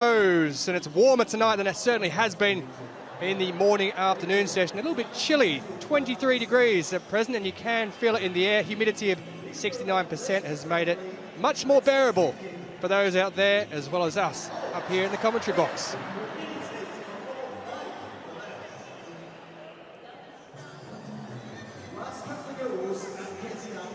And it's warmer tonight than it certainly has been in the morning-afternoon session. A little bit chilly, 23 degrees at present, and you can feel it in the air. Humidity of 69% has made it much more bearable for those out there as well as us up here in the commentary box.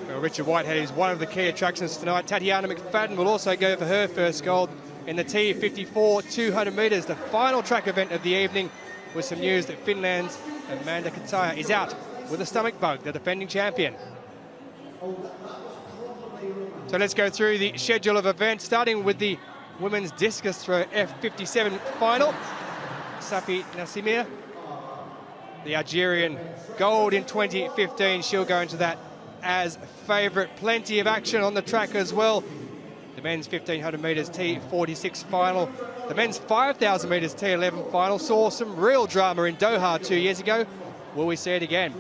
Well, Richard Whitehead is one of the key attractions tonight. Tatiana McFadden will also go for her first gold in the T54 200 metres, the final track event of the evening, with some news that Finland's Amanda Kataja is out with a stomach bug, the defending champion. So let's go through the schedule of events, starting with the women's discus throw F57 final. Safi Nassimir, the Algerian, gold in 2015. She'll go into that as favourite. Plenty of action on the track as well. The men's 1500 metres T46 final. The men's 5,000 metres T11 final saw some real drama in Doha 2 years ago. Will we see it again?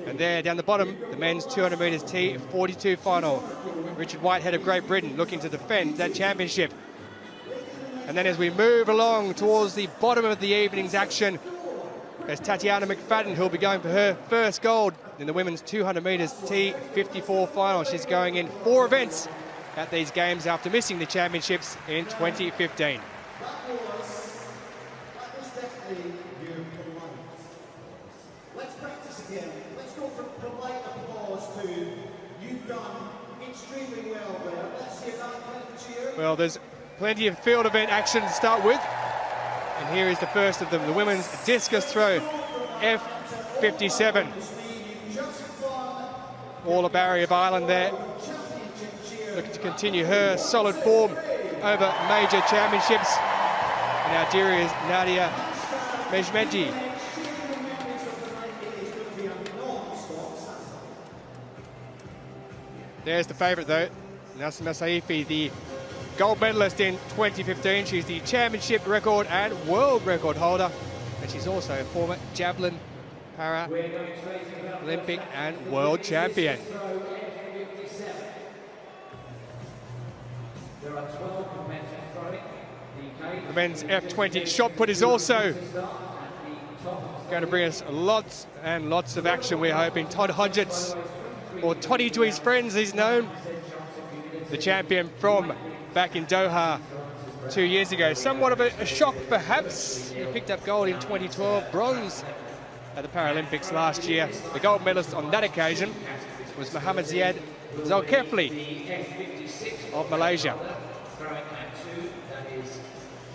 And there down the bottom, the men's 200 metres T42 final. Richard Whitehead of Great Britain looking to defend that championship. And then as we move along towards the bottom of the evening's action, there's Tatiana McFadden, who'll be going for her first gold in the women's 200 metres T54 final. She's going in 4 events at these games after missing the championships in 2015. Let's practice again. Let's go for polite applause to you've done extremely well there. Let's hear that kind of cheer. Well, there's plenty of field event action to start with. And here is the first of them, the women's discus throw F57. All a Barrier of Ireland there, looking to continue her solid form over major championships. And Algeria's Nadia Mejmeji. There's the favourite though, Nassima Saifi, the gold medalist in 2015. She's the championship record and world record holder. And she's also a former javelin, Paralympic and world champion. The men's F20 shot put is also going to bring us lots and lots of action, we're hoping. Todd Hodgetts, or Toddy to his friends, he's known, the champion from back in Doha 2 years ago. Somewhat of a shock, perhaps. He picked up gold in 2012, bronze at the Paralympics last year. The gold medalist on that occasion was Mohamed Ziad Zulkifli of Malaysia. That is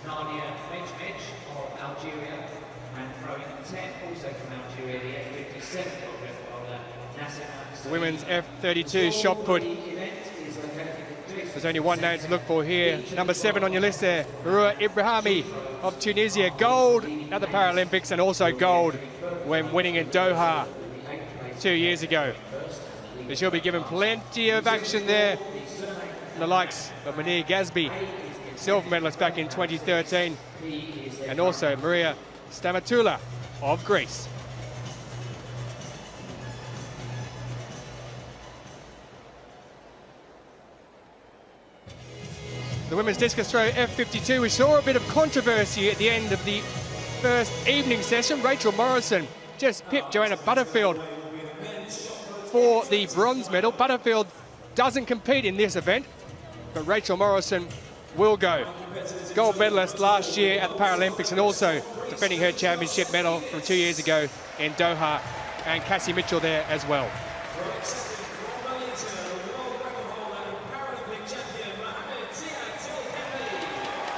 Nadia Mejmeji of Algeria, and throwing 10 also from Algeria, the F57 holder, Nassima. The women's F32 shot put. There's only one name to look for here. Number 7 on your list there, Marua Ibrahimi of Tunisia. Gold at the Paralympics and also gold when winning in Doha 2 years ago. But she'll be given plenty of action there. The likes of Munir Gazbi, silver medalist back in 2013, and also Maria Stamatula of Greece. The women's discus throw F52, we saw a bit of controversy at the end of the first evening session. Rachel Morrison just pipped Joanna Butterfield for the bronze medal. Butterfield doesn't compete in this event, but Rachel Morrison will go. Gold medalist last year at the Paralympics and also defending her championship medal from 2 years ago in Doha, and Cassie Mitchell there as well.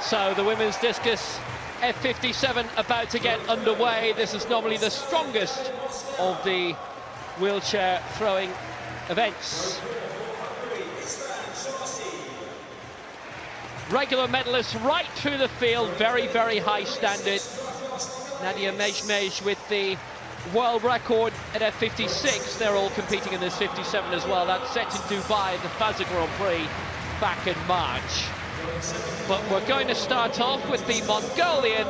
So the women's discus F57 about to get underway. This is normally the strongest of the wheelchair throwing events. Regular medalists right through the field, very, very high standard. Nadia Mejmeji with the world record at F56. They're all competing in this 57 as well. That's set in Dubai at the Faza Grand Prix back in March. But we're going to start off with the Mongolian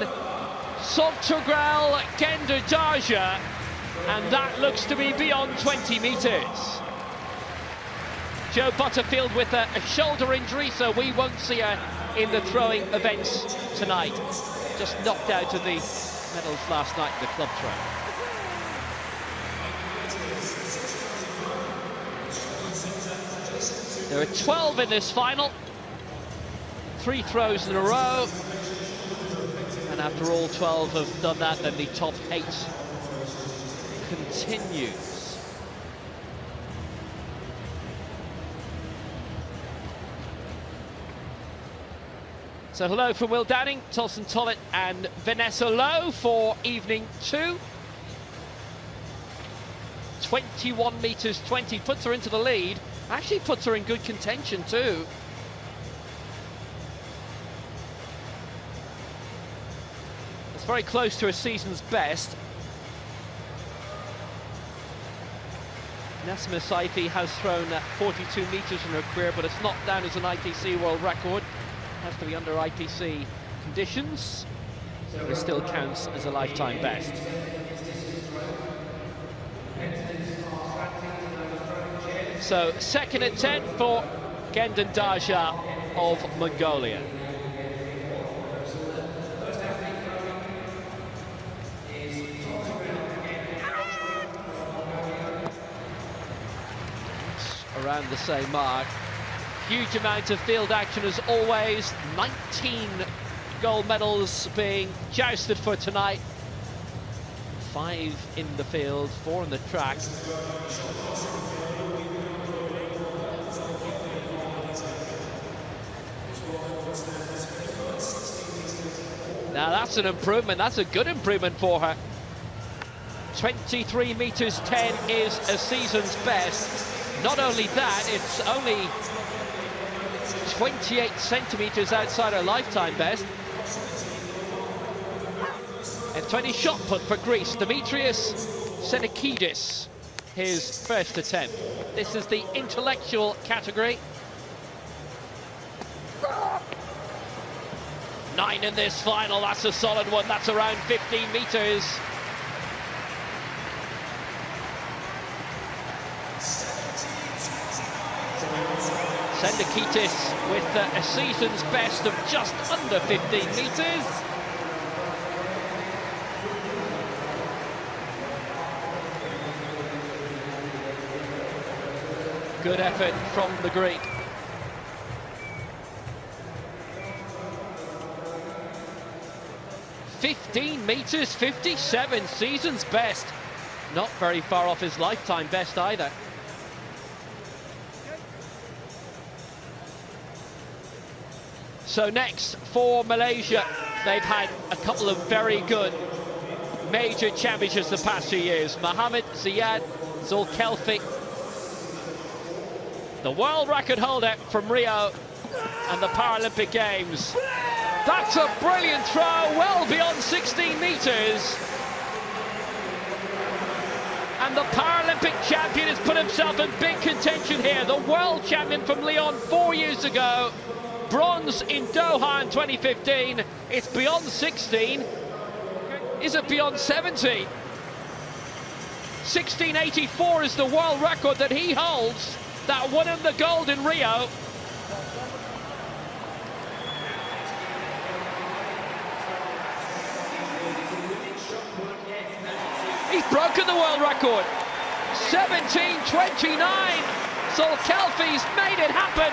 Sobtogrel Genderdaja, and that looks to be beyond 20 meters. Joe Butterfield with a shoulder injury, so we won't see a in the throwing events tonight. Just knocked out of the medals last night in the club throw. There are 12 in this final. 3 throws in a row. And after all 12 have done that, then the top 8 continues. So hello from Will Downing, Tolson Tollett and Vanessa Lowe for evening 2. 21 metres 20, puts her into the lead. Actually puts her in good contention too. It's very close to her season's best. Nassima Saifi has thrown 42 metres in her career, but it's not down as an IPC world record. Has to be under IPC conditions, but it still counts as a lifetime best. So second at 10 for Gendon Daja of Mongolia. It's around the same mark. Huge amount of field action as always. 19 gold medals being jousted for tonight. 5 in the field, 4 on the track. Now that's an improvement, that's a good improvement for her. 23 metres 10 is a season's best. Not only that, it's only 28 centimetres outside her lifetime best. F20 shot put for Greece, Demetrios Senekidis, his first attempt. This is the intellectual category. 9 in this final, that's a solid one, that's around 15 metres. Senekidis with a season's best of just under 15 metres. Good effort from the Greek. (15 metres 57), season's best. Not very far off his lifetime best either. So next for Malaysia, they've had a couple of very good major championships the past few years. Mohammed Ziyad Zulkifli, the world record holder from Rio and the Paralympic Games. That's a brilliant throw, well beyond 16 metres. And the Paralympic champion has put himself in big contention here. The world champion from Lyon 4 years ago. Bronze in Doha in 2015. It's beyond 16. Is it beyond 17? 1684 is the world record that he holds. That won him the gold in Rio. He's broken the world record. 17:29. Zulkifli's made it happen.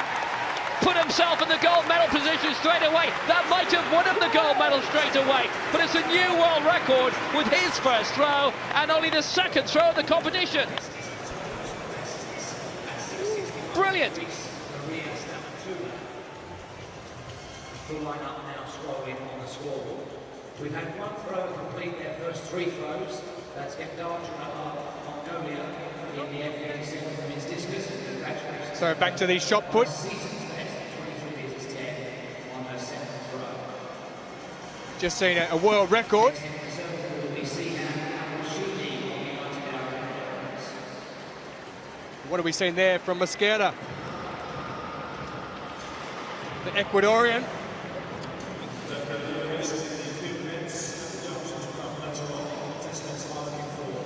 Put himself in the gold medal position straight away. That might have won him the gold medal straight away, but it's a new world record with his first throw and only the second throw of the competition. Brilliant. Full lineup now scrolling on the scoreboard. We've had one thrower complete their first 3 throws. That's Gendon of Mongolia in the F87 women's discus. Congratulations. So back to the shot put. Just seen a world record. What have we seen there from Mosquera? The Ecuadorian.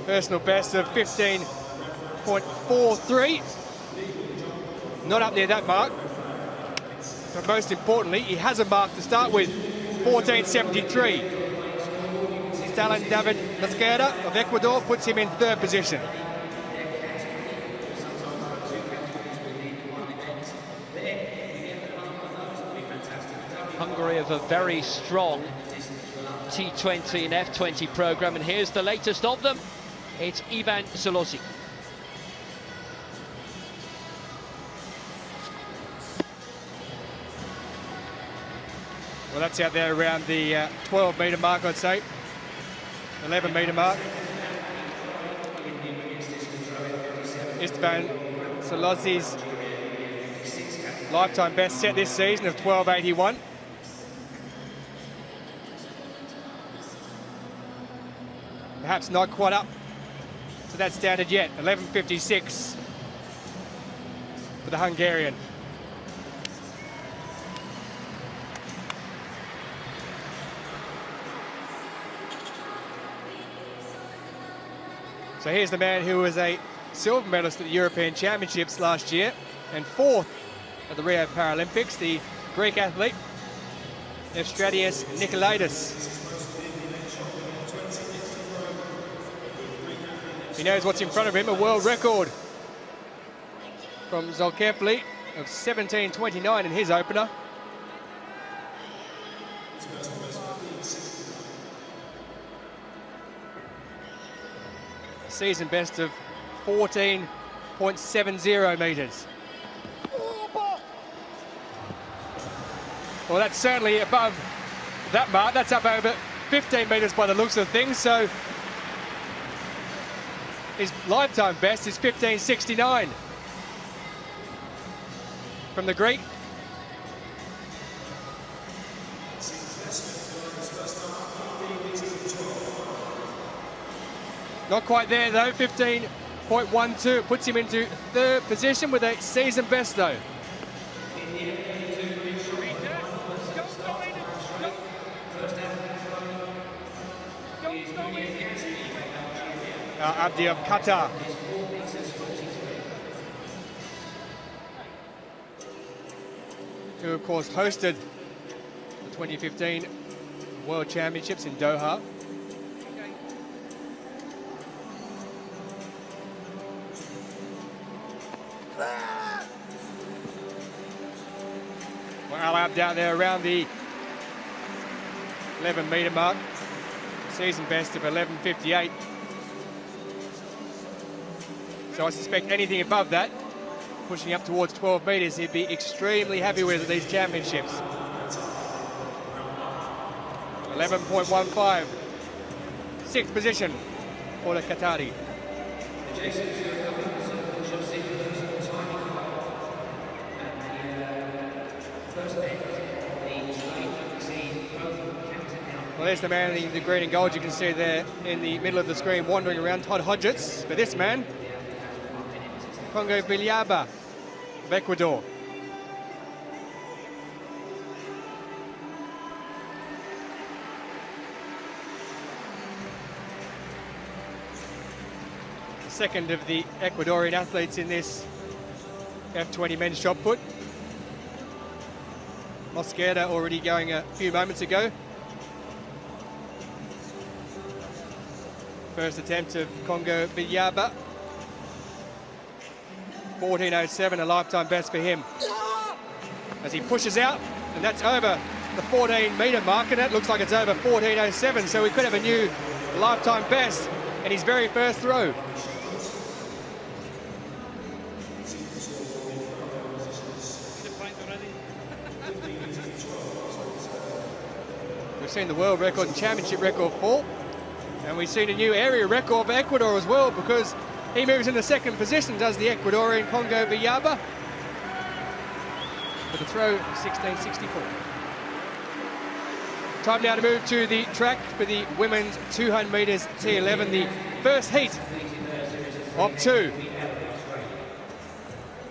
Personal best of 15.43. Not up near that mark. But most importantly, he has a mark to start with, 14.73. Stalin David Mosquera of Ecuador puts him in third position. Hungary have a very strong T20 and F20 program, and here's the latest of them. It's Ivan Zolosi. Well, that's out there around the 12-metre mark, I'd say. 11-metre mark. Istvan Zolosi's lifetime best set this season of 12.81. Perhaps not quite up to that standard yet. 11.56 for the Hungarian. So here's the man who was a silver medalist at the European Championships last year and fourth at the Rio Paralympics, the Greek athlete, Efstratios Nikolaidis. He knows what's in front of him, a world record from Zolkefli of 17.29 in his opener. A season best of 14.70 metres. Well, that's certainly above that mark. That's up over 15 metres by the looks of things, so his lifetime best is 15.69 from the Greek. Not quite there though, 15.12 puts him into third position with a season best though. Abdi of Qatar. Who of course hosted the 2015 World Championships in Doha. Well, Abdi out there around the 11-metre mark. Season best of 11.58. So I suspect anything above that, pushing up towards 12 metres, he'd be extremely happy with at these championships. 11.15. Sixth position for the Qatari. Well, there's the man in the green and gold you can see there in the middle of the screen wandering around, Todd Hodgetts. But this man, Congo Viliaba of Ecuador. The second of the Ecuadorian athletes in this F20 men's shot put. Mosquera already going a few moments ago. First attempt of Congo Viliaba. 14.07, a lifetime best for him. As he pushes out, and that's over the 14-metre mark, and that looks like it's over 14.07, so we could have a new lifetime best in his very first throw. We've seen the world record and championship record fall, and we've seen a new area record for Ecuador as well, because he moves into second position, does the Ecuadorian Congo Viliaba, for the throw 16.64. Time now to move to the track for the women's 200 metres T11, the first heat of two.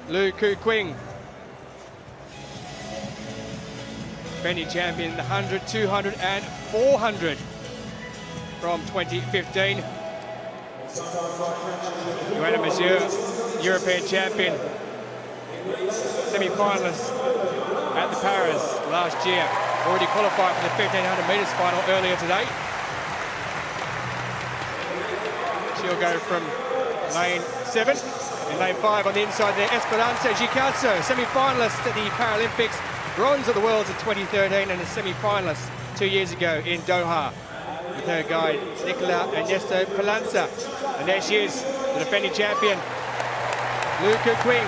Lu Ku Qing, defending champion in the 100, 200 and 400 from 2015. Joanna Mazur, European champion, semi-finalist at the Paris last year. Already qualified for the 1500 metres final earlier today. She'll go from lane 7. In lane 5 on the inside there, Esperanza Gicasso, semi-finalist at the Paralympics, bronze at the Worlds in 2013 and a semi-finalist 2 years ago in Doha. With her guide, Nicola Ernesto Palanza. And there she is, the defending champion, Lu Kuqing,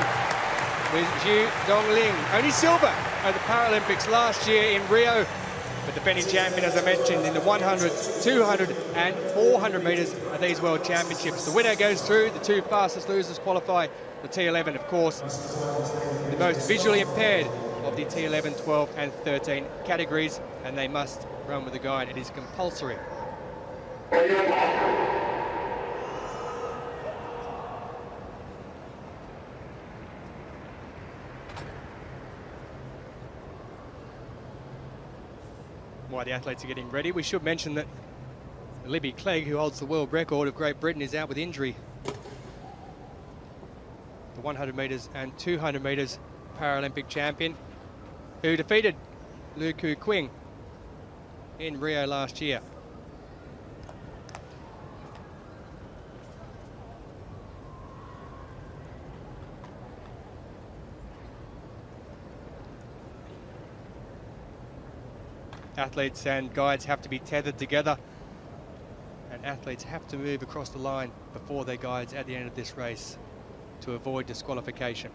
with Zhu Dongling. Only silver at the Paralympics last year in Rio. But defending champion, as I mentioned, in the 100, 200 and 400 metres of these World Championships. The winner goes through, the 2 fastest losers qualify. The T11, of course, the most visually impaired of the T11, 12 and 13 categories, and they must run with the guide. It is compulsory. While the athletes are getting ready, we should mention that Libby Clegg, who holds the world record of Great Britain, is out with injury. The 100 metres and 200 metres Paralympic champion, who defeated Lu Kuqing in Rio last year. Athletes and guides have to be tethered together, and athletes have to move across the line before their guides at the end of this race to avoid disqualification.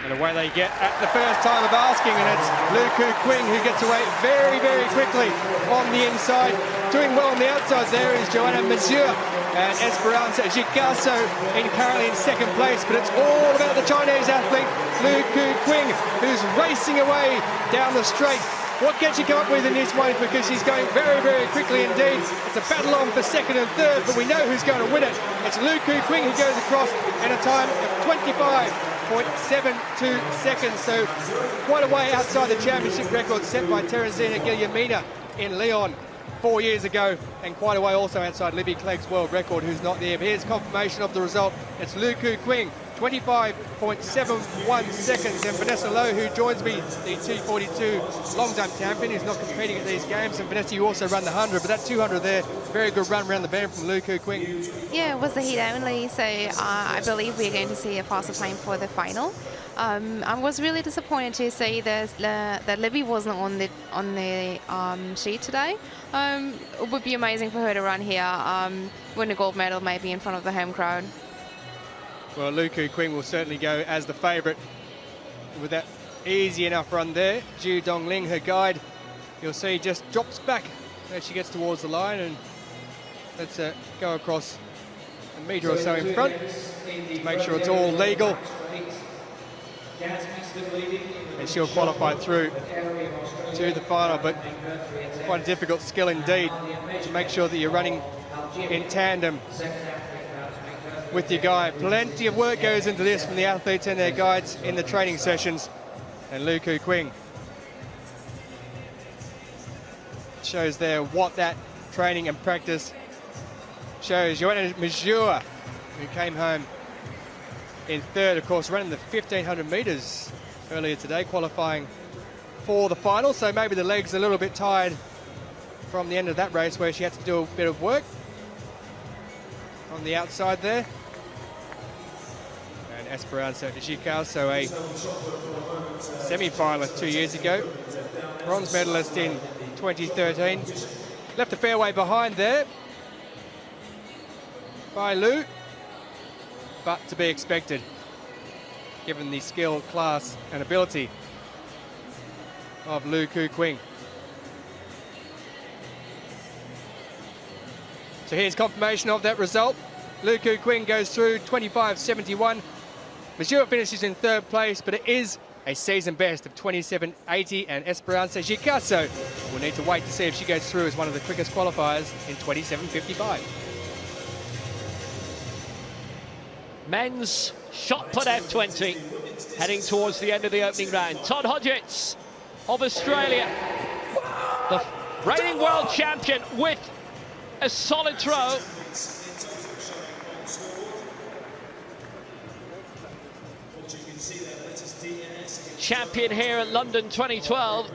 And away they get at the first time of asking, and it's Lu Kuqing who gets away very, very quickly on the inside. Doing well on the outside there is Joanna Mazur and Esperanza Gicasso currently in second place, but it's all about the Chinese athlete Lu Kuqing, who's racing away down the straight. What can she come up with in this one, because she's going very, very quickly indeed. It's a battle on for second and third, but we know who's going to win it. It's Lu Kuqing who goes across in a time of 25.72 seconds, so quite a way outside the championship record set by Teresina Guillermina in Lyon 4 years ago, and quite a way also outside Libby Clegg's world record, who's not there. But here's confirmation of the result. It's Lu Kuqing, 25.71 seconds, and Vanessa Lowe, who joins me, the 242 long-time champion, who's not competing at these games. And Vanessa, you also run the 100, but that 200 there, very good run around the bend from Lu Kuqing. Yeah, it was the heat only, so I believe we're going to see a faster time for the final. I was really disappointed to see that Libby wasn't on the sheet today. It would be amazing for her to run here, win a gold medal maybe in front of the home crowd. Well, Lu Kuqing will certainly go as the favourite with that easy enough run there. Zhu Dongling, her guide, you'll see just drops back as she gets towards the line, and let's go across a metre or so in front to make sure it's all legal. And she'll qualify through to the final, but quite a difficult skill indeed to make sure that you're running in tandem with your guide. Plenty of work goes into this from the athletes and their guides in the training sessions, and Lu Kuqing shows there what that training and practice shows. Joanna Mazur, who came home in third, of course, running the 1500 metres earlier today, qualifying for the final, so maybe the legs a little bit tired from the end of that race where she had to do a bit of work on the outside there. And Esperanza Gicasso, a semi-finalist 2 years ago, bronze medalist in 2013, left the fairway behind there by Lu, but to be expected given the skill, class and ability of Lu Kuqing. So here's confirmation of that result. Lu Kuqing goes through 25.71. Mazur finishes in third place, but it is a season best of 27.80, and Esperanza Gicasso will need to wait to see if she goes through as one of the quickest qualifiers in 27.55. Men's shot put F20, heading towards the end of the opening round. Todd Hodgetts of Australia, Reigning world champion with a solid throw. Champion here at London 2012.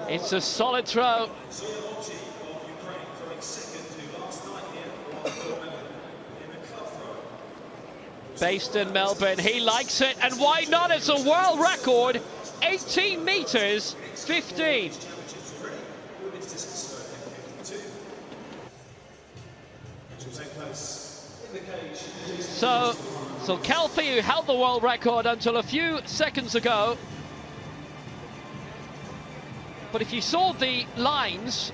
It's a solid throw. Based in Melbourne, he likes it, and why not? It's a world record, 18 meters 15. So Kelfi, who held the world record until a few seconds ago, but if you saw the lines,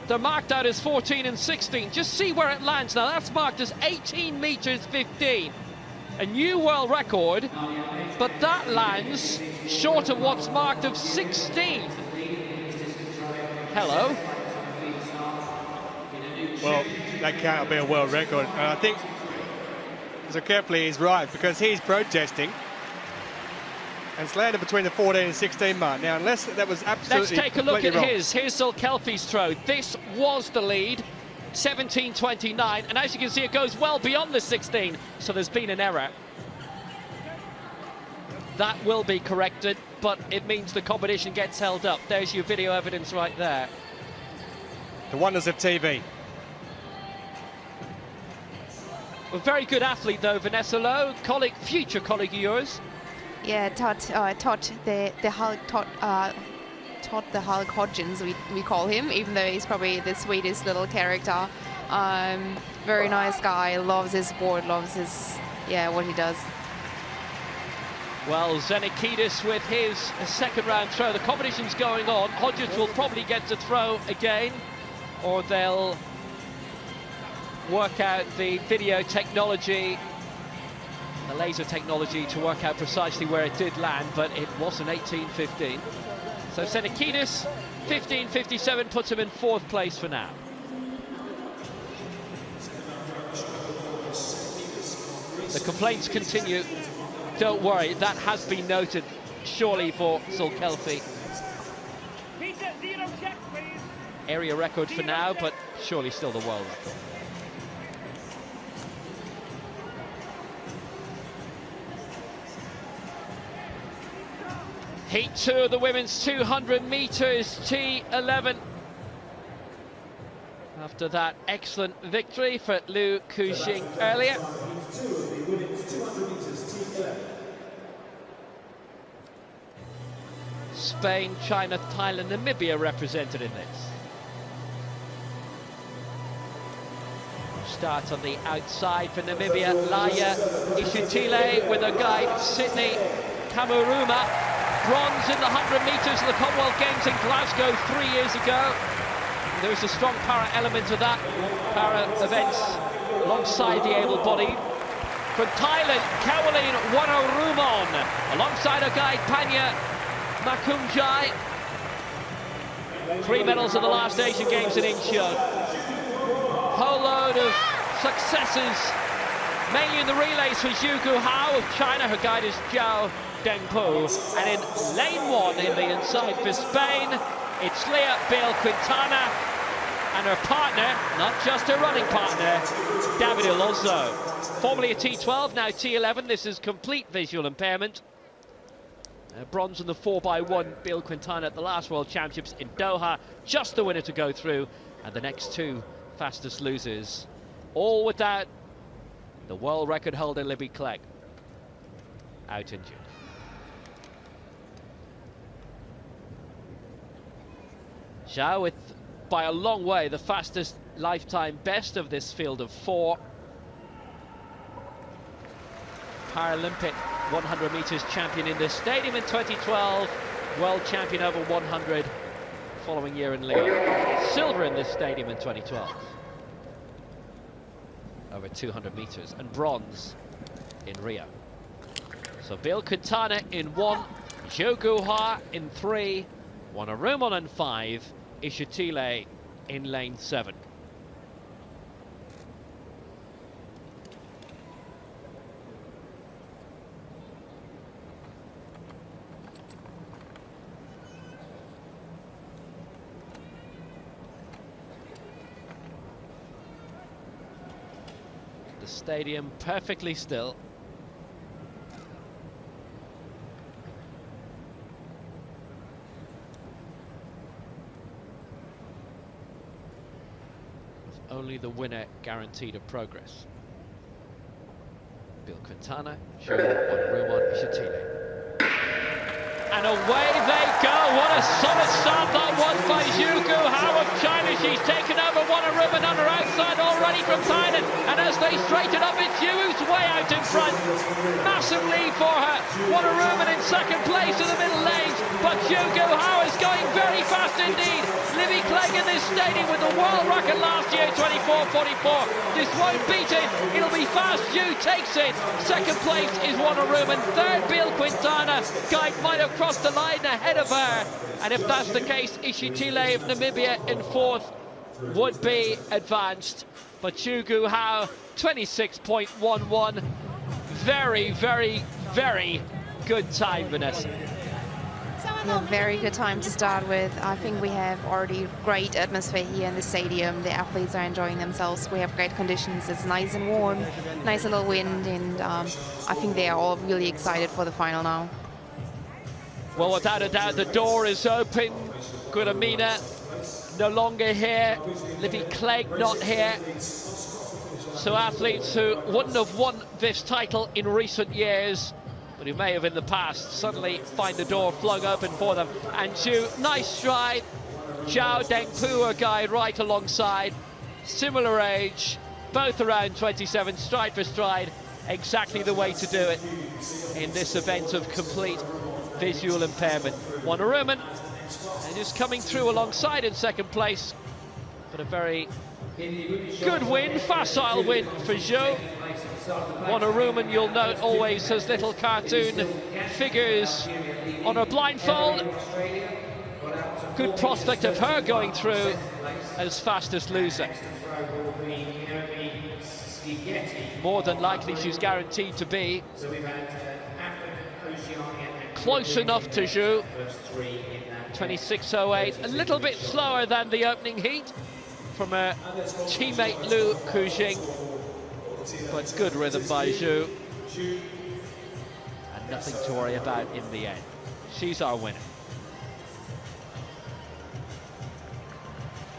they're marked out as 14 and 16. Just see where it lands now. That's marked as 18 meters 15. A new world record, but that lands short of what's marked of 16. Hello. Well, that can't be a world record. I think so carefully he's right, because he's protesting. And it's landed between the 14 and 16 mark. Now, unless that was absolutely Let's take a look at wrong. his. Here's Kelfi's throw. This was the lead, 17.29. And as you can see, it goes well beyond the 16. So there's been an error. That will be corrected, but it means the competition gets held up. There's your video evidence right there. The wonders of TV. A very good athlete, though, Vanessa Lowe, future colleague of yours. Yeah, taught the Hulk Hodgins, we call him, even though he's probably the sweetest little character. Very nice guy, loves his sport, loves his, what he does. Well, Zenikidis with his second round throw. The competition's going on. Hodgins will probably get to throw again, or they'll work out the video technology, the laser technology, to work out precisely where it did land, but it wasn't 18.15. So Zenikidis, 15.57, puts him in 4th place for now. The complaints continue. Don't worry, that has been noted, surely, for Sol Kelfi. Area record for now, but surely still the world record. Heat 2 of the women's 200 meters, T11. After that excellent victory for Liu Kuxing earlier. Spain, China, Thailand, Namibia represented in this. Start on the outside for Namibia, Laya Ishitile with a guide, Sydney Kamuruma. Bronze in the 100 metres of the Commonwealth Games in Glasgow 3 years ago. There is a strong para element to that, para events alongside the able-bodied. From Thailand, Caroline Wanarumon, alongside her guide Panya Makumjai. 3 medals at the last Asian Games in Incheon. Whole load of successes, mainly in the relays for Zhu Guhao of China. Her guide is Zhao Dengpu. And in lane 1 in the inside for Spain, it's Leah Bale Quintana and her partner, not just her running partner, David Alonso. Formerly a T12, now T11. This is complete visual impairment. Bronze in the 4x1, Bale Quintana at the last World Championships in Doha. Just the winner to go through. And the next 2 fastest losers, all without the world record holder Libby Clegg, out injured. Zhao with, by a long way, the fastest lifetime best of this field of 4. Paralympic 100 meters champion in this stadium in 2012, world champion over 100 following year in Lyon. Silver in this stadium in 2012 over 200 meters, and bronze in Rio. So Bale Quintana in 1, Zhou Guhao in 3, Wanarumon in 5, Ishitile in lane 7. stadium perfectly still. With only the winner guaranteed of progress. Bill Quintana, Wonderwoman, Shatile. And away they go. What a solid start that was by Zhu Guhao of China. She's taken over Wonderwoman on her outside already from Thailand. And as they straighten up, it's Zhu who's way out in front. Massive lead for her. Wonderwoman in second place in the middle lanes. But Zhu Guhao is going very fast indeed. Libby Clegg in this stadium with the world record last year, 24:44. Just won't beat it. It'll be fast. Zhu takes it. Second place is Wonderwoman. Third, Bill Quintana. Guide might have crossed the line ahead of her. And if that's the case, Ishitile of Namibia in fourth would be advanced. But Zhu Guhao, 26.11. Very, very, very good time, Vanessa. Yeah, very good time to start with. I think we have already great atmosphere here in the stadium. The athletes are enjoying themselves. We have great conditions. It's nice and warm, nice little wind, and I think they are all really excited for the final now. Well, without a doubt, the door is open. Guramina no longer here. Libby Clegg not here. So athletes who wouldn't have won this title in recent years, but who may have in the past, suddenly find the door flung open for them. And Zhu, nice stride. Zhao Dengpu, a guy right alongside. Similar age, both around 27, stride for stride. Exactly the way to do it in this event of complete visual impairment. Wonderwoman, and just coming through alongside in second place, but a very good win, facile win for Zhou. Wonderwoman, you'll note, always has little cartoon figures on her blindfold. Good prospect of her going through as fastest loser. More than likely she's guaranteed to be close enough to Zhu. 26.08, a little bit slower than the opening heat from her teammate Liu Kujing, but good rhythm by Zhu, and nothing to worry about in the end. She's our winner.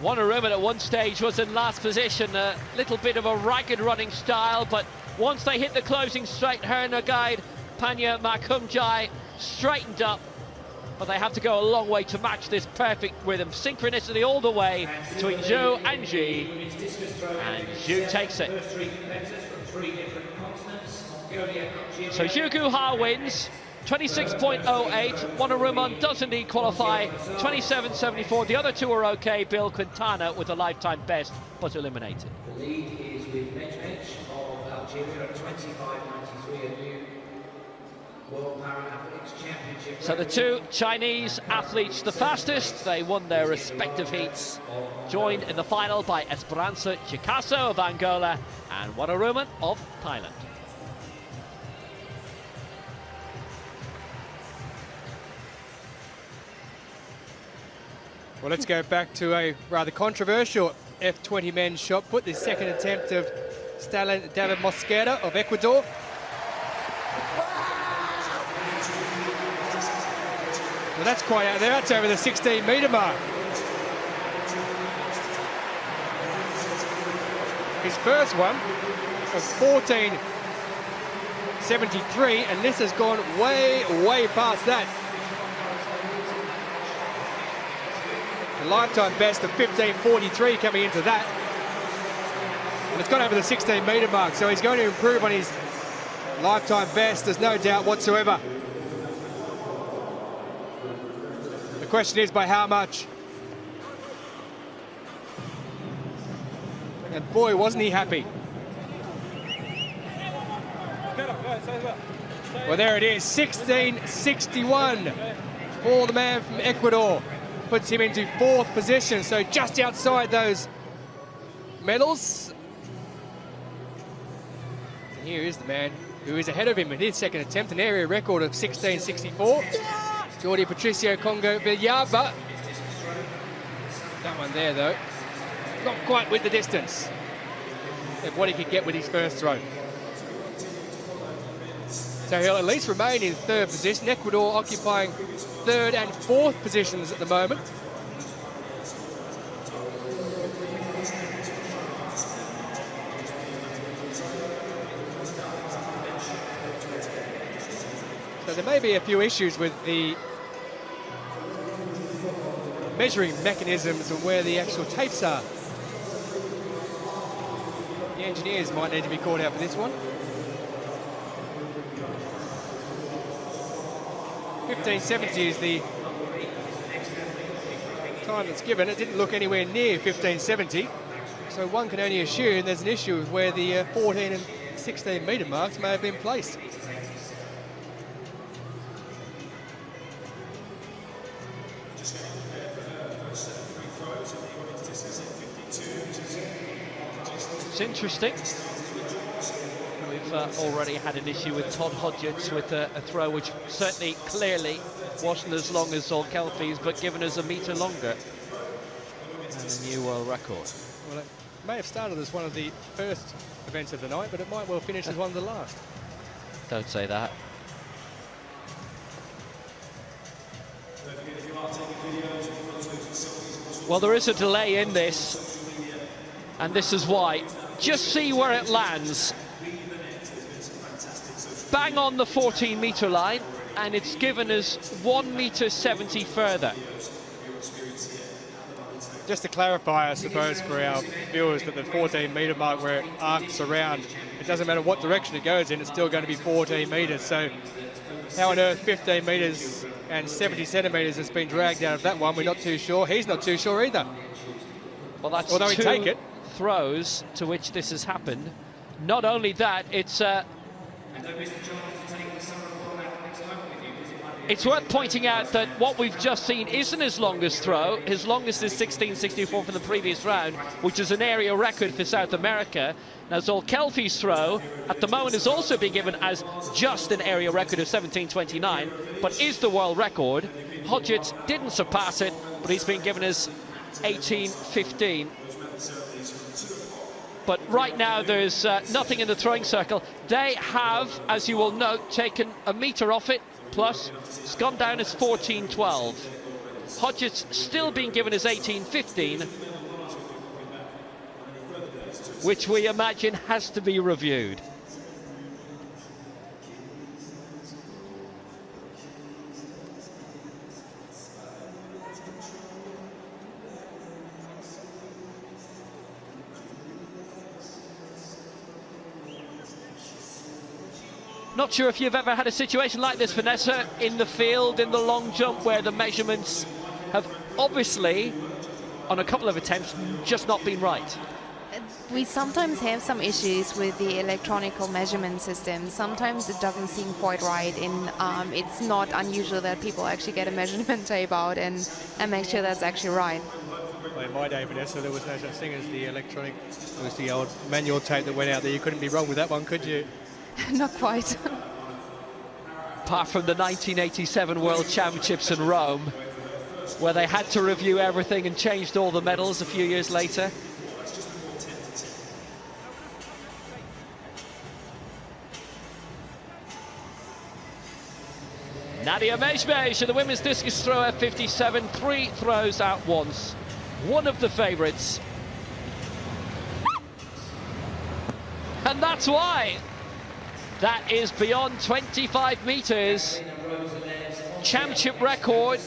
Wonderwoman at one stage was in last position, a little bit of a ragged running style, but once they hit the closing straight, her and her guide Panya Makumjai straightened up, but they have to go a long way to match this perfect rhythm. Synchronicity all the way between Zhou and Ji, and Zhu takes it. So Zhu Guhao wins, 26.08. Wonderwoman doesn't need qualify, 27.74. The other two are okay. Bill Quintana with a lifetime best, but eliminated. The lead is with Mej of Algeria at 25.93, a new World Paralympics Championship. So the two Chinese athletes, the fastest, they won their respective heats, joined in the final by Esperanza Chicasso of Angola and Wonderwoman of Thailand. Well, let's go back to a rather controversial F20 men's shot put, the second attempt of Stalin David Mosquera of Ecuador. Well, that's quite out there. That's over the 16-metre mark. His first one was 14.73, and this has gone way, way past that. A lifetime best of 15.43 coming into that. And it's gone over the 16-metre mark, so he's going to improve on his lifetime best, there's no doubt whatsoever. The question is by how much? And boy, wasn't he happy. Well, there it is, 16.61 for the man from Ecuador. Puts him into fourth position, so just outside those medals. And here is the man who is ahead of him in his second attempt, an area record of 16.64. Jordi Patricio Congo Villaba. That one there, though, not quite with the distance. of what he could get with his first throw. So he'll at least remain in third position. Ecuador occupying third and fourth positions at the moment. So there may be a few issues with the measuring mechanisms and where the actual tapes are. The engineers might need to be called out for this one. 1570 is the time that's given. It didn't look anywhere near 1570, so one can only assume there's an issue with where the 14 and 16 metre marks may have been placed. It's interesting. We've already had an issue with Todd Hodgetts with a throw which certainly clearly wasn't as long as Zolkelfi's, but given us a metre longer. And a new world record. Well, it may have started as one of the first events of the night, but it might well finish as one of the last. Don't say that. Well, there is a delay in this, and this is why. Just see where it lands. Bang on the 14-metre line, and it's given us 1 metre 70 further. Just to clarify, I suppose, for our viewers, that the 14-metre mark where it arcs around, it doesn't matter what direction it goes in, it's still going to be 14 metres. So how on earth 15 metres and 70 centimetres has been dragged out of that one, we're not too sure. He's not too sure either. Well, that's although two he'd take it. Throws to which this has happened. Not only that, it's worth pointing out that what we've just seen isn't his longest throw. His longest is 16.64 from the previous round, which is an area record for South America. Now, Zolkelfi's throw at the moment is also being given as just an area record of 17.29, but is the world record. Hodgetts didn't surpass it, but he's been given as 18.15. But right now there's nothing in the throwing circle. They have, as you will note, taken a metre off it, plus it's gone down as 14.12. Hodgetts still being given as 18.15, which we imagine has to be reviewed. Not sure if you've ever had a situation like this, Vanessa, in the field, in the long jump, where the measurements have obviously, on a couple of attempts, just not been right. We sometimes have some issues with the electronical measurement system. Sometimes it doesn't seem quite right, and it's not unusual that people actually get a measurement tape out and make sure that's actually right. Well, in my day, Vanessa, there was no such thing as the electronic. It was the old manual tape that went out there. You couldn't be wrong with that one, could you? Not quite. Apart from the 1987 World Championships in Rome, where they had to review everything and changed all the medals a few years later. Nadia Mejmej, the women's discus throw at 57, 3 throws at once. One of the favourites. And that's why. That is beyond 25 metres. Championship record,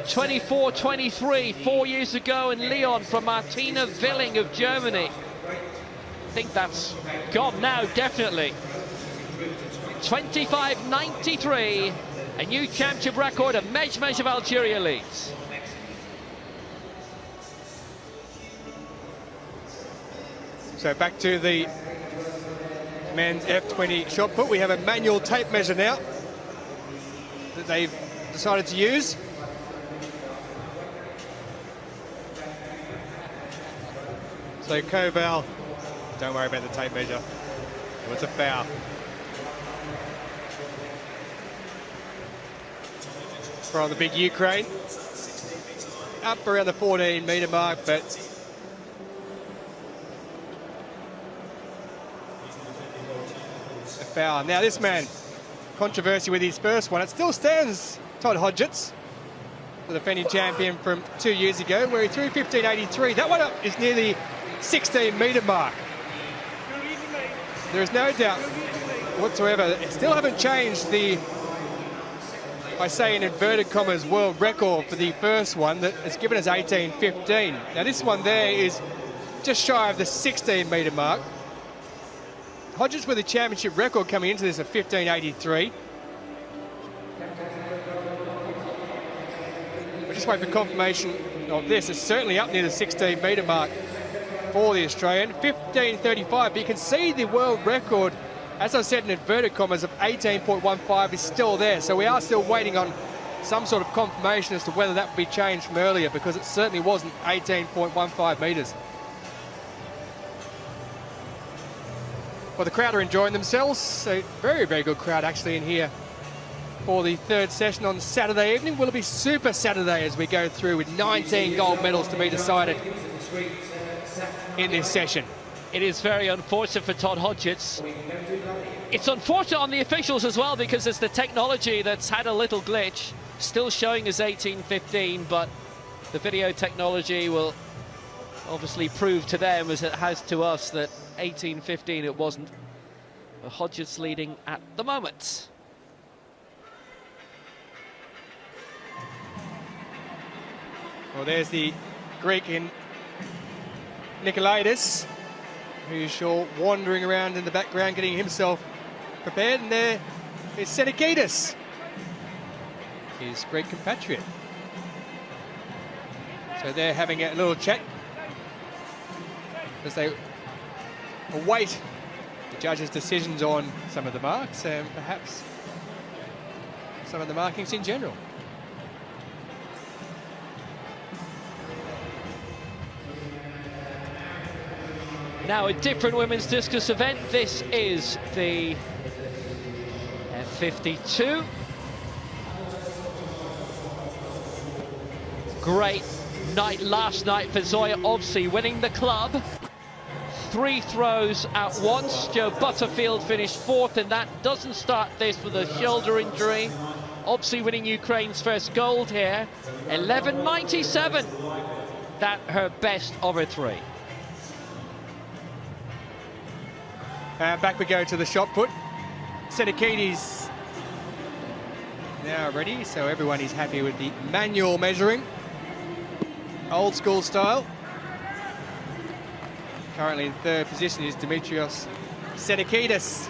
24-23, 4 years ago in Lyon from Martina Willing of Germany. I think that's gone now, definitely. 25.93, a new championship record, and Mejmej of Algeria leads. So back to the men's F20 shot put. We have a manual tape measure now that they've decided to use. So Koval, don't worry about the tape measure. It was a foul. From the big Ukraine. Up around the 14 metre mark, but foul. Now this man, controversy with his first one. It still stands Todd Hodgetts, the defending champion from 2 years ago, where he threw 15.83. That one up is near the 16-metre mark. There is no doubt whatsoever. They still haven't changed the, I say in inverted commas, world record for the first one that has given us 18.15. Now this one there is just shy of the 16-metre mark. Hodgetts with a championship record coming into this of 15.83. We're just waiting for confirmation of this. It's certainly up near the 16-metre mark for the Australian. 15.35, but you can see the world record, as I said in inverted commas, of 18.15 is still there. So we are still waiting on some sort of confirmation as to whether that would be changed from earlier, because it certainly wasn't 18.15 metres. Well, the crowd are enjoying themselves. A very, very good crowd actually in here for the third session on Saturday evening. Will it be Super Saturday as we go through with 19 gold medals to be decided in this session? It is very unfortunate for Todd Hodgetts. It's unfortunate on the officials as well, because it's the technology that's had a little glitch, still showing as 18.15, but the video technology will obviously prove to them, as it has to us, that 18.15 it wasn't. Hodgetts leading at the moment. Well, there's the Greek in Nikolaidis, who's sure wandering around in the background getting himself prepared, and there is Senekidis, his Greek compatriot. So they're having a little chat as they await the judges' decisions on some of the marks and perhaps some of the markings in general. Now a different women's discus event. This is the F52. Great night last night for Zoya Obsi, winning the club. 3 throws at once. Joe Butterfield finished 4th, and that doesn't start this with a shoulder injury. Obsi winning Ukraine's first gold here. 11.97. That her best of her 3. Back we go to the shot put. Senekidis now ready, so everyone is happy with the manual measuring. Old school style. Currently in 3rd position is Dimitrios Senekidis.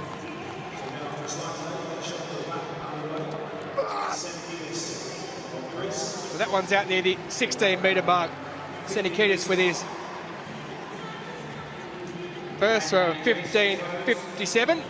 So that one's out near the 16-metre mark. Senekidis with his first throw of 15.57.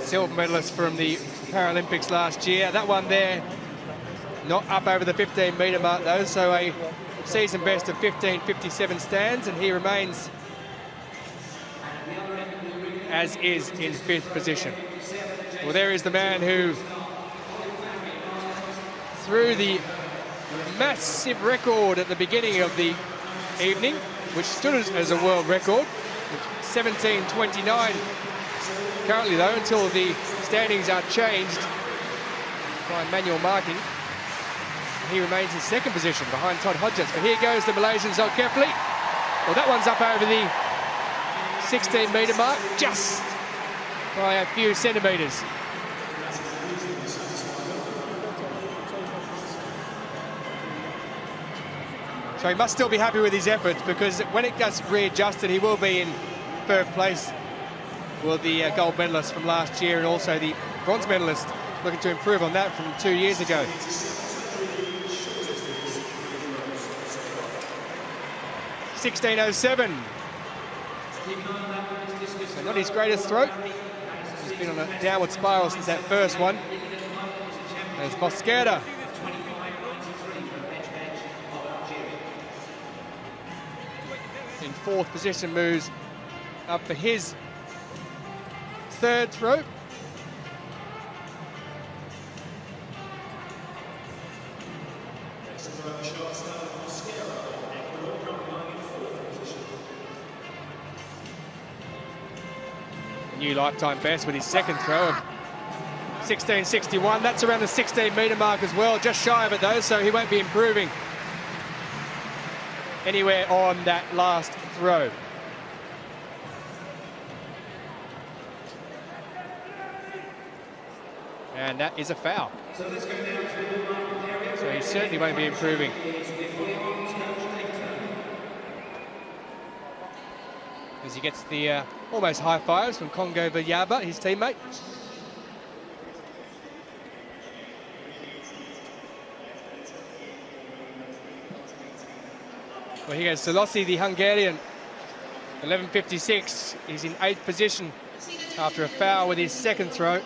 Silver medalist from the Paralympics last year. That one there, not up over the 15-metre mark though, so a season best of 15.57 stands, and he remains as is in 5th position. Well, there is the man who threw the massive record at the beginning of the evening, which stood as a world record, 17.29 currently though, until the standings are changed by manual marking. He remains in 2nd position behind Todd Hodgetts. But here goes the Malaysian Zulkifli. Well, that one's up over the 16-metre mark, just by a few centimetres. So he must still be happy with his efforts, because when it gets readjusted, he will be in 3rd place. Well, the gold medalist from last year, and also the bronze medalist, looking to improve on that from 2 years ago. $16.07. So not his greatest throw. He's been on a downward spiral since that first one. There's Mosqueda. In 4th position, moves up for his third throw. New lifetime best with his second throw of 16.61. That's around the 16-metre mark as well, just shy of it though, so he won't be improving anywhere on that last throw. And that is a foul. So he certainly won't be improving. As he gets the almost high fives from Congo Viyaba, his teammate. Well, here goes Solossi, the Hungarian. 11.56. He's in 8th position after a foul with his second throw.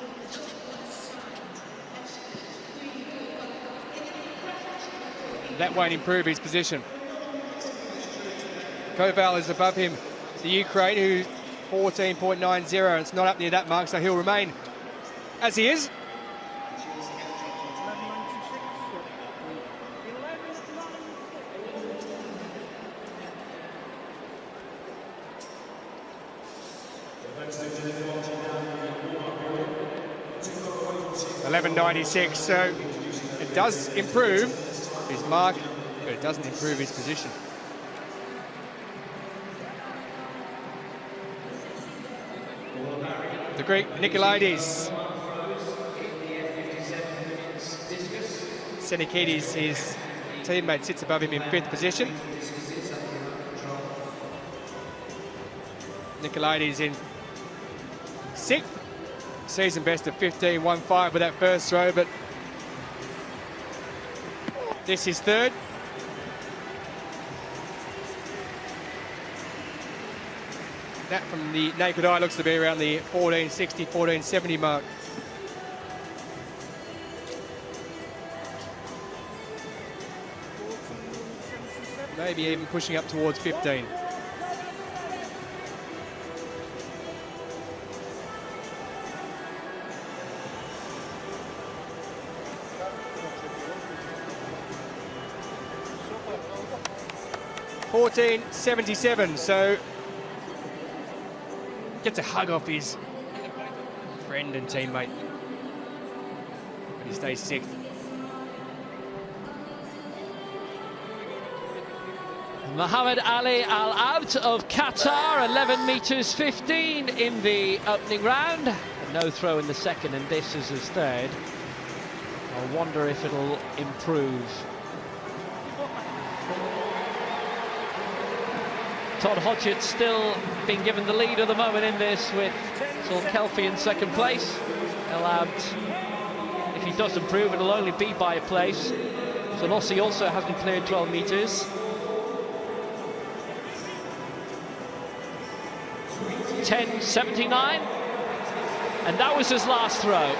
That won't improve his position. Koval is above him. The Ukraine, who's 14.90. It's not up near that mark, so he'll remain as he is. $11.96, so it does improve his mark, but it doesn't improve his position. The Greek Nikolaides. Senikidis, his teammate, sits above him in 5th position. Nikolaides in 6th. Season best of 15.15 with that first throw, but this is 3rd. That from the naked eye looks to be around the 14.60, 14.70 mark. Maybe even pushing up towards 15. $14.77, so gets a hug off his friend and teammate, but he stays 6th. Mohammed Ali Al Abd of Qatar, 11 meters 15 in the opening round. No throw in the second, and this is his 3rd. I wonder if it'll improve. Todd Hodgett still being given the lead at the moment in this, with Saul Kelfi in 2nd place. Al Abd, if he does improve, it'll only be by a place. Solossi also hasn't cleared 12 meters. 10.79, and that was his last throw.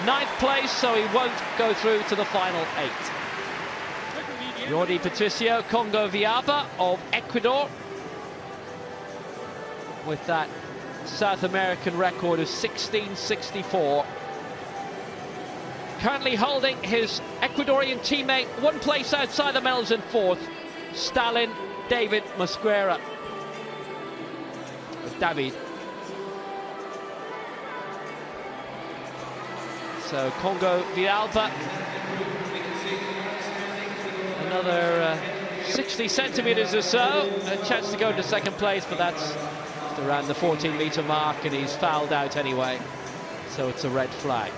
9th place, so he won't go through to the final 8. Jordi Patricio, Congo Viyaba of Ecuador, with that South American record of 16.64. Currently holding his Ecuadorian teammate 1 place outside the medals in 4th, Stalin David Mosquera. David. So Congo Viyaba, another 60 centimeters or so, a chance to go to 2nd place, but that's around the 14-meter mark, and he's fouled out anyway, so it's a red flag.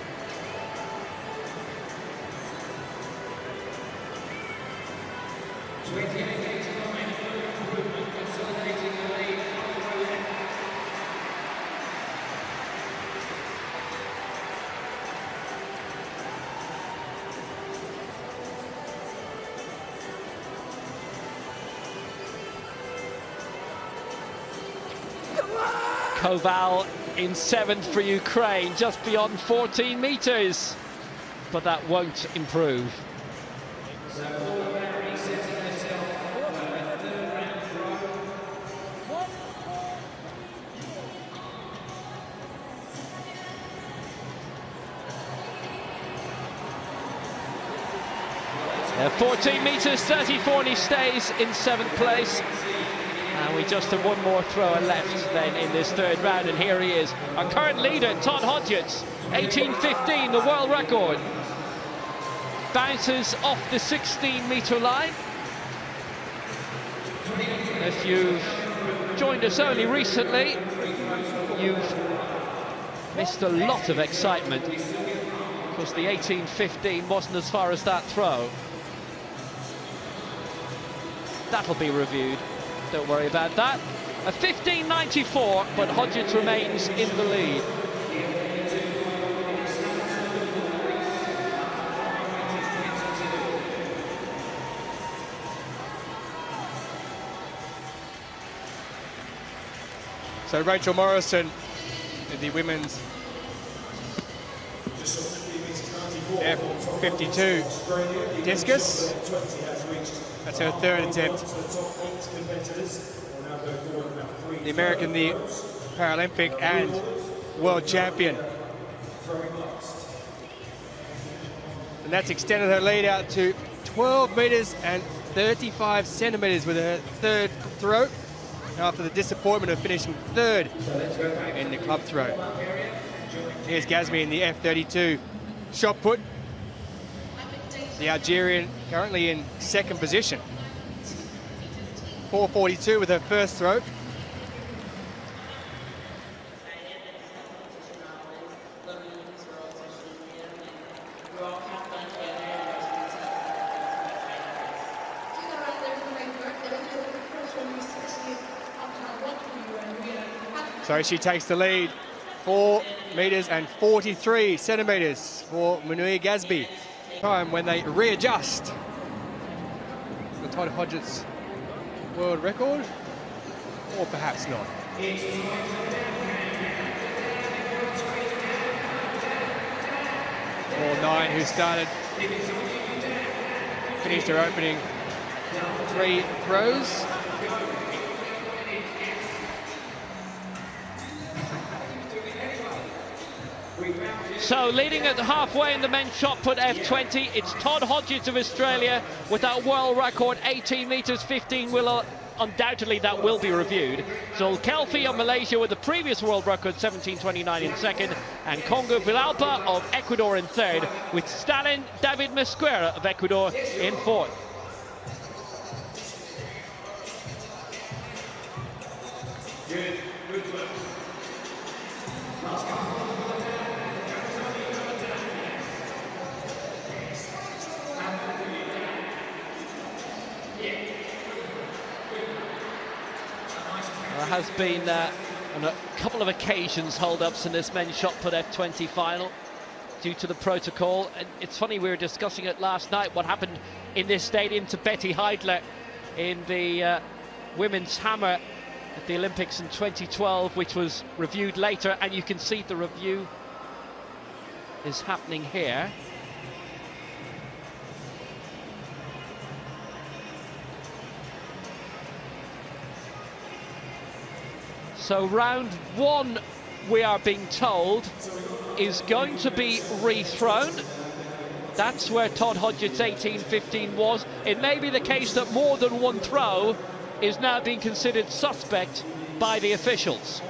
Koval in 7th for Ukraine, just beyond 14 meters, but that won't improve. 14 metres 34, and he stays in 7th place. And we just have one more thrower left then in this 3rd round, and here he is, our current leader, Todd Hodgetts, 18:15, the world record. Bounces off the 16-metre line. If you've joined us only recently, you've missed a lot of excitement, because the 18:15 wasn't as far as that throw. That'll be reviewed, don't worry about that. A 15:94, but Hodgetts remains in the lead. So Rachel Morrison, the women's F52 discus. That's her 3rd attempt. The American, the Paralympic and world champion. And that's extended her lead out to 12 metres and 35 centimetres with her 3rd throw, after the disappointment of finishing 3rd in the club throw. Here's Gazmi in the F32 shot put. The Algerian currently in 2nd position. 4:42 with her 1st throw. So she takes the lead, 4 metres and 43 centimetres for Munir Gazbi. Time when they readjust the Todd Hodgetts world record, or perhaps not. Or 9, who finished her opening 3 throws. So leading at halfway in the men's shot put F20, it's Todd Hodgetts of Australia with that world record, 18 metres 15. Undoubtedly that will be reviewed. So Kelfi of Malaysia with the previous world record, 17:29 in 2nd, and Congo Villalba of Ecuador in 3rd, with Stalin David Mesquera of Ecuador in 4th. There has been on a couple of occasions hold-ups in this men's shot put F20 final due to the protocol. And it's funny, we were discussing it last night, what happened in this stadium to Betty Heidler in the women's hammer at the Olympics in 2012, which was reviewed later, and you can see the review is happening here. So round 1, we are being told, is going to be rethrown. That's where Todd Hodgetts' 18:15 was. It may be the case that more than one throw is now being considered suspect by the officials.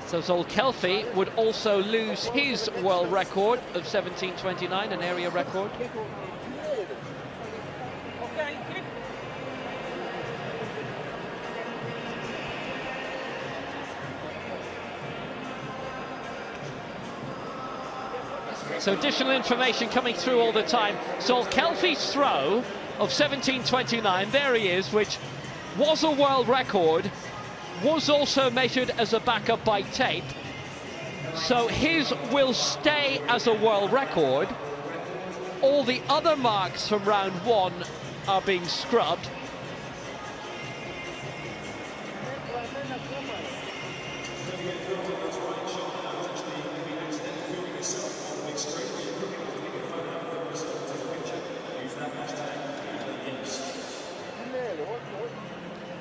So Zol Kelfi would also lose his world record of 17:29, an area record. So additional information coming through all the time. Zol Kelfi's throw of 17:29, there he is, which was a world record, was also measured as a backup by tape. So his will stay as a world record. All the other marks from round 1 are being scrubbed.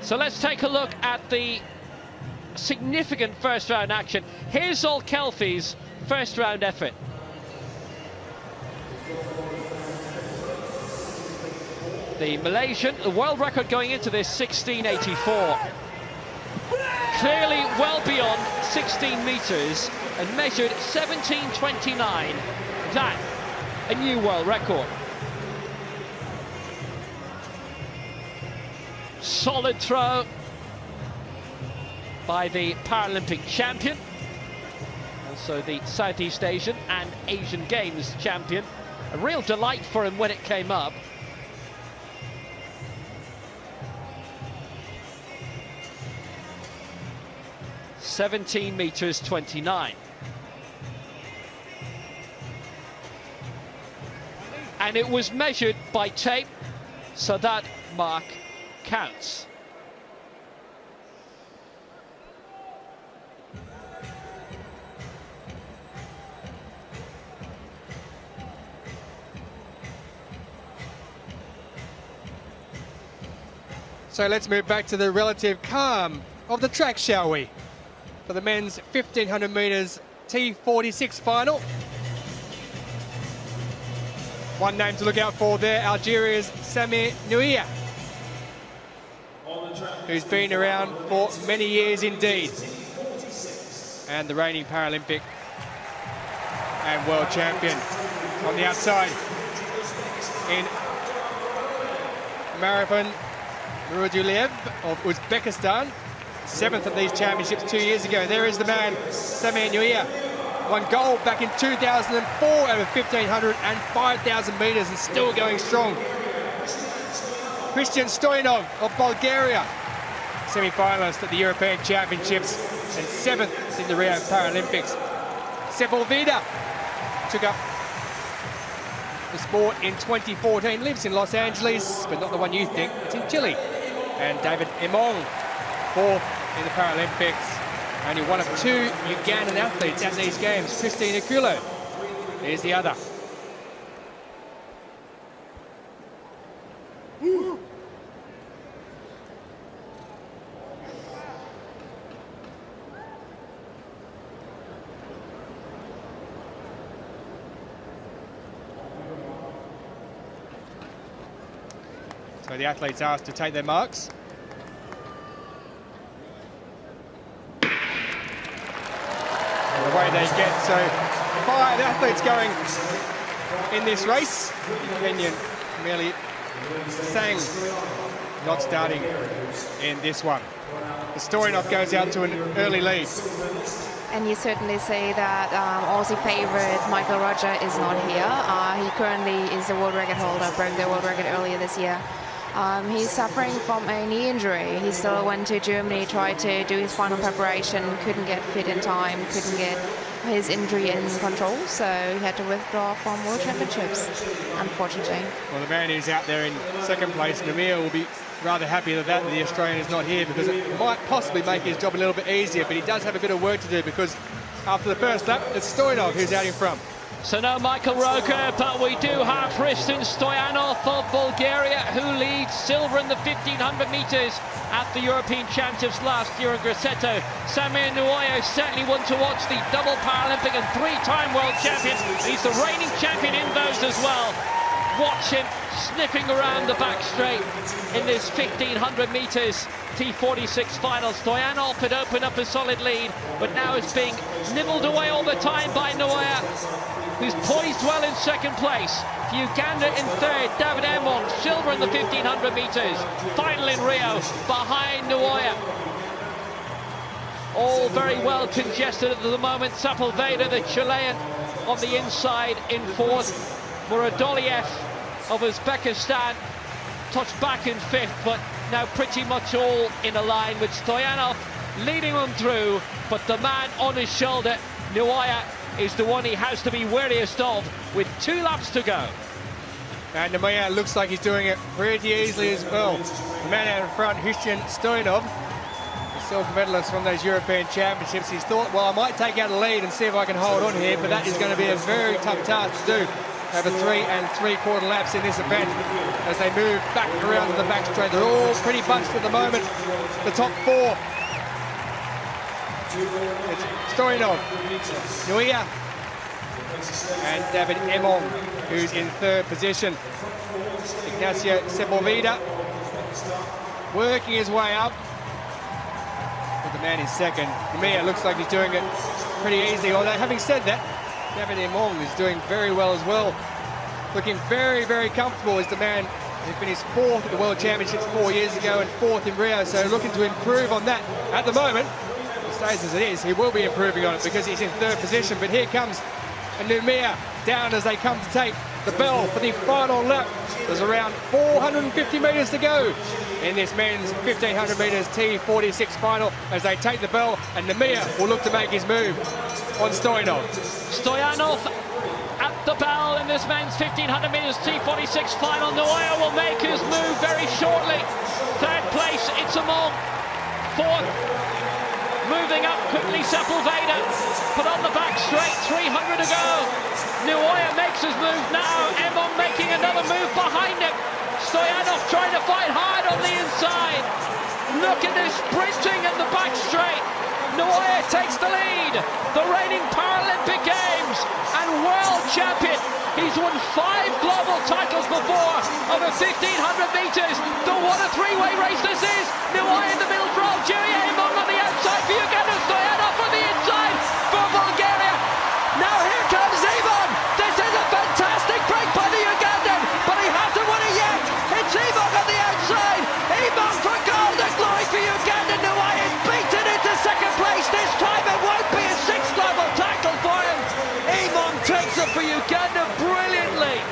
So let's take a look at the significant first round action. Here's Ol Kelfi's first round effort. The Malaysian, the world record going into this, 16.84. Clearly well beyond 16 metres and measured 17.29. That, a new world record. Solid throw by the Paralympic champion, also the Southeast Asian and Asian Games champion. A real delight for him when it came up. (17.29 meters). And it was measured by tape, so that mark counts. So let's move back to the relative calm of the track, shall we? For the men's 1500 metres T46 final. One name to look out for there, Algeria's Samir Nouia, who's been around for many years indeed. And the reigning Paralympic and world champion. On the outside in Marifan Muraduliev of Uzbekistan, 7th of these championships 2 years ago. There is the man, Samir Nouia. Won gold back in 2004 over 1,500 and 5,000 metres and still going strong. Christian Stoyanov of Bulgaria, semi-finalist at the European Championships and 7th in the Rio Paralympics. Sepulveda took up the sport in 2014, lives in Los Angeles, but not the one you think, it's in Chile. And David Emong, 4th in the Paralympics. Only one of 2 Ugandan athletes at these games. Christine Akulo is the other. So the athletes asked to take their marks. And away they get. So 5 athletes going in this race. Kenyan merely sang, not starting in this one. The Stoyanov goes out to an early lead. And you certainly say that Aussie favourite Michael Roger is not here. He currently is the world record holder, broke the world record earlier this year. He's suffering from a knee injury. He still went to Germany, tried to do his final preparation, couldn't get fit in time, couldn't get his injury in control, so he had to withdraw from World Championships, unfortunately. Well, the man who's out there in second place, Namir, will be rather happy that the Australian is not here, because it might possibly make his job a little bit easier, but he does have a bit of work to do, because after the first lap, it's Stoyanov who's out in front. So no Michael Roker, but we do have Hristijan Stoyanov of Bulgaria, who leads silver in the 1500 metres at the European Championships last year in Grosseto. Samir Nouia, certainly one to watch, the double Paralympic and 3-time world champion. He's the reigning champion in those as well. Watch him sniffing around the back straight in this 1500 metres T46 final. Stoyanov had opened up a solid lead, but now it's being nibbled away all the time by Nouia, who's poised well in second place. Uganda in third, David Emong, silver in the 1500 metres. Final in Rio, behind Nouia. All very well congested at the moment. Sepulveda, the Chilean, on the inside in fourth. Muraduliev of Uzbekistan touched back in fifth, but now pretty much all in a line with Stoyanov leading them through, but the man on his shoulder, Nouia, is the one he has to be wariest of, with 2 laps to go. And Nouia looks like he's doing it pretty easily as well. The man out in front, Hristijan Stoyanov, the silver medalist from those European Championships. He's thought, well, I might take out a lead and see if I can hold on here, but that is going to be a very tough task to do. over 3 3/4 laps in this event as they move back around to the back straight. They're all pretty bunched at the moment. The top 4. It's Stoyanov, Nuia, and David Emong, who's in 3rd position. Ignacio Sepulveda working his way up. But the man in 2nd. Nuia looks like he's doing it pretty easy. Although having said that, David Emong is doing very well as well. Looking very, very comfortable as the man who finished 4th at the World Championships 4 years ago and 4th in Rio. So looking to improve on that at the moment. It stays as it is. He will be improving on it because he's in 3rd position. But here comes Numia down as they come to take the bell for the final lap. There's around 450 metres to go in this men's 1500 metres T46 final as they take the bell, and Numia will look to make his move on Stoyanov. Stoyanov at the bell in this men's 1500 metres T46 final. Nuia will make his move very shortly. 3rd place, it's Emong. 4th, moving up quickly, Sepulveda. But on the back straight, 300 to go. Nuia makes his move now. Emong making another move behind him. Stoyanov trying to fight hard on the inside. Look at this sprinting at the back straight. Nuia takes the lead. The reigning Paralympic Games and world champion. He's won 5 global titles before over 1500 metres. What a 3-way race this is. Nuia in the middle for Algeria. Emong on the outside for Uganda. Stoyanov on the inside for Bulgaria. Now here comes Emong. This is a fantastic break by the Ugandan, but he hasn't won it yet. It's Emong on the outside. Emong for gold and glory for Uganda. Nuia is beaten into 2nd place. This time it won't be a 6th global title for him. Emong takes it for Uganda brilliantly.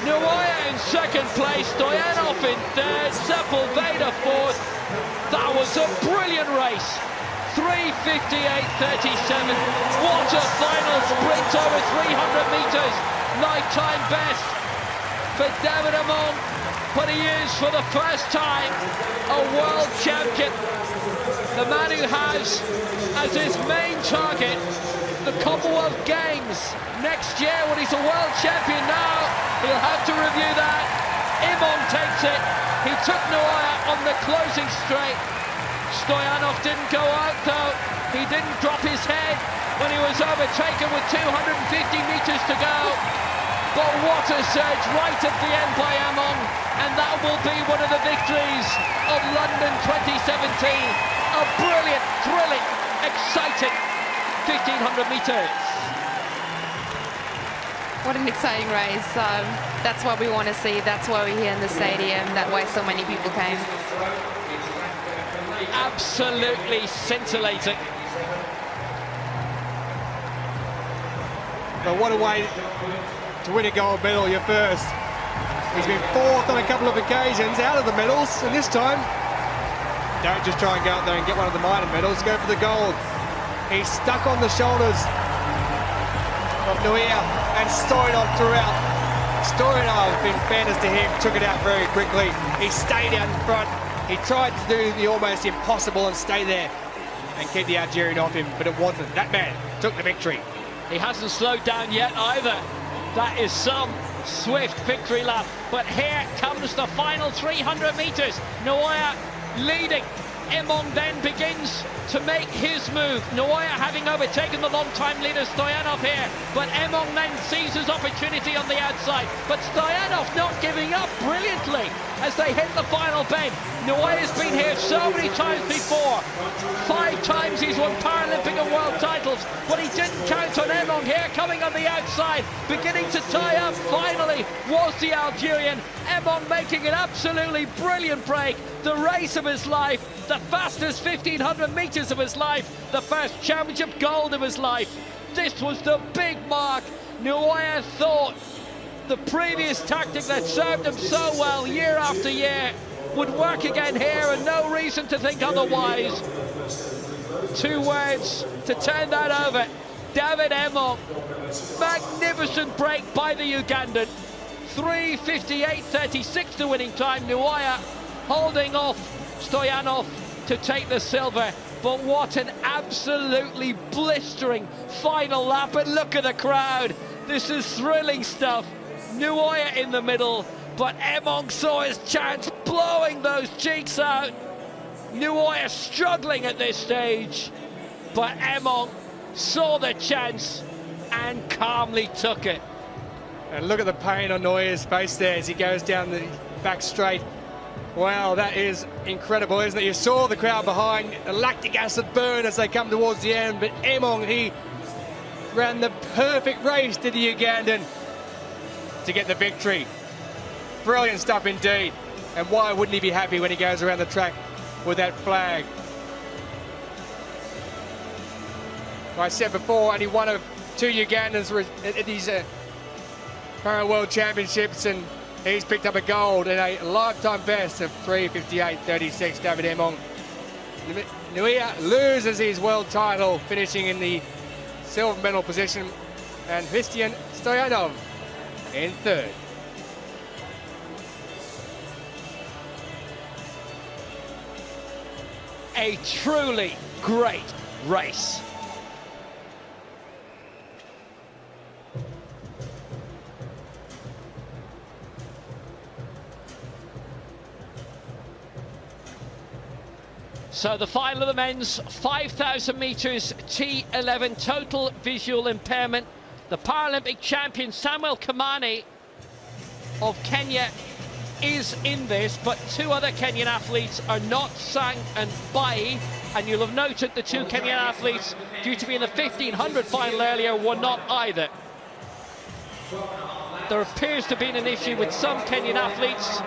Nuia in 2nd place. Stoyanov in 3rd. Sepulveda 4th. That was a brilliant race. 3:58.37. What a final sprint over 300 metres. Nighttime best for David Emong. But he is, for the first time, a world champion. The man who has as his main target the Commonwealth Games next year when he's a world champion now. He'll have to review that. Emong takes it. He took Nuia on the closing straight. Stoyanov didn't go out though. He didn't drop his head when he was overtaken with 250 metres to go. But what a surge right at the end by Emong, and that will be one of the victories of London 2017. A brilliant, thrilling, exciting 1500 metres. What an exciting race. That's what we want to see. That's why we're here in the stadium. That's why so many people came. Absolutely scintillating. But what a way to win a gold medal, your first. He's been 4th on a couple of occasions, out of the medals, and this time, don't just try and go out there and get one of the minor medals, go for the gold. He's stuck on the shoulders of Nuia and Stoyanov throughout. Stoyanov, in fairness to him, took it out very quickly. He stayed out in front. He tried to do the almost impossible and stay there and keep the Algerian off him, but it wasn't. That man took the victory. He hasn't slowed down yet either. That is some swift victory lap. But here comes the final 300 metres. Nuia leading. Emong then begins to make his move. Nuia having overtaken the long-time leader Stoyanov here, but Emong then sees his opportunity on the outside. But Stoyanov not giving up brilliantly as they hit the final bend. Nuia's been here so many times before. 5 times he's won Paralympic and world titles, but he didn't count on Emong here, coming on the outside, beginning to tie up. Finally was the Algerian. Emong making an absolutely brilliant break. The race of his life, the fastest 1500 metres of his life, the first championship gold of his life. This was the big mark. Nuia thought the previous tactic that served him so well year after year would work again here, and no reason to think otherwise. 2 words to turn that over. David Emong. Magnificent break by the Ugandan. 3:58.36 the winning time. Nuia holding off Stoyanov to take the silver. But what an absolutely blistering final lap, and look at the crowd. This is thrilling stuff. Nuoya in the middle, but Emong saw his chance, blowing those cheeks out. Nuoya struggling at this stage, but Emong saw the chance and calmly took it. And look at the pain on Neuer's face there as he goes down the back straight. Wow, that is incredible, isn't it? You saw the crowd behind, the lactic acid burn as they come towards the end, but Emong, he ran the perfect race to the Ugandan to get the victory. Brilliant stuff indeed. And why wouldn't he be happy when he goes around the track with that flag? Like I said before, only one of two Ugandans were at these Para World Championships, and he's picked up a gold and a lifetime best of 3:58.36. David Emong. Nuoya loses his world title, finishing in the silver medal position, and Christian Stoyanov in third. A truly great race. So the final of the men's 5,000 metres T11 total visual impairment. The Paralympic champion Samuel Kimani of Kenya is in this, but two other Kenyan athletes are not, Sang and Bai, and you'll have noted the two Kenyan athletes due to be in the 1500 final earlier were not either. There appears to have been an issue with some Kenyan athletes,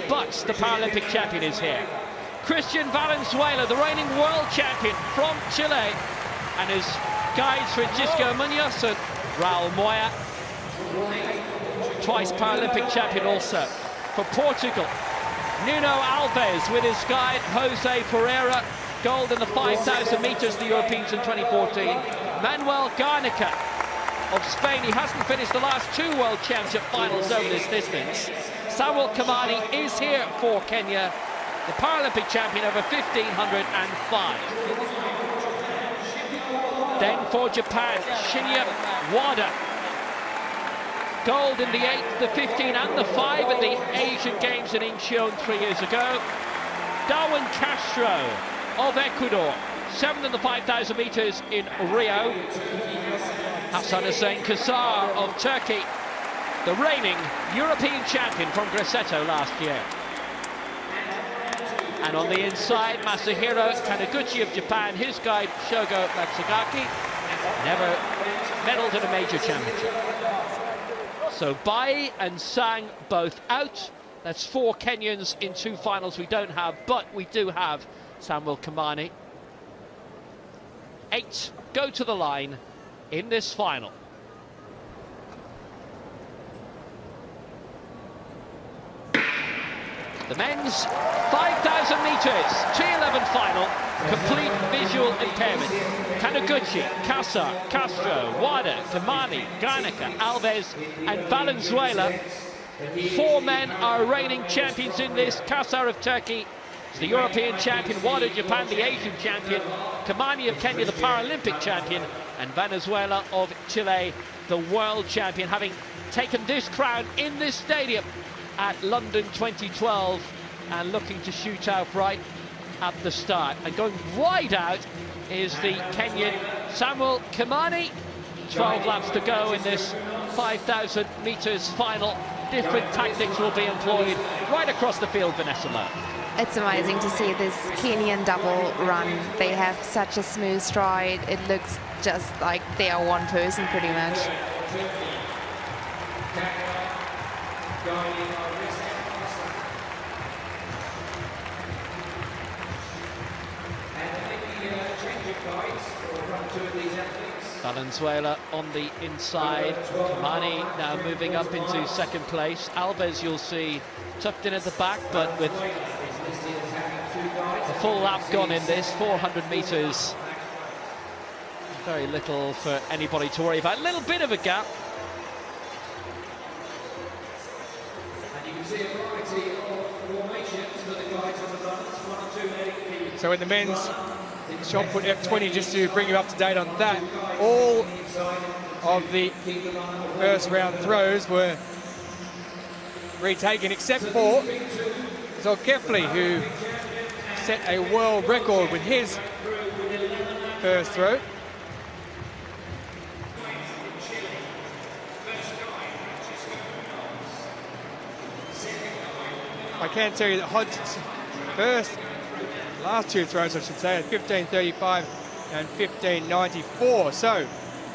but the Paralympic champion is here. Christian Valenzuela, the reigning world champion from Chile, and his guides Francisco Munoz and Raul Moya, twice Paralympic champion also. For Portugal, Nuno Alves with his guide Jose Ferreira, gold in the 5,000 metres, the Europeans in 2014. Manuel Garnica of Spain, he hasn't finished the last two World Championship finals over this distance. Samuel Kimani is here for Kenya, the Paralympic champion over 1,505. Then for Japan, Shinya Wada, gold in the 8, the 15 and the 5 at the Asian Games in Incheon 3 years ago. Darwin Castro of Ecuador, 7th in the 5,000 metres in Rio. Hassan Hussein Kassar of Turkey, the reigning European champion from Grosseto last year. And on the inside, Masahiro Taniguchi of Japan, his guide Shogo Matsugaki, never medalled in a major championship. So Bai and Sang both out. That's 4 Kenyans in 2 finals we don't have, but we do have Samuel Kimani. 8 go to the line in this final. The men's 5,000 metres T11 final, complete visual impairment. Taniguchi, Kassar, Castro, Wada, Kimani, Garnica, Alves and Valenzuela. 4 men are reigning champions in this. Kassar of Turkey is the European champion, Wada Japan the Asian champion, Kimani of Kenya the Paralympic champion, and Venezuela of Chile the world champion, having taken this crown in this stadium at London 2012 and looking to shoot out right at the start. And going wide out is the Kenyan Samuel Kimani. 12 laps to go in this 5,000 metres final. Different tactics will be employed right across the field, Vanessa Lowe. It's amazing to see this Kenyan double run. They have such a smooth stride. It looks just like they are one person pretty much. Valenzuela on the inside. Kimani now moving up into second place. Alves, you'll see, tucked in at the back, but with a full lap gone in this, 400 metres. Very little for anybody to worry about. A little bit of a gap. So in the men's shot put F20, just to bring you up to date on that, all of the first round throws were retaken, except for Zulkifli, who set a world record with his first throw. I can tell you that Hodges' last two throws, I should say, at 15.35 and 15.94. So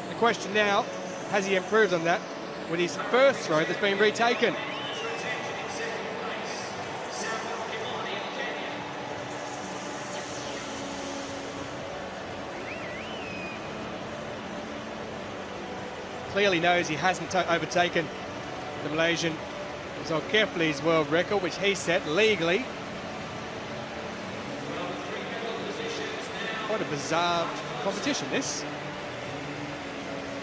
the question now, has he improved on that with his first throw that's been retaken? Clearly knows he hasn't overtaken the Malaysian Zulkifli's world record, which he set legally. Quite a bizarre competition, this,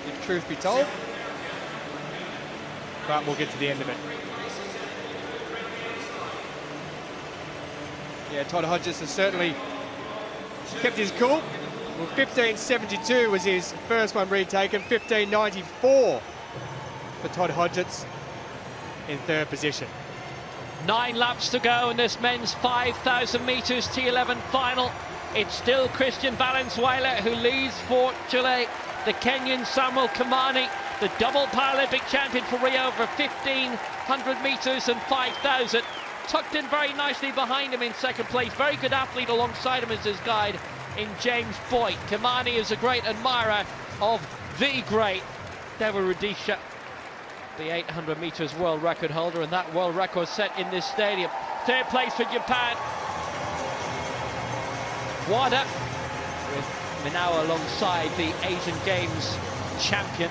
if truth be told. But we'll get to the end of it. Yeah, Todd Hodges has certainly kept his cool. Well, 15.72 was his first one retaken, 15.94 for Todd Hodges in third position. 9 laps to go in this men's 5,000 metres T11 final. It's still Christian Valenzuela who leads for Chile. The Kenyan Samuel Kimani, the double Paralympic champion for Rio for 1,500 metres and 5,000. Tucked in very nicely behind him in second place. Very good athlete alongside him as his guide in James Boyd. Kimani is a great admirer of the great Dewa Rudisha, the 800 metres world record holder, and that world record set in this stadium. Third place for Japan. Wada with Minawa alongside the Asian Games champion.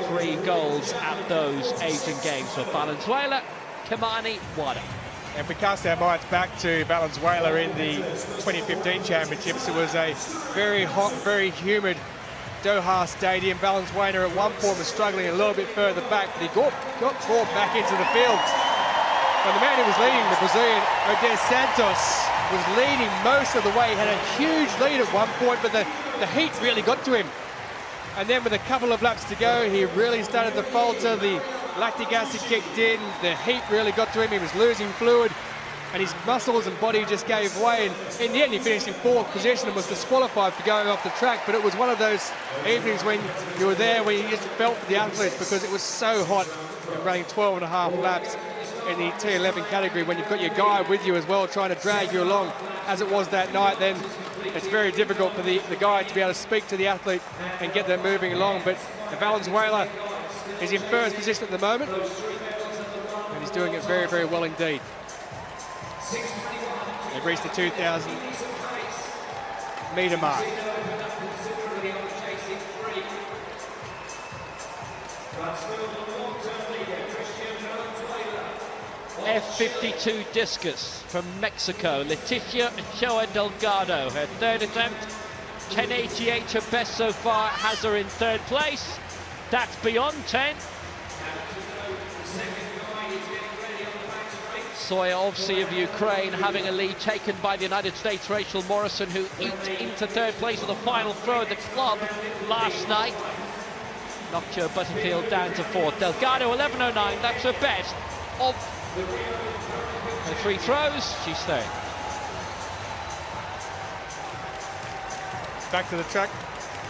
3 golds at those Asian Games for Valenzuela, Kimani, Wada. If we cast our minds back to Valenzuela in the 2015 championships, it was a very hot, very humid Doha Stadium. Valenzuela at one point was struggling a little bit further back, but he got brought back into the field. And the man who was leading, the Brazilian Odes Santos, was leading most of the way. He had a huge lead at one point, but the heat really got to him. And then with a couple of laps to go, he really started to falter. The lactic acid kicked in, the heat really got to him. He was losing fluid, and his muscles and body just gave way. And in the end, he finished in 4th position and was disqualified for going off the track. But it was one of those evenings when you were there, when you just felt for the athletes, because it was so hot and running 12.5 laps in the T11 category. When you've got your guy with you as well, trying to drag you along, as it was that night, then it's very difficult for the guy to be able to speak to the athlete and get them moving along. But Valenzuela is in first position at the moment, and he's doing it very, very well indeed. They've reached the 2,000 metre mark. F52 discus from Mexico, Leticia Ochoa Delgado, her third attempt, 10.88, her best so far, has her in third place. That's beyond 10. Soya, obviously, of Ukraine, having a lead taken by the United States, Rachel Morrison, who eked into third place with a final throw at the club last night. Knocked Joe Butterfield down to 4th. Delgado, 11.09, that's her best of her 3 throws. She's third. Back to the track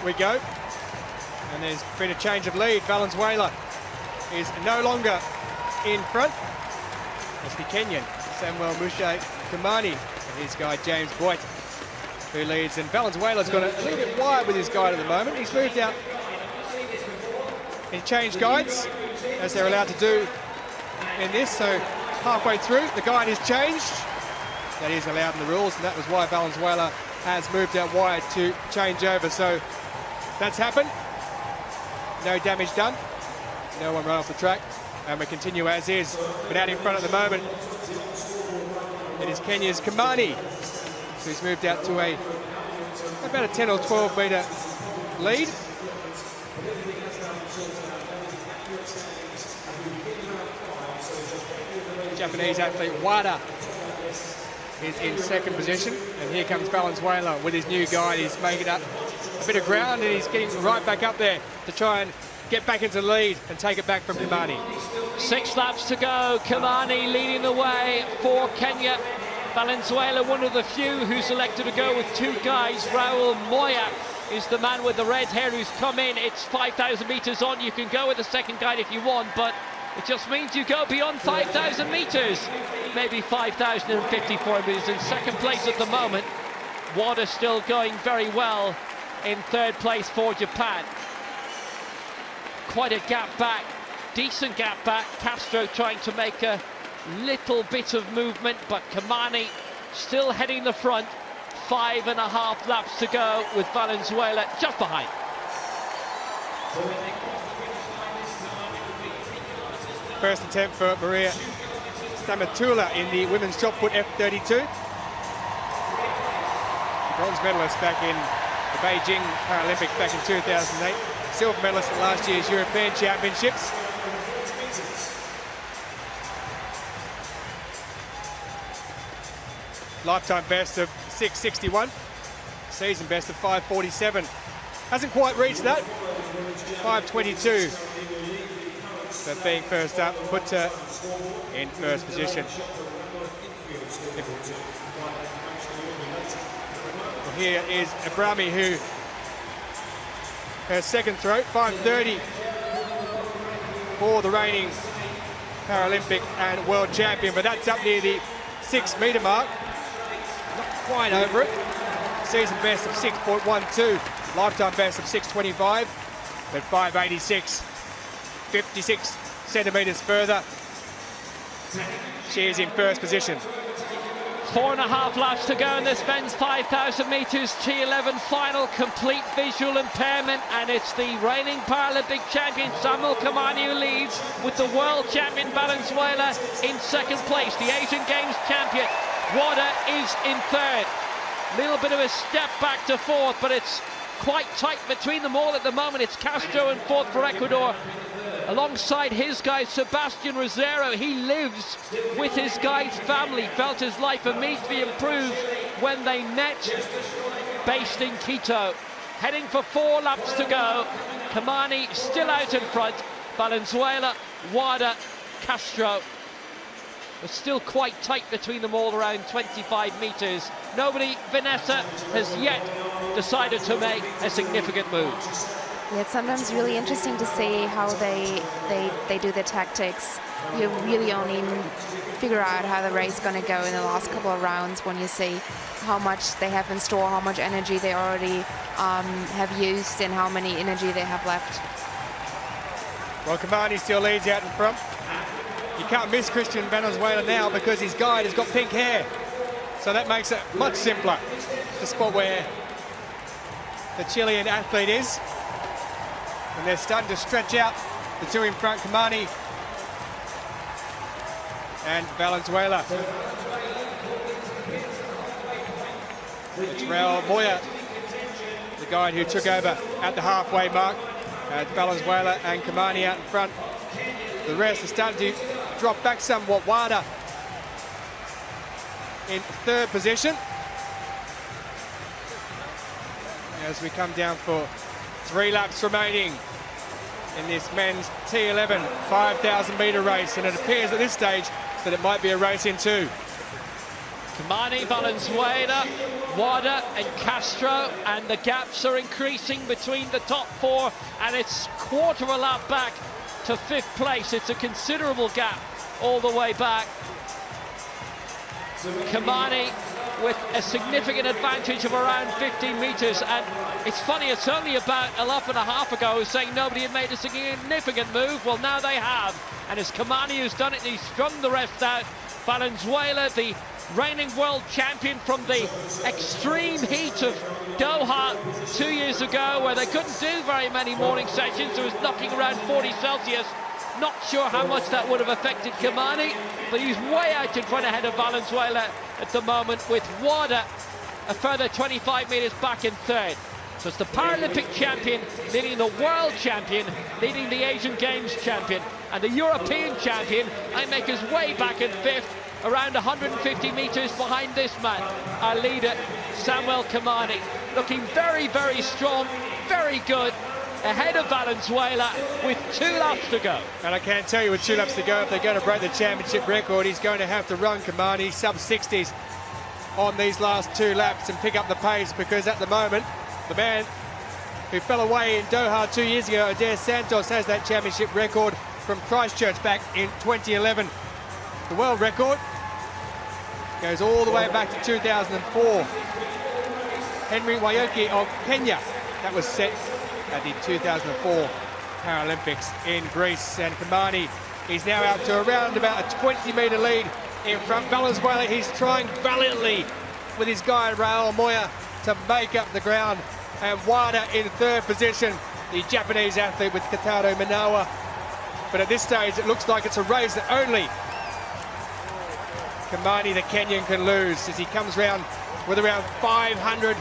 we go. And there's been a change of lead. Valenzuela is no longer in front. It's the Kenyan Samuel Mushe Kimani and his guy James Boyd who leads. And Valenzuela's got a little bit wide with his guide at the moment. He's moved out. He changed guides, as they're allowed to do in this. So halfway through, the guide is changed. That is allowed in the rules, and that was why Valenzuela has moved out wide to change over. So that's happened. No damage done. No one run off the track. And we continue as is. But out in front at the moment, it is Kenya's Kimani, who's moved out to about a 10 or 12 metre lead. Japanese athlete Wada is in second position, and here comes Valenzuela with his new guide. He's making up a bit of ground, and he's getting right back up there to try and get back into the lead and take it back from Kimani. 6 laps to go. Kimani leading the way for Kenya. Valenzuela, one of the few who's elected to go with 2 guys. Raul Moya is the man with the red hair who's come in. It's 5,000 meters on. You can go with the second guide if you want, but it just means you go beyond 5,000 meters. Maybe 5,054 meters. In second place at the moment. Wada still going very well in third place for Japan. Quite a gap back, decent gap back. Castro trying to make a little bit of movement, but Kimani still heading the front. 5.5 laps to go with Valenzuela just behind. First attempt for Maria Stamatula in the women's shot put F32. Bronze medalist back in the Beijing Paralympics back in 2008. Silver medalist at last year's European Championships. Lifetime best of 6:61. Season best of 5:47. Hasn't quite reached that. 5:22. But being first up puts her in first position. Well, here is Abrami, who her second throw, 5:30 for the reigning Paralympic and world champion, but that's up near the 6 metre mark. Not quite over it. Season best of 6.12, lifetime best of 6.25, but 5.86, 56 centimetres further. She is in first position. 4.5 laps to go in this men's 5,000 metres T11 final. Complete visual impairment, and it's the reigning Paralympic champion Samuel Kimani who leads, with the world champion Valenzuela in second place. The Asian Games champion Wada is in third. Little bit of a step back to fourth, but it's quite tight between them all at the moment. It's Castro in fourth for Ecuador, alongside his guy Sebastian Rosero. He lives with his guy's family, felt his life immediately improved when they met, based in Quito. Heading for 4 laps to go. Kimani still out in front. Valenzuela, Wada, Castro. It's still quite tight between them all, around 25 meters. Nobody, Vanessa, has yet decided to make a significant move. Yeah, it's sometimes really interesting to see how they do their tactics. You really only figure out how the race is going to go in the last couple of rounds when you see how much they have in store, how much energy they already have used, and how many energy they have left. Well, Kimani still leads out in front. You can't miss Christian Valenzuela now because his guide has got pink hair. So that makes it much simpler to spot where the Chilean athlete is. And they're starting to stretch out the two in front, Kimani and Valenzuela. It's Raul Moya, the guide who took over at the halfway mark. Valenzuela and Kimani out in front. The rest are starting to drop back somewhat. Wada in third position. As we come down for 3 laps remaining in this men's T11 5,000 metre race, and it appears at this stage that it might be a race in 2. Kimani, Valenzuela, Wada and Castro, and the gaps are increasing between the top 4, and it's quarter of a lap back to 5th place. It's a considerable gap all the way back. Kimani with a significant advantage of around 15 meters, and it's funny, it's only about a lap and a half ago I was saying nobody had made a significant move. Well, now they have, and it's Kimani who's done it, and he's strung the rest out. Valenzuela, the reigning world champion from the extreme heat of Doha 2 years ago, where they couldn't do very many morning sessions. It was knocking around 40 Celsius. Not sure how much that would have affected Kimani, but he's way out in front ahead of Valenzuela at the moment, with Wada a further 25 meters back in third. So it's the Paralympic champion leading the world champion, leading the Asian Games champion, and the European champion I make his way back in 5th, around 150 meters behind this man, our leader Samuel Kimani, looking very, very strong, very good. ahead of Valenzuela with 2 laps to go. And I can tell you with 2 laps to go, if they're going to break the championship record, he's going to have to run Kamani sub-60s on these last 2 laps and pick up the pace, because at the moment, the man who fell away in Doha 2 years ago, Adair Santos, has that championship record from Christchurch back in 2011. The world record goes all the way back to 2004. Henry Wayoki of Kenya, that was set at the 2004 Paralympics in Greece. And Kamani is now out to around about a 20-metre lead in front. Valenzuela, he's trying valiantly with his guide Raul Moya to make up the ground. And Wada in 3rd position, the Japanese athlete with Kotaro Manawa. But at this stage, it looks like it's a race that only Kamani, the Kenyan, can lose, as he comes round with around 500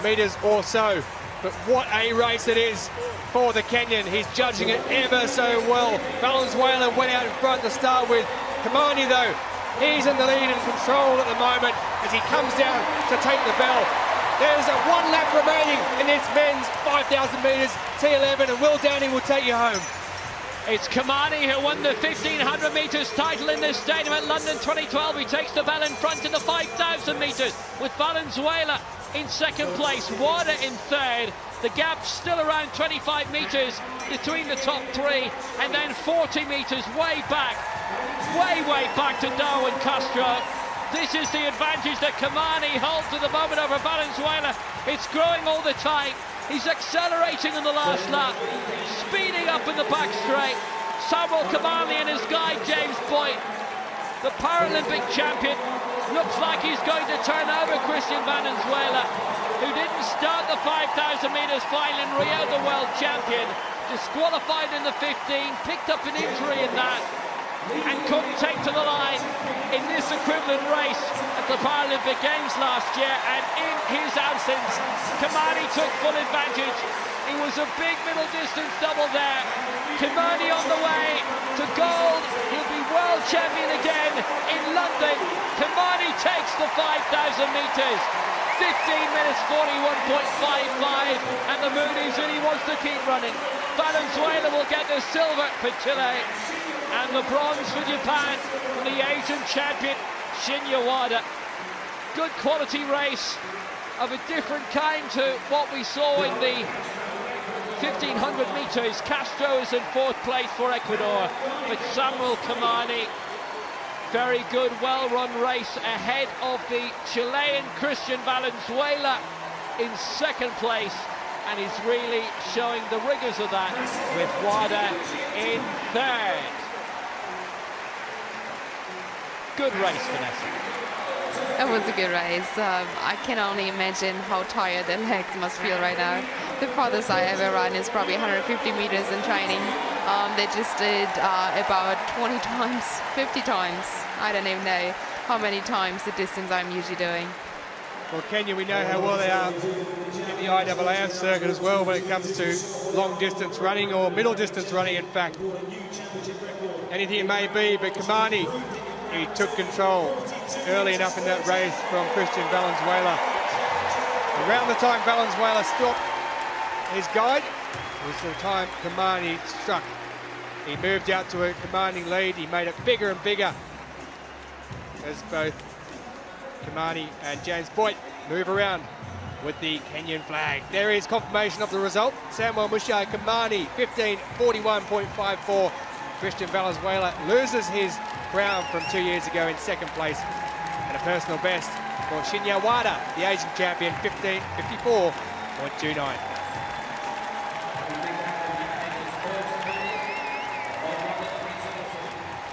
metres or so. But what a race it is for the Kenyan. He's judging it ever so well. Valenzuela went out in front to start with. Kamani, though, he's in the lead and control at the moment as he comes down to take the bell. There's a 1 lap remaining in this men's 5,000 metres T11, and Will Downing will take you home. It's Kamani who won the 1,500 metres title in this stadium at London 2012. He takes the bell in front in the 5,000 metres with Valenzuela in 2nd place, Wada in 3rd. The gap still around 25 metres between the top 3, and then 40 metres way back to Darwin Castro. This is the advantage that Kamani holds at the moment over Valenzuela. It's growing all the time. He's accelerating in the last lap, speeding up in the back straight. Samuel Kamani and his guide James Boyd, the Paralympic champion, looks like he's going to turn over Christian Valenzuela, who didn't start the 5,000 metres final in Rio, the world champion, disqualified in the 15, picked up an injury in that, and couldn't take to the line in this equivalent race at the Paralympic Games last year. And in his absence, Kamani took full advantage. It was a big middle distance double there. Kamani on the way to gold. He'll be world champion again in London. Kamani takes the 5,000 metres. 15 minutes 41.55, and the mood is in. He wants to keep running. Valenzuela will get the silver for Chile, and the bronze for Japan, the Asian champion Shinya Wada. Good quality race of a different kind to what we saw in the 1,500 metres. Castro is in 4th place for Ecuador, but Samuel Kamani, very good, well-run race ahead of the Chilean Christian Valenzuela in 2nd place, and he's really showing the rigours of that with Wada in 3rd. Good race, Vanessa. It was a good race. I can only imagine how tired their legs must feel right now. The farthest I ever run is probably 150 meters in training. They just did about 20 times, 50 times. I don't even know how many times the distance I'm usually doing. Well, Kenya, we know how well they are in the IAAF circuit as well when it comes to long distance running, or middle distance running, in fact. Anything it may be, but Kamani, he took control early enough in that race from Christian Valenzuela. Around the time Valenzuela stopped his guide was the time Kamani struck. He moved out to a commanding lead. He made it bigger and bigger as both Kamani and James Boyd move around with the Kenyan flag. There is confirmation of the result. Samuel Mushai Kamani, 15:41.54. Christian Valenzuela loses his crown from 2 years ago in 2nd place, and a personal best for Shinya Wada, the Asian champion, 15:54.29.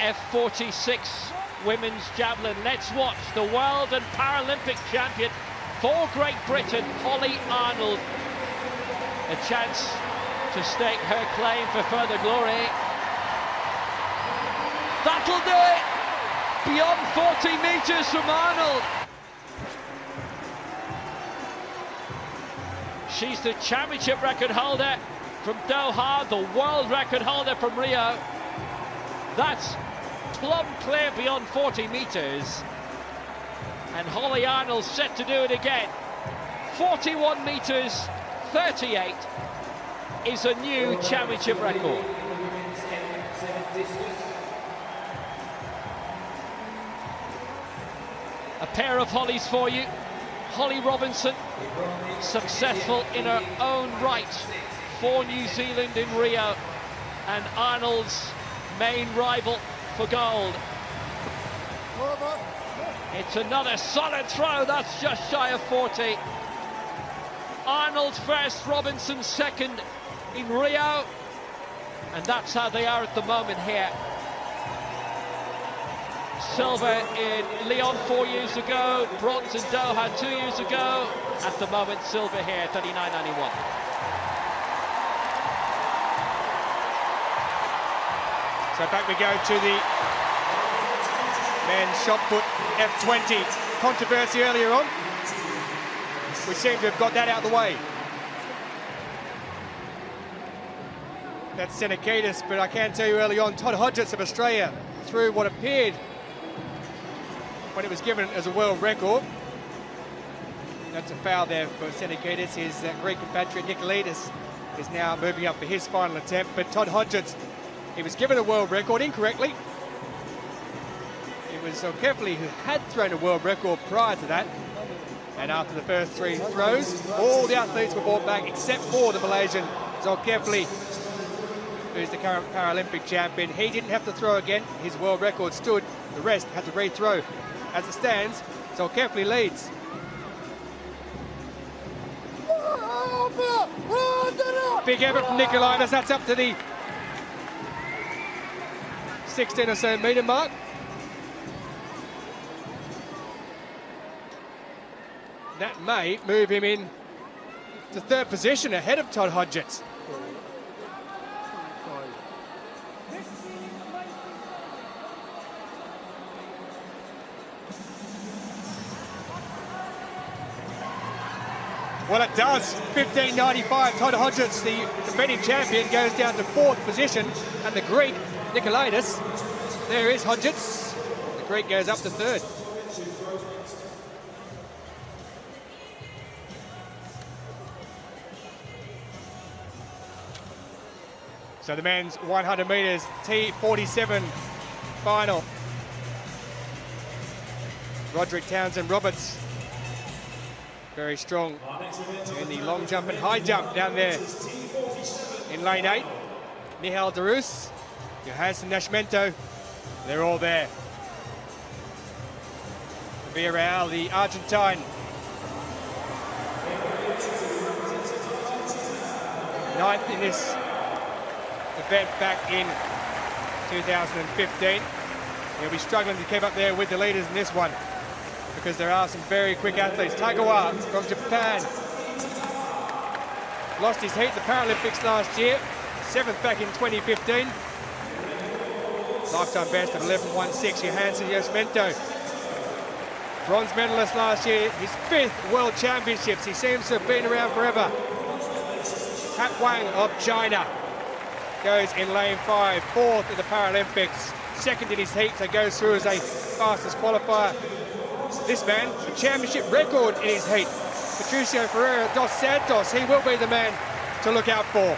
F46 women's javelin. Let's watch the world and Paralympic champion for Great Britain, Holly Arnold. A chance to stake her claim for further glory. That'll do it! Beyond 40 metres from Arnold. She's the championship record holder from Doha, the world record holder from Rio. That's plumb clear beyond 40 metres. And Holly Arnold set to do it again. 41 metres, 38 is a new championship record. A pair of Hollies for you. Holly Robinson, successful in her own right for New Zealand in Rio, and Arnold's main rival for gold. It's another solid throw, that's just shy of 40. Arnold first, Robinson second in Rio, and that's how they are at the moment here. Silver in Lyon 4 years ago, bronze in Doha 2 years ago. At the moment, silver here, 39.91. So back we go to the men's shot put F20. Controversy earlier on. We seem to have got that out of the way. That's Senekidis, but I can tell you early on, Todd Hodgetts of Australia threw what appeared, when it was given as a world record. That's a foul there for Senekidis. His Greek compatriot Nicolaitis is now moving up for his final attempt, but Todd Hodgetts, he was given a world record incorrectly. It was O'Keefely who had thrown a world record prior to that, and after the first 3 throws, all the athletes were brought back except for the Malaysian Zulkifli, who's the current Paralympic champion. He didn't have to throw again. His world record stood. The rest had to re-throw. As it stands, Zulkifli leads. Big effort from Nicolaitis. That's up to the 16 or so metre mark. That may move him in to 3rd position ahead of Todd Hodgetts. Well, it does. 15.95. Todd Hodgetts, the defending champion, goes down to 4th position, and the Greek Nicolaitis, there is Hodgetts. The Greek goes up to 3rd. So the men's 100 metres T47 final. Roderick Townsend-Roberts, very strong in the long jump and high jump down there in lane 8. Nihal Darus, Johansson Nascimento, they're all there. Villarreal, the Argentine, 9th in this event back in 2015. He'll be struggling to keep up there with the leaders in this one, because there are some very quick athletes. Tagawa from Japan lost his heat at the Paralympics last year, 7th back in 2015. Lifetime best of 11.16. Johansson Nascimento, bronze medalist last year, his 5th World Championships. He seems to have been around forever. Pat Wang of China goes in lane 5, 4th at the Paralympics, 2nd in his heat, so goes through as a fastest qualifier. This man, a championship record in his heat. Patricio Ferreira dos Santos, he will be the man to look out for.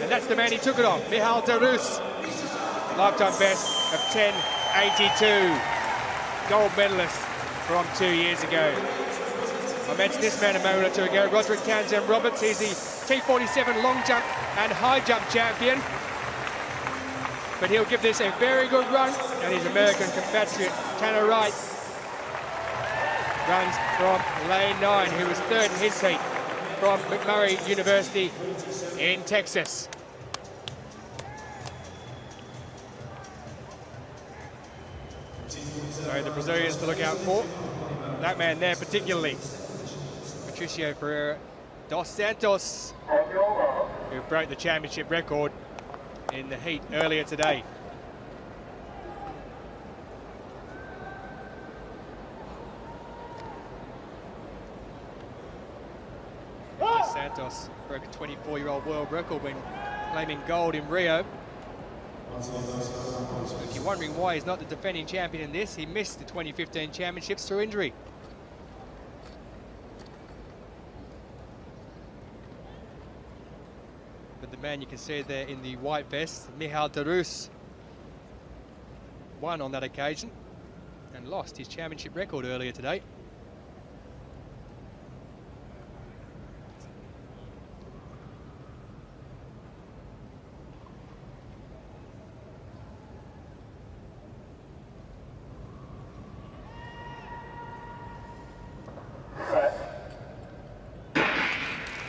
And that's the man he took it on, Nihal Darus. Lifetime best of 10.82. Gold medalist from 2 years ago. I mentioned this man a moment or two ago, Roderick Townsend-Roberts. He's the T47 long jump and high jump champion. But he'll give this a very good run, and his American compatriot Tanner Wright runs from lane 9, who was 3rd in his heat from McMurray University in Texas. So the Brazilians to look out for. That man there particularly, Patricio Ferreira dos Santos, who broke the championship record in the heat earlier today. Santos broke a 24-year-old world record when claiming gold in Rio. If you're wondering why he's not the defending champion in this, he missed the 2015 championships through injury. man you can see there in the white vest, Michal Darus, won on that occasion and lost his championship record earlier today.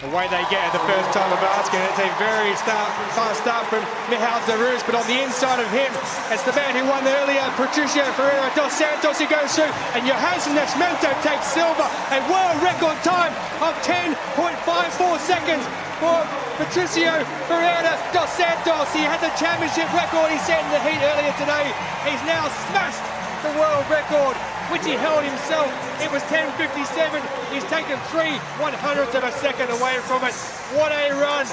Away they get at the first time of asking. It's a very fast start from Michal Darus, but on the inside of him, it's the man who won earlier, Patricio Ferreira dos Santos, who goes through, and Johansson Nascimento takes silver, a world record time of 10.54 seconds for Patricio Ferreira dos Santos. He had the championship record he set in the heat earlier today. He's now smashed the world record, which he held himself. It was 10.57. He's taken 3/100ths of a second away from it. What a run,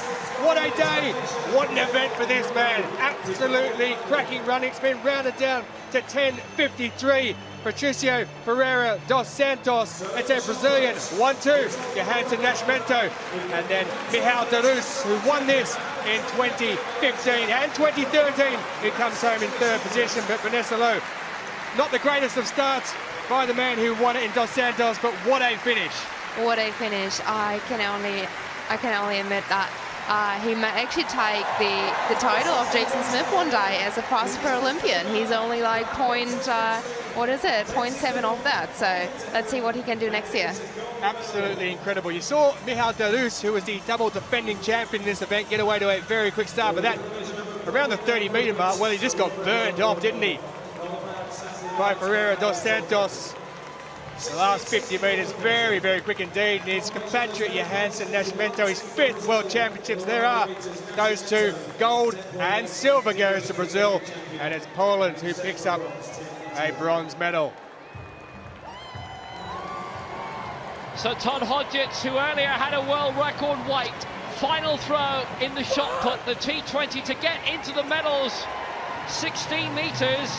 what a day, what an event for this man. Absolutely cracking run. It's been rounded down to 10.53. Patricio Ferreira dos Santos. It's a Brazilian 1-2. Johansson Nascimento. And then Michal Darus, who won this in 2015 and 2013. He comes home in third position, but Vanessa Lowe, not the greatest of starts by the man who won it in Dos Santos, but what a finish. What a finish. I can only admit that he might actually take the title of Jason Smith one day as a fastest Paralympian. He's only like 0.7 off that. So let's see what he can do next year. Absolutely incredible. You saw Michal Darus, who was the double defending champion in this event, get away to a very quick start, but that around the 30-metre mark, well, he just got burned off, didn't he? By Ferreira dos Santos. The last 50 metres, very, very quick indeed. And his compatriot Johansson Nascimento, his 5th World Championships. There are those two. Gold and silver goes to Brazil. And it's Poland who picks up a bronze medal. So Todd Hodgetts, who earlier had a world record white, final throw in the shot put, the T20 to get into the medals, 16 metres.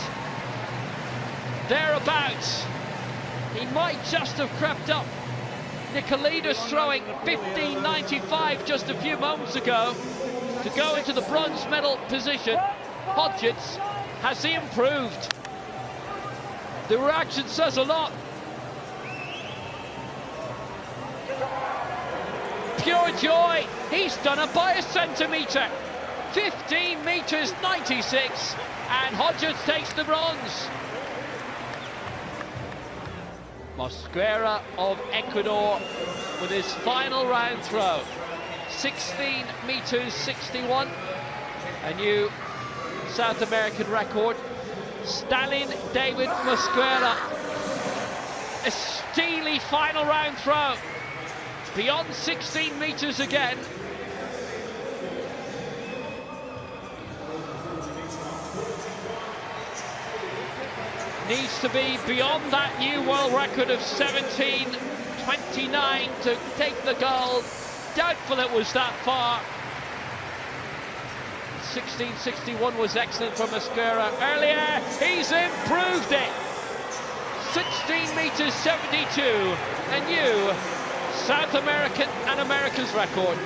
Thereabouts. He might just have crept up. Nicolaides throwing 15.95 just a few moments ago to go into the bronze medal position. Hodgetts, has he improved? The reaction says a lot. Pure joy. He's done it by a centimetre. 15 metres 96, and Hodgetts takes the bronze. Mosquera of Ecuador with his final round throw. 16 metres 61, a new South American record. Stalin David Mosquera, a steely final round throw. Beyond 16 metres again. Needs to be beyond that new world record of 17.29 to take the gold. Doubtful it was that far. 16.61 was excellent for Mosquera earlier. He's improved it. 16 metres 72, a new South American and Americans record.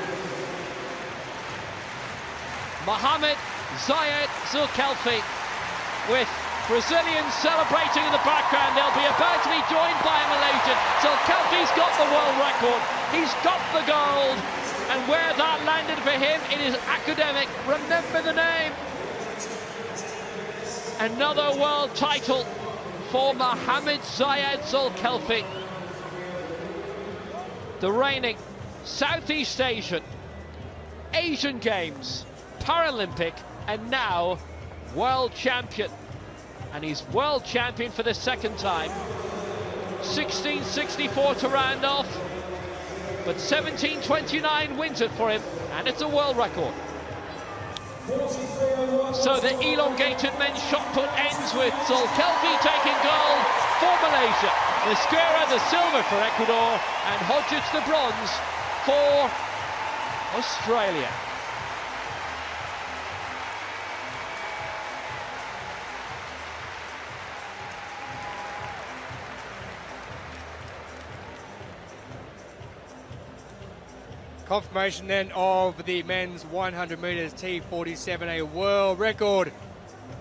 Mohamed Zayed Zulkelfi with Brazilians celebrating in the background. They'll be about to be joined by a Malaysian. Zulkelfi's got the world record. He's got the gold. And where that landed for him, it is academic. Remember the name. Another world title for Mohamed Zayed Zulkelfi. The reigning Southeast Asian Games, Paralympic, and now world champion. And he's world champion for the second time. 16.64 to round off, but 17.29 wins it for him, and it's a world record. So the elongated men's shot put ends with Zulkelfi taking gold for Malaysia, Mosquera the silver for Ecuador, and Hodgetts the bronze for Australia. Confirmation then of the men's 100 metres T47, a world record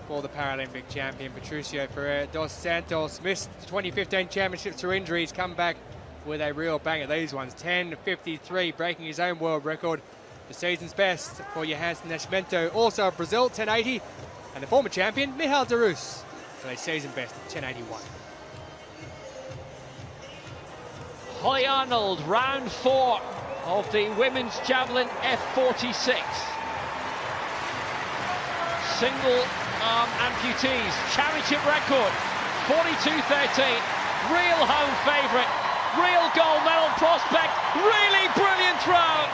for the Paralympic champion Patricio Ferreira dos Santos. Missed the 2015 championships through injuries, come back with a real bang at these ones. 10:53, breaking his own world record. The season's best for Johannes Nascimento, also of Brazil, 10:80. And the former champion, Michal Darus, for a season best, 10:81. Holly Arnold, round 4 of the women's javelin F46. Single arm amputees, championship record, 42:13. Real home favourite, real gold medal prospect, really brilliant throw.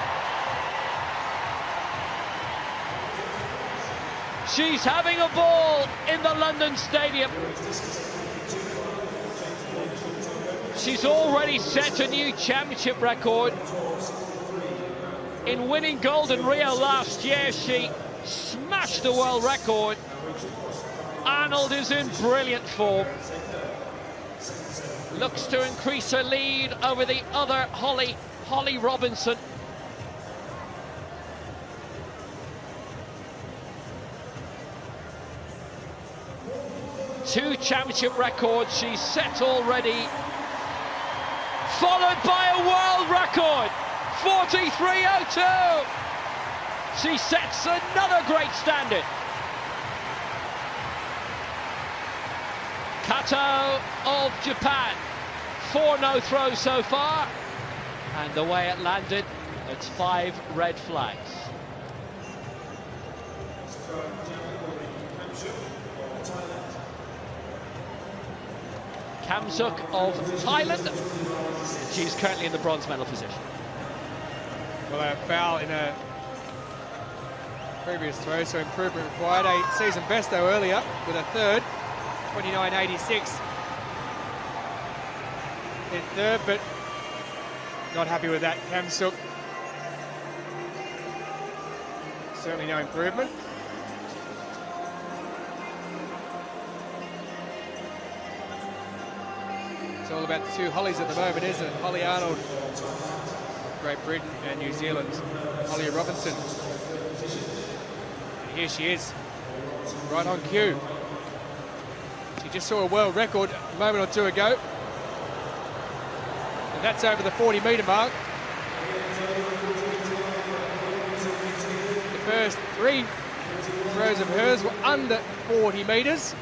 She's having a ball in the London Stadium. She's already set a new championship record. In winning gold in Rio last year, she smashed the world record. Arnold is in brilliant form. Looks to increase her lead over the other Holly Robinson. Two championship records she's set already, followed by a world record, 43:02. She sets another great standard. Kato of Japan, 4 no throws so far, and the way it landed, it's 5 red flags. Kamsuk of Thailand. She's currently in the bronze medal position. Well, a foul in a previous throw, so improvement required. A season best, though, earlier with a third, 29.86 in third, but not happy with that. Kamsuk, certainly no improvement. It's all about the two Hollies at the moment, isn't it? Holly Arnold, Great Britain, and New Zealand's Holly Robinson. And here she is, right on cue. She just saw a world record a moment or two ago. And that's over the 40-metre mark. The first 3 throws of hers were under 40 metres.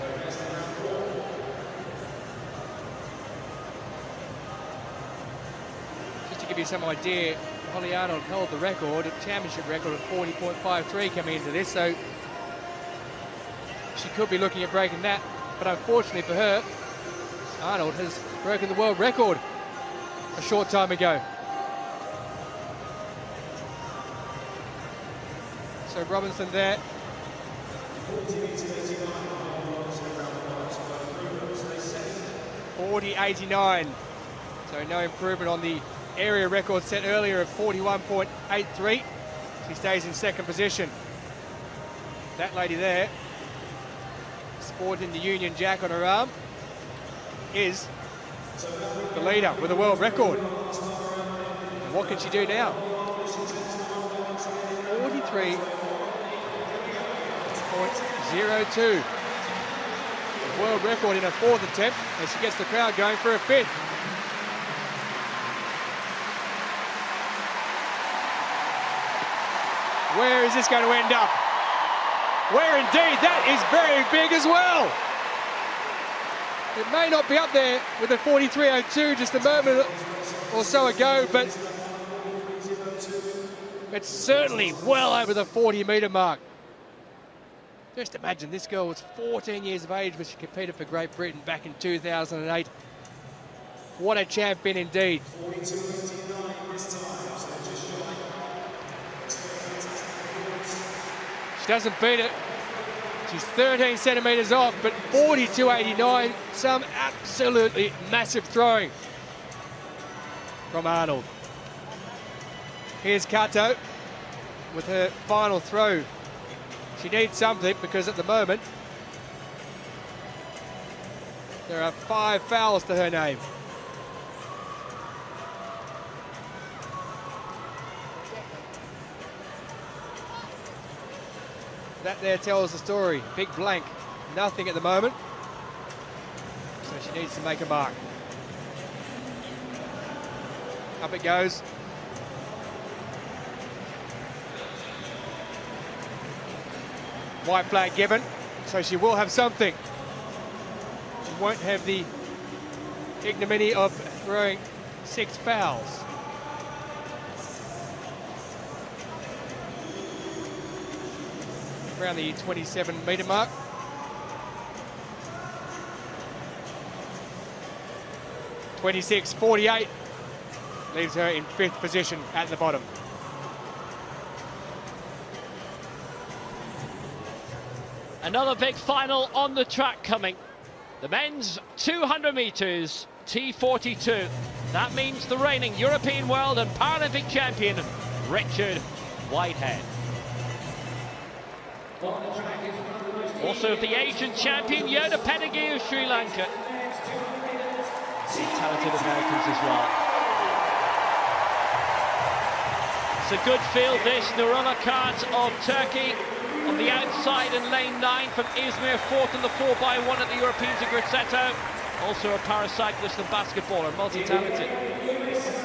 To give you some idea, Holly Arnold held the record, a championship record of 40.53 coming into this, so she could be looking at breaking that, but unfortunately for her, Arnold has broken the world record a short time ago. So Robinson there. .40.89, so no improvement on the area record set earlier of 41.83. She stays in second position. That lady there, sporting the Union Jack on her arm, is the leader with a world record. And what can she do now? 43.02. The world record in her 4th attempt, as she gets the crowd going for a 5th. Where is this going to end up? Where indeed, that is very big as well. It may not be up there with the 43.02 just a moment or so ago, but it's certainly well over the 40-metre mark. Just imagine, this girl was 14 years of age when she competed for Great Britain back in 2008. What a champion indeed. She doesn't beat it. She's 13 centimetres off, but 42.89, some absolutely massive throwing from Arnold. Here's Kato with her final throw. She needs something because at the moment there are 5 fouls to her name. that there tells the story. Big blank, nothing at the moment. So she needs to make a mark. Up it goes. White flag given, so she will have something. She won't have the ignominy of throwing 6 fouls. Around the 27-metre mark. (26.48) leaves her in 5th position at the bottom. Another big final on the track coming. The men's 200 metres, T42. That means the reigning European, World and Paralympic champion, Richard Whitehead. Also the Asian champion, Yoda Pedagee of Sri Lanka. Talented Americans as well. It's a good field this. Nurullah Kant of Turkey on the outside in lane 9 from Izmir, 4th in the 4x1 at the Europeans in Grosseto. Also a paracyclist and basketballer, multi-talented.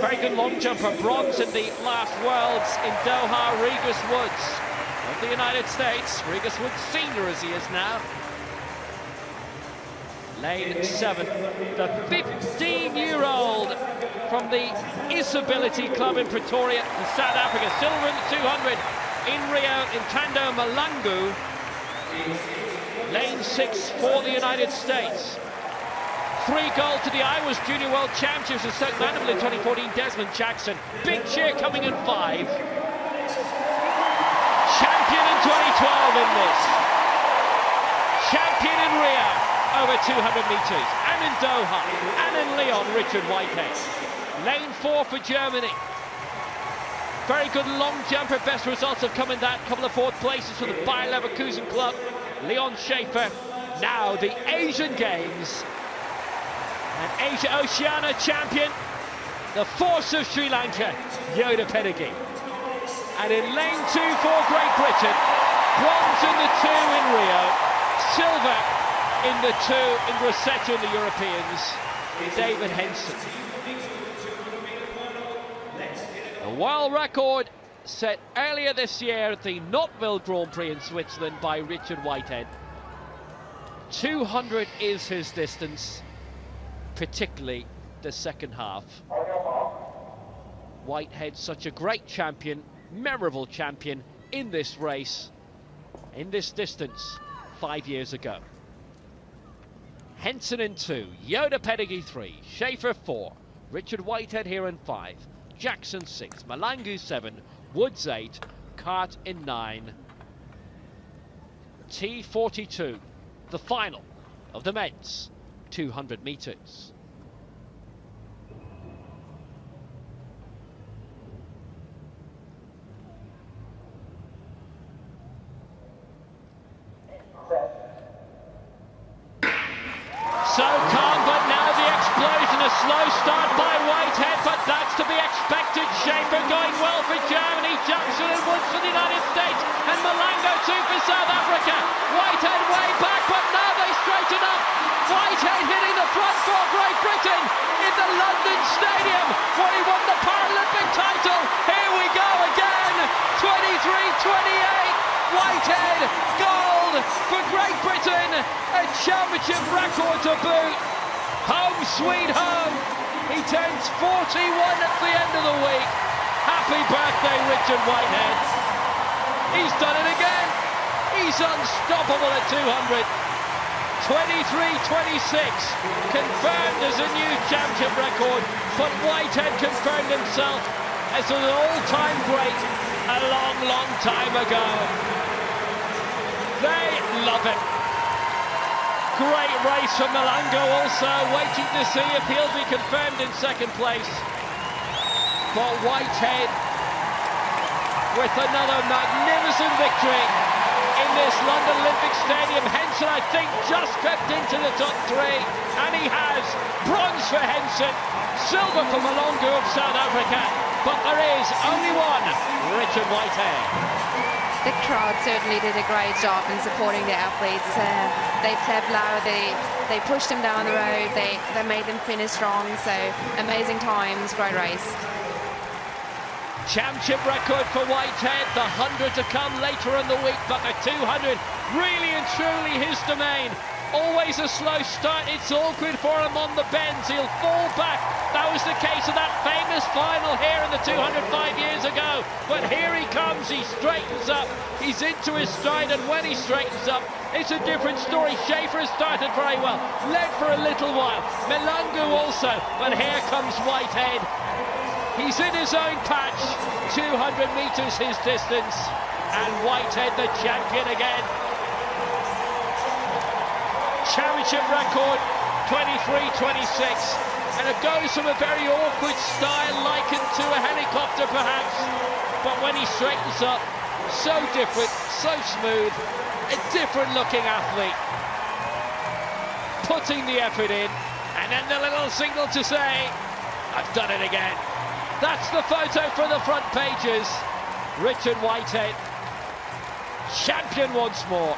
Very good long jumper, bronze in the last Worlds in Doha, Regis Woods of the United States. Regis Woods senior as he is now. Lane 7, the 15-year-old from the Disability Club in Pretoria in South Africa. Silver in the 200 in Rio in Thando Malangu. Lane 6 for the United States. 3 gold to the Iowa's Junior World Championships in Stoke Mandeville in 2014, Desmond Jackson. Big cheer coming in 5. Champion in 2012 in this. Champion in Rio over 200 metres. And in Doha. And in Lyon, Richard Whitehead. Lane 4 for Germany. Very good long jumper. Best results have come in that. Couple of 4th places for the Bayer Leverkusen club. Leon Schaefer. Now the Asian Games. And Asia Oceania champion, the force of Sri Lanka, Yoda Pedagee. And in lane 2 for Great Britain, bronze in the 2 in Rio, silver in the 2 in Grosseto in the Europeans, David Henson. The world record set earlier this year at the Knotville Grand Prix in Switzerland by Richard Whitehead. 200 is his distance, particularly the second half. Whitehead, such a great champion, memorable champion in this race, in this distance 5 years ago. Henson in 2, Yoda Pedagee 3, Schaefer 4, Richard Whitehead here in 5, Jackson 6, Malangu 7, Woods 8, Cart in 9. T42, the final of the men's 200 metres. So calm, but now the explosion, a slow start by Whitehead, but that's to be expected. Schaefer going well for Germany, Jackson and Woods for the United States, and Malango too for South Africa. Whitehead way back, but now they straighten up. Whitehead hitting the front for Great Britain in the London Stadium where he won the Paralympic title. Here we go again, 23-28. Whitehead, gold for Great Britain, a championship record to boot. Home sweet home. He turns 41 at the end of the week. Happy birthday, Richard Whitehead. He's done it again. He's unstoppable at 200. 23-26, confirmed as a new championship record, but Whitehead confirmed himself as an all-time great a long, long time ago. They love it. Great race from Malango also, waiting to see if he'll be confirmed in second place. But Whitehead with another magnificent victory in this London Olympic Stadium. Henson, I think, just crept into the top 3, and he has. Bronze for Henson, silver for Malongo of South Africa, but there is only one, Richard Whitehead. the crowd certainly did a great job in supporting the athletes. They clapped loud, they pushed them down the road, they made them finish strong, so amazing times, great race. Championship record for Whitehead, the 100 to come later in the week, but the 200 really and truly his domain. Always a slow start, it's awkward for him on the bends, he'll fall back. That was the case of that famous final here in the 200 5 years ago. But here he comes, he straightens up, he's into his stride, and when he straightens up, it's a different story. Schaefer has started very well, led for a little while, Melangu also, but here comes Whitehead. He's in his own patch, 200 metres his distance, and Whitehead the champion again. Championship record, 23-26, and it goes from a very awkward style likened to a helicopter perhaps, but when he straightens up, so different, so smooth, a different looking athlete, putting the effort in, and then the little signal to say, I've done it again. That's the photo for the front pages. Richard Whitehead, champion once more.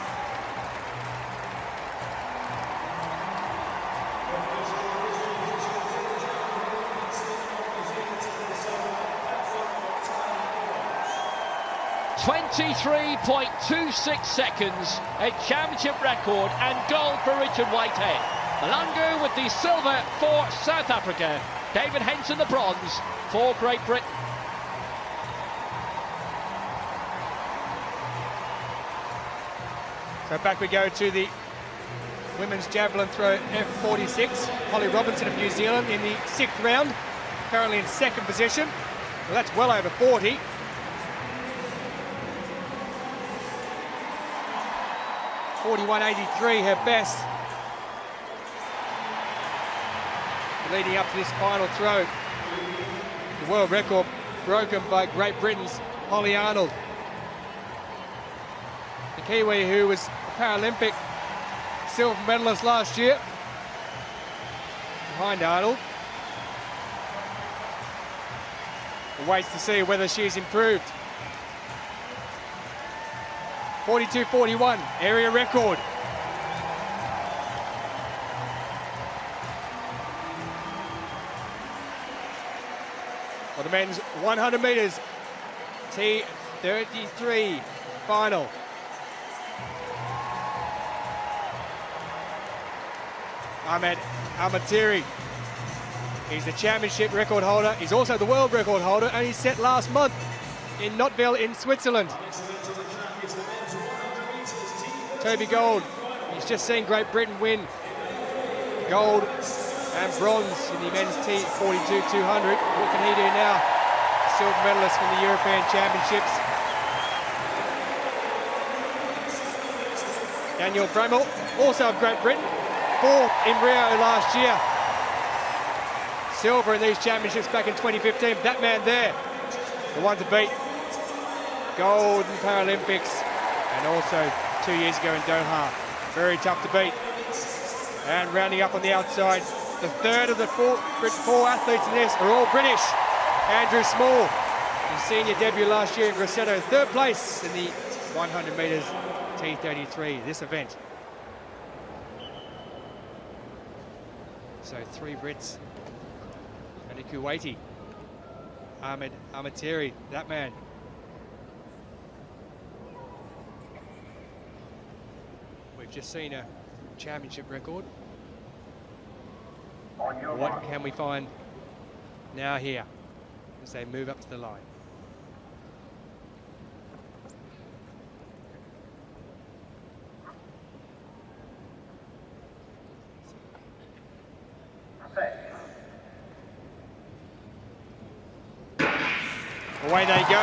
.23.26 seconds, a championship record and gold for Richard Whitehead. Melangu with the silver for South Africa. David Henson the bronze for Great Britain. So back we go to the women's javelin throw F46. Holly Robinson of New Zealand in the 6th round, currently in 2nd position. Well, that's well over 40. .41.83, her best. Leading up to this final throw. The world record broken by Great Britain's Holly Arnold. The Kiwi who was a Paralympic silver medalist last year. Behind Arnold. Waits to see whether she's improved. 42.41, area record. For the men's 100 metres, T33 final. Ahmed Amatiri, he's the championship record holder. He's also the world record holder, and he set last month in Notteville in Switzerland. Toby Gold, he's just seen Great Britain win gold and bronze in the men's T42 200. What can he do now? Silver medalist from the European Championships. Daniel Bramall, also of Great Britain, 4th in Rio last year. Silver in these championships back in 2015. That man there, the one to beat. Gold in Paralympics, and also 2 years ago in Doha. Very tough to beat. And rounding up on the outside, the third of the four athletes in this are all British. Andrew Small, his senior debut last year in Grosseto, 3rd place in the 100 metres T33, this event. So 3 Brits and a Kuwaiti. Ahmed Amatiri, that man. We've just seen a championship record. What can we find now here as they move up to the line? Away they go.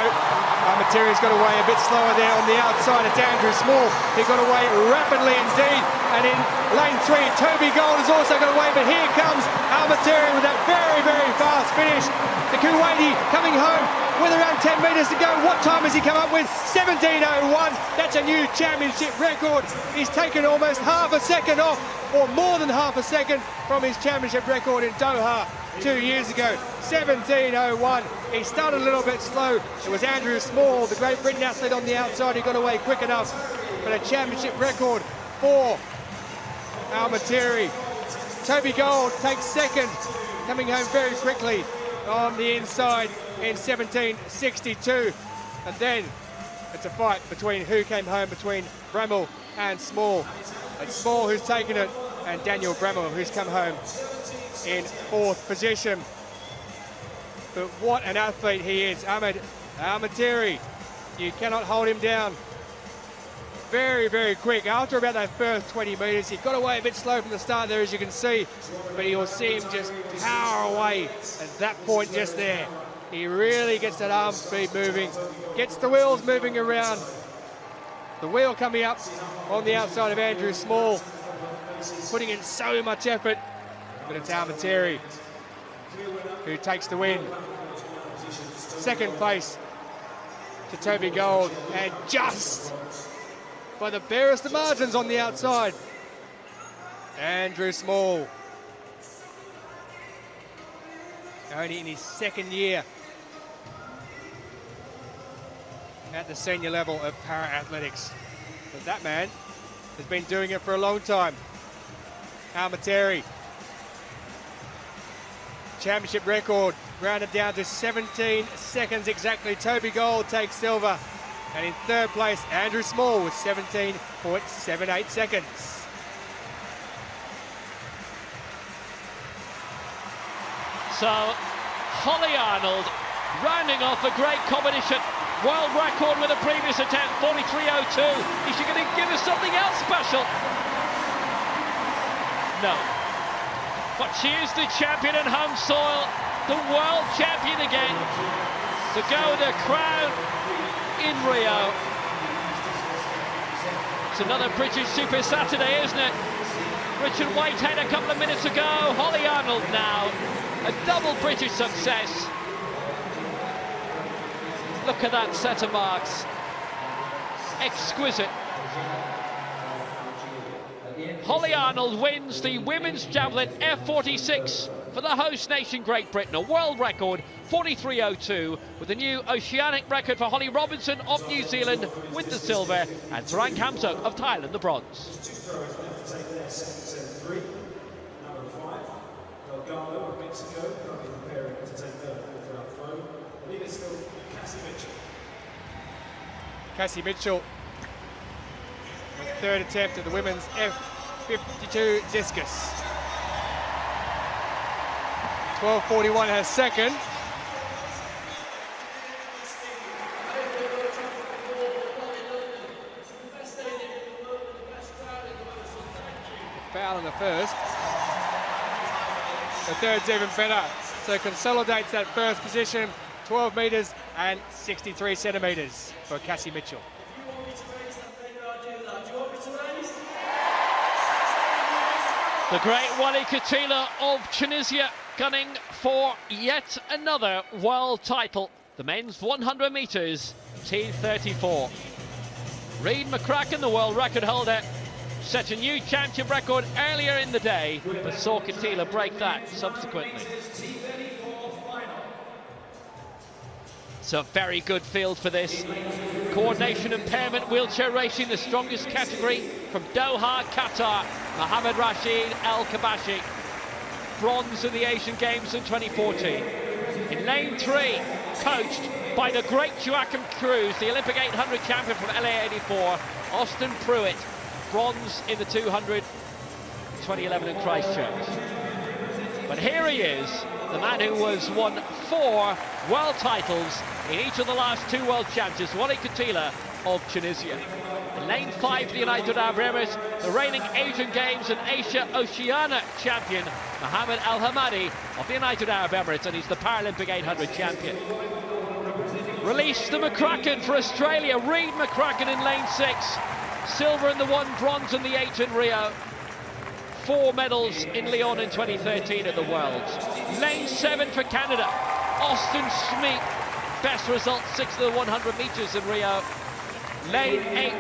Materi's got away a bit slower there on the outside. It's Andrew Small. He got away rapidly indeed. And in lane 3, Toby Gold has also got away. But here comes Al-Materi with that very, very fast finish. The Kuwaiti coming home with around 10 metres to go. What time has he come up with? 17:01. That's a new championship record. He's taken almost half a second off, or more than half a second, from his championship record in Doha. 2 years ago, 17:01. He started a little bit slow. It was Andrew Small, the Great Britain athlete on the outside, who got away quick enough. But a championship record for Almateri. Toby Gold takes second, coming home very quickly on the inside in 17:62. And then it's a fight between who came home between Bramall and Small. It's Small who's taken it, and Daniel Bramall who's come home in 4th position. But what an athlete he is, Almateri. You cannot hold him down. Very, very quick. After about that first 20 metres, he got away a bit slow from the start there, as you can see, but you'll see him just power away at that point just there. He really gets that arm speed moving, gets the wheels moving around. The wheel coming up on the outside of Andrew Small, putting in so much effort, but it's Almateri who takes the win. Second place to Toby Gold, and just by the barest of margins on the outside, Andrew Small. Only in his 2nd year at the senior level of para-athletics. But that man has been doing it for a long time. Almateri. Championship record rounded down to 17 seconds exactly. Toby Gold takes silver. And in 3rd place, Andrew Small with 17.78 seconds. So, Holly Arnold rounding off a great competition. World record with a previous attempt, 43.02. Is she going to give us something else special? No. But she is the champion in home soil, the world champion again, to go the crown in Rio. It's another British Super Saturday, isn't it? Richard Whitehead a couple of minutes ago, Holly Arnold now. A double British success. Look at that set of marks. Exquisite. Holly Arnold wins the women's javelin F46 for the host nation Great Britain. A world record, 43.02, with a new oceanic record for Holly Robinson of New Zealand with the silver, and Sarang Kamsuk of Thailand the bronze. Cassie Mitchell with 3rd attempt at the women's F52 discus. 12:41 her second. Foul in the first. The 3rd's even better, so consolidates that first position. 12 metres and 63 centimetres for Cassie Mitchell. The great Wally Katila of Tunisia gunning for yet another world title. The men's 100 metres, T34. Reid McCracken, the world record holder, set a new championship record earlier in the day, but saw Katila break that subsequently. It's a very good field for this. Coordination impairment wheelchair racing, the strongest category from Doha, Qatar. Mohammed Rashid El Kabashi, bronze in the Asian Games in 2014. In lane 3, coached by the great Joachim Cruz, the Olympic 800 champion from LA 84. Austin Pruitt, bronze in the 200, 2011 in Christchurch. But here he is, the man who has won 4 world titles in each of the last 2 world championships, Wally Katila of Tunisia. In lane 5, the United Arab Emirates, the reigning Asian Games and Asia Oceania champion, Mohammed Al Hamadi of the United Arab Emirates, and he's the Paralympic 800 champion. Release the McCracken for Australia, Reid McCracken in lane 6. Silver in the 1, bronze in the 8 in Rio. 4 medals in Lyon in 2013 at the Worlds. Lane 7 for Canada, Austin Schmeek. Best result, 6 of the 100 metres in Rio. Lane 8,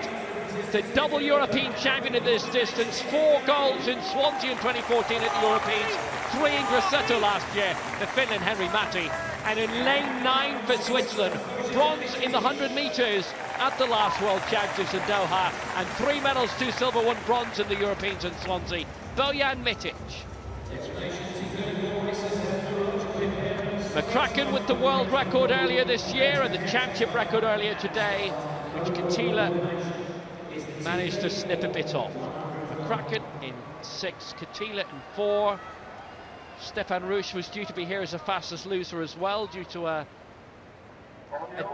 the double European champion in this distance, 4 golds in Swansea in 2014 at the Europeans, 3 in Grosseto last year, the Finland Henri Matti, and in lane 9 for Switzerland, bronze in the 100 metres at the last World Championships in Doha, and 3 medals, 2 silver, 1 bronze in the Europeans in Swansea. Bojan Mitic. McCracken with the world record earlier this year and the championship record earlier today, which Katila managed to snip a bit off. McCracken in 6, Katila in 4. Stefan Rusch was due to be here as a fastest loser as well, due to a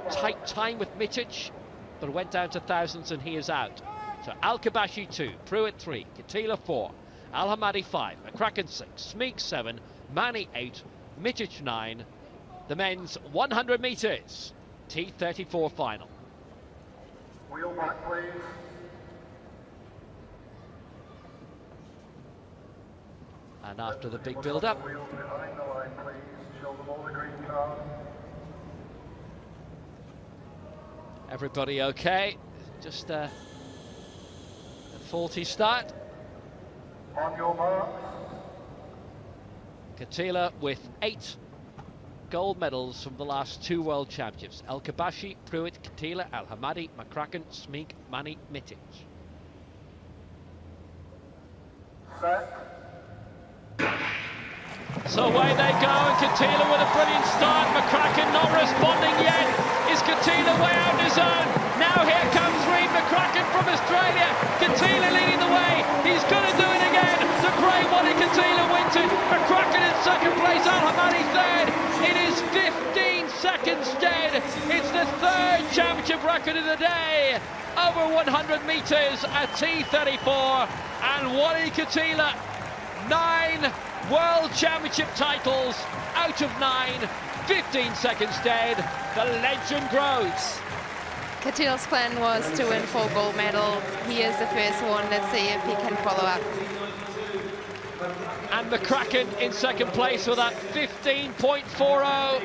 tight time with Mitic, but went down to thousands and he is out. So Al-Kabashi 2, Pruitt 3, Katila 4, Al-Hamadi 5, McCracken 6, Smeek 7, Mani 8, Mitic 9. The men's 100 metres, T34 final. Wheel back, please. And after the big build-up, Wheels behind the line, please. Show them all the green card. everybody okay. Just a faulty start. On your mark. Katila with 8 gold medals from the last 2 World Championships. Al-Kabashi, Pruitt, Katila, Al-Hamadi, McCracken, Smeek, Mani, Mitic. Set. So away they go, and Katila with a brilliant start. McCracken not responding yet. Is Katila way out on his own? Now here comes Reid McCracken from Australia. Katila leading the way. He's going to do it again. The grey one in Katila wins it. McCracken in second place. Al-Hamadi third. It is 15 seconds dead. It's the 3rd championship record of the day. Over 100 metres at T34. And Wally Katila, 9 World Championship titles out of 9, 15 seconds dead. The legend grows. Katila's plan was to win 4 gold medals. He is the first one. Let's see if he can follow up. And McCracken in second place with that 15.40.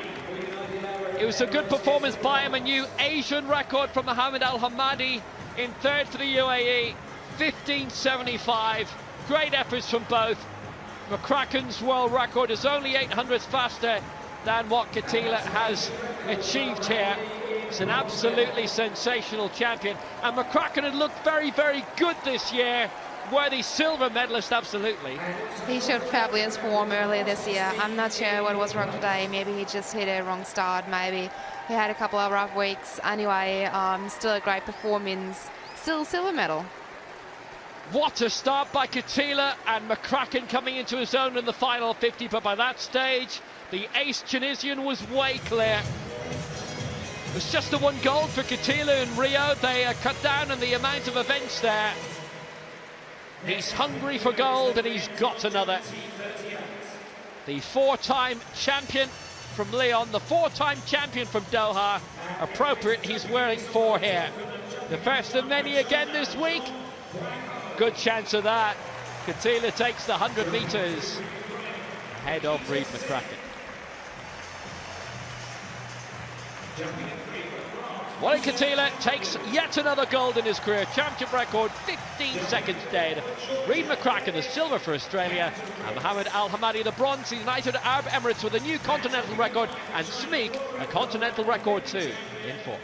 It was a good performance by him. A new Asian record from Mohammed Al-Hamadi in 3rd for the UAE, 15.75. Great efforts from both. McCracken's world record is only 800ths faster than what Katila has achieved here. It's an absolutely sensational champion, and McCracken had looked very, very good this year. Worthy silver medalist, absolutely. He showed fabulous form earlier this year. I'm not sure what was wrong today. Maybe he just hit a wrong start. Maybe he had a couple of rough weeks. Anyway, still a great performance. Still silver medal. What a start by Katila, and McCracken coming into his own in the final 50, but by that stage, the ace Tunisian was way clear. It was just the 1 gold for Katila in Rio. They cut down on the amount of events there. He's hungry for gold, and he's got another. The 4-time champion from Lyon, the 4-time champion from Doha. Appropriate, he's wearing 4 here. The first of many again this week. Good chance of that. Katila takes the 100 metres ahead of Reid McCracken. Wally Katila takes yet another gold in his career. Championship record, 15 seconds dead. Reid McCracken, the silver for Australia. And Mohammed Al-Hamadi, the bronze. The United Arab Emirates with a new continental record. And Smeek, a continental record too, in 4.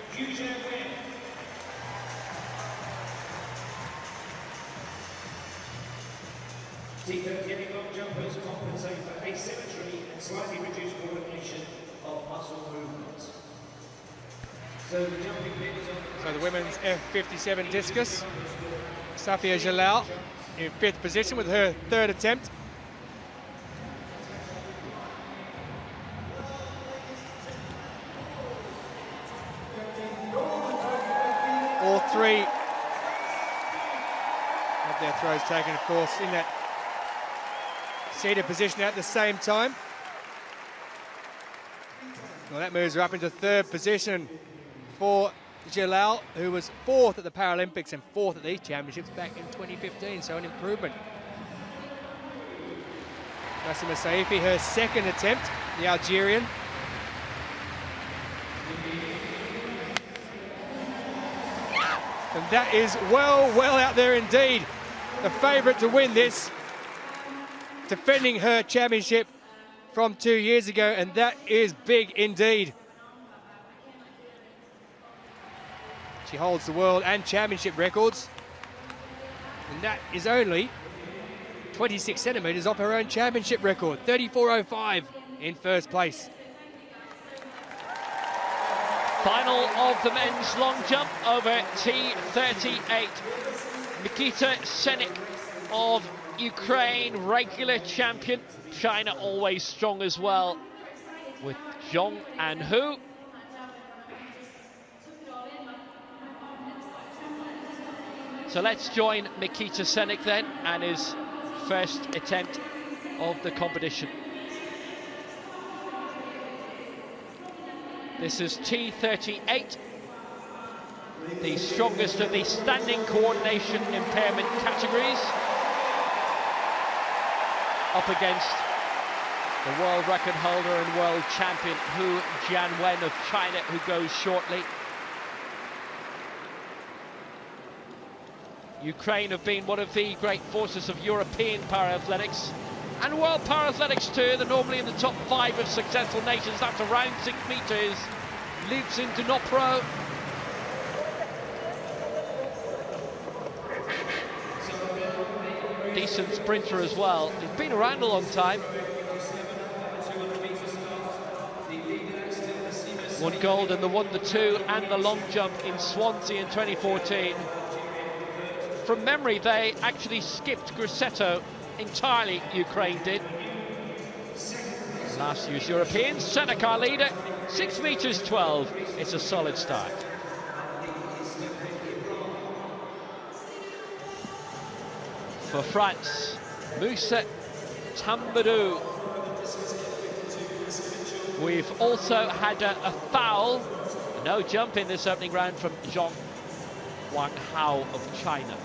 T30 long jumpers compensate for asymmetry and slightly reduced coordination of muscle movements. So the jumping pin is on. So the women's F57 discus, Safia Jalal in 5th position with her 3rd attempt. All 3 of their throws taken, of course, in that seated position at the same time. Well, that moves her up into 3rd position for Jalal, who was 4th at the Paralympics and 4th at these championships back in 2015, so an improvement. Nassima Saifi, her 2nd attempt, the Algerian. And that is well out there indeed. The favourite to win this, defending her championship from 2 years ago, and that is big indeed. She holds the world and championship records, and that is only 26 centimetres off her own championship record, 34.05 in first place. Final of the men's long jump over T38. Nikita Senik of Ukraine, regular champion. China always strong as well, with Zhong and Hu. So let's join Nikita Senik then, and his first attempt of the competition. This is T38, the strongest of the standing coordination impairment categories, up against the world record holder and world champion Hu Jianwen of China, who goes shortly. Ukraine have been one of the great forces of European para-athletics and world para-athletics too. They're normally in the top 5 of successful nations. That's around 6 meters. Lives in Dnipro. Decent sprinter as well. He's been around a long time. Won gold in the 1, the 2 and the long jump in Swansea in 2014. From memory, they actually skipped Grosseto entirely, Ukraine did. Last year's Europeans, Senek our leader, 6 meters 12. It's a solid start. For France, Moussa Tambadou. We've also had a foul, no jump in this opening round from Zhong Wanghao of China.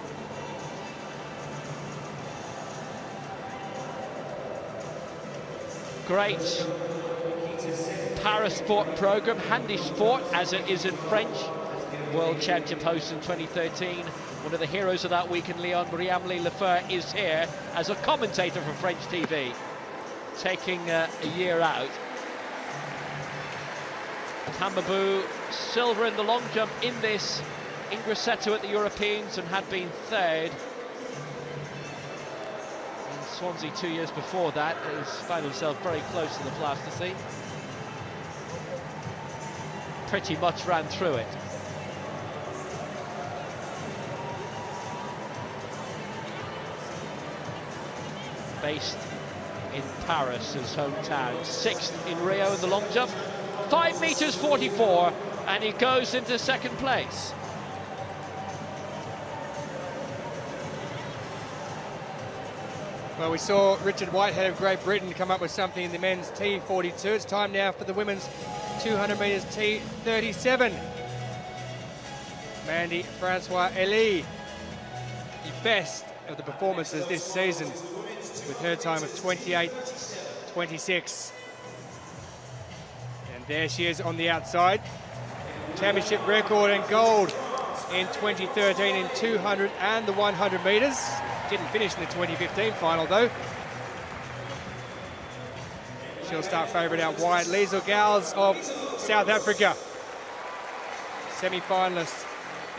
Great para-sport program, handy sport as it is in French. World championship host in 2013. One of the heroes of that week in Lyon, Marie-Amélie Lefeur, is here as a commentator for French TV, taking a year out. Tambadou, silver in the long jump in this, in Grosseto at the Europeans, and had been third in Swansea 2 years before that. He's found himself very close to the plasticine. Pretty much ran through it. Based in Paris, his hometown. 6th in Rio in the long jump. 5 meters 44, and he goes into 2nd place. Well, we saw Richard Whitehead of Great Britain come up with something in the men's T42. It's time now for the women's 200 metres T37. Mandy Francois Elie, the best of the performances this season, with her time of 28.26. And there she is on the outside. Championship record and gold in 2013 in 200 and the 100 metres. Didn't finish in the 2015 final though. She'll start favourite out wide. Liesl Gals of South Africa, semi-finalist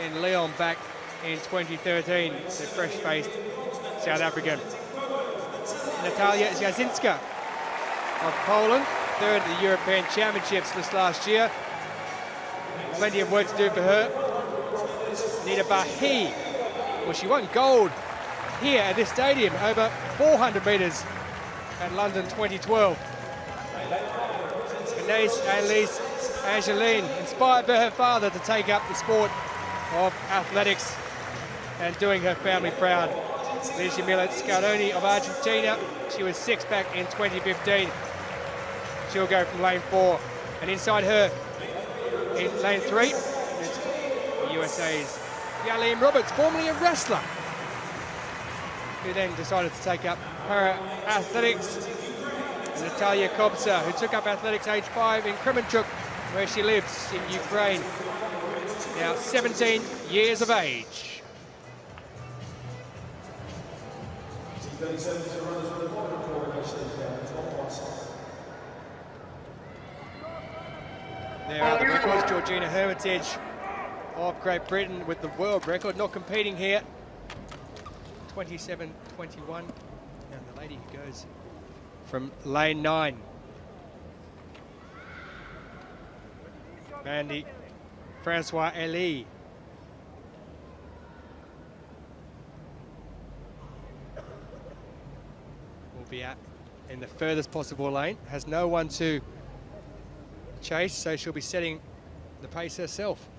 in Lyon back in 2013, the fresh-faced South African. Natalia Jasinska of Poland, 3rd at the European Championships this last year. Plenty of work to do for her. Nita Bahi, well, she won gold here at this stadium over 400 metres at London 2012. Anaïs Annelise Angeline, inspired by her father to take up the sport of athletics and doing her family proud. Ligia Scaroni of Argentina, she was 6th back in 2015. She'll go from lane 4, and inside her in lane 3 is the USA's Yalim Roberts, formerly a wrestler, who then decided to take up para-athletics. Natalia Kobza, who took up athletics age 5 in Kremenchuk, where she lives in Ukraine. now 17 years of age. There are the records. Georgina Hermitage of Great Britain with the world record, not competing here. 27-21. And the lady who goes from lane 9. Mandy Francois Elie. Will be out in the furthest possible lane. Has no one to chase, so she'll be setting the pace herself.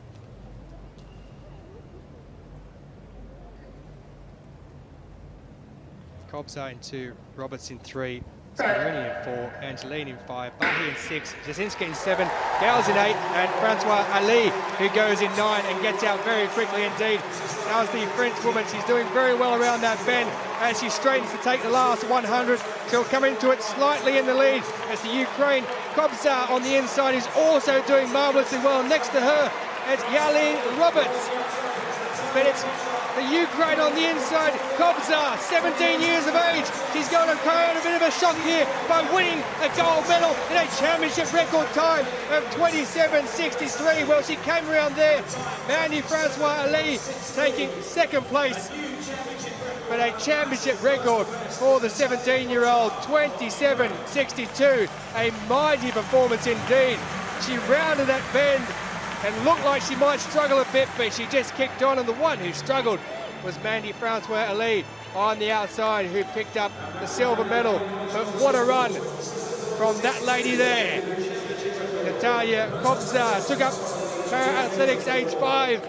Kobza in 2, Roberts in 3, Scaroni in 4, Angeline in 5, Bahi in 6, Jasinska in 7, Gals in 8, and Francois Ali, who goes in 9 and gets out very quickly indeed. How's the French woman? She's doing very well around that bend as she straightens to take the last 100. She'll come into it slightly in the lead as the Ukraine Kobza on the inside is also doing marvellously well. Next to her, it's Yaline Roberts. But it's the Ukraine on the inside, Kobza, 17 years of age. She's going to carry out a bit of a shock here by winning a gold medal in a championship record time of 27.63. Well, she came around there. Mandy Francois Ali taking second place. But a championship record for the 17-year-old, 27.62. A mighty performance indeed. She rounded that bend and looked like she might struggle a bit, but she just kicked on, and the one who struggled was Mandy Francois Ali on the outside, who picked up the silver medal. But what a run from that lady there. Natalia Kobza took up her athletics age 5,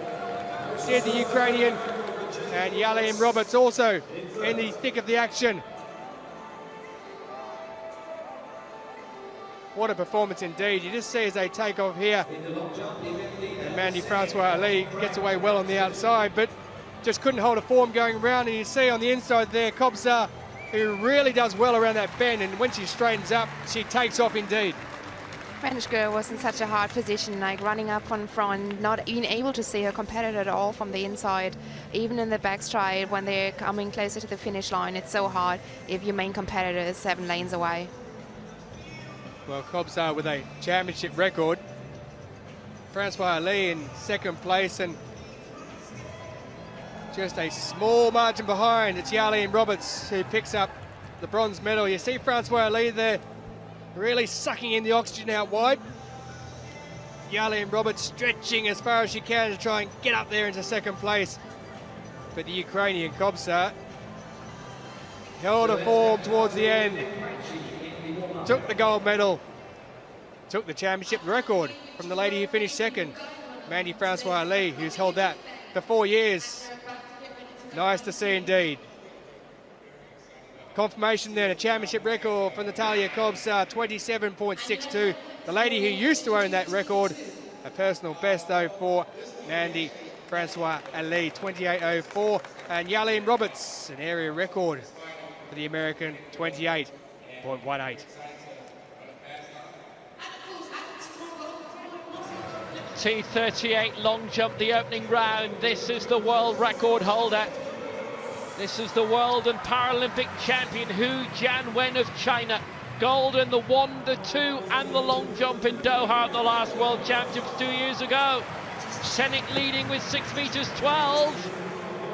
did the Ukrainian, and Yaline Roberts also in the thick of the action. What a performance indeed. You just see as they take off here. And Mandy Francois Ali gets away well on the outside, but just couldn't hold a form going around. And you see on the inside there, Kobza, who really does well around that bend. And when she straightens up, she takes off indeed. French girl was in such a hard position, like running up on front, not even able to see her competitor at all from the inside. Even in the backstride, when they're coming closer to the finish line, it's so hard if your main competitor is 7 lanes away. Well, Kobza with a championship record. Francois Ali in second place, and just a small margin behind. It's Yaline Roberts who picks up the bronze medal. You see Francois Ali there really sucking in the oxygen out wide. Yaline Roberts stretching as far as she can to try and get up there into second place. But the Ukrainian Kobza held her form towards the end. Took the gold medal, took the championship record from the lady who finished second, Mandy Francois Ali, who's held that for 4 years. Nice to see indeed. Confirmation then, a championship record for Natalia Kobza, 27.62. The lady who used to own that record, a personal best though for Mandy Francois Ali, 28.04. And Yaline Roberts, an area record for the American, 28.18. T38 long jump, the opening round. This is the world record holder. This is the world and Paralympic champion Hu Jianwen of China. Gold in the 1, the 2 and the long jump in Doha at the last World Championships 2 years ago. Senik leading with 6 meters 12.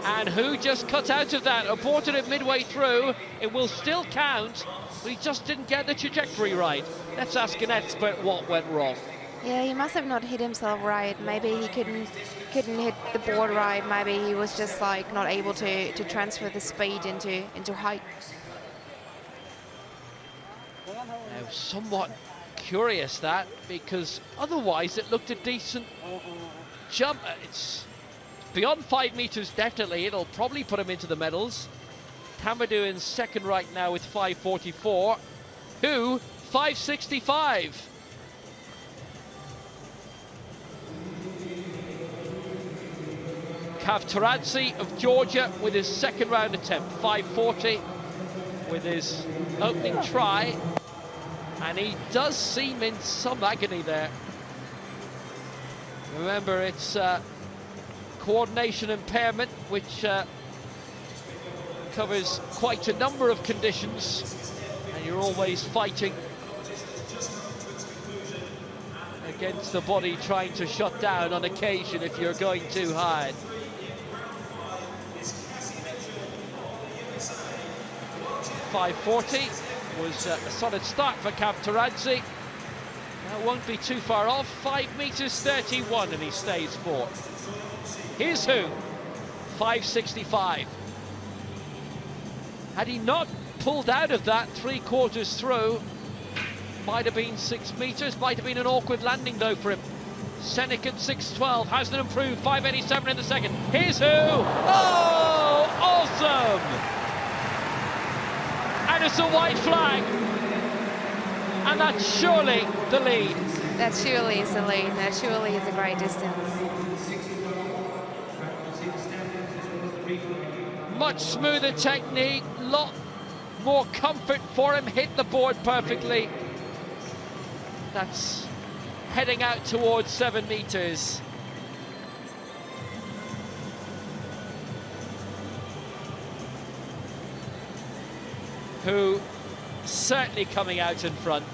And Hu just cut out of that, aborted it midway through. It will still count, but he just didn't get the trajectory right. Let's ask an expert what went wrong. Yeah, he must have not hit himself right. Maybe he couldn't hit the board right. Maybe he was just like not able to transfer the speed into height. Now, somewhat curious that, because otherwise it looked a decent jump. It's beyond 5 meters definitely. It'll probably put him into the medals. Tamadou in second right now with 5.44. Hu 5.65. Kavtaradze of Georgia with his second round attempt, 5.40 with his opening try, and he does seem in some agony there. Remember, it's coordination impairment, which covers quite a number of conditions, and you're always fighting against the body, trying to shut down on occasion if you're going too hard. .540 was a solid start for Kavtaradze. That won't be too far off. 5 meters 31, and he stays fourth. Here's who, 5.65. Had he not pulled out of that 3/4 through, might have been 6 meters, might have been an awkward landing though for him. Senek at 6.12, hasn't improved, 5.87 in the second. Here's who, oh, awesome! And it's a white flag, and that's surely the lead. That surely is the lead. That surely is a great distance. Much smoother technique, lot more comfort for him, hit the board perfectly. That's heading out towards 7 meters. Who certainly coming out in front.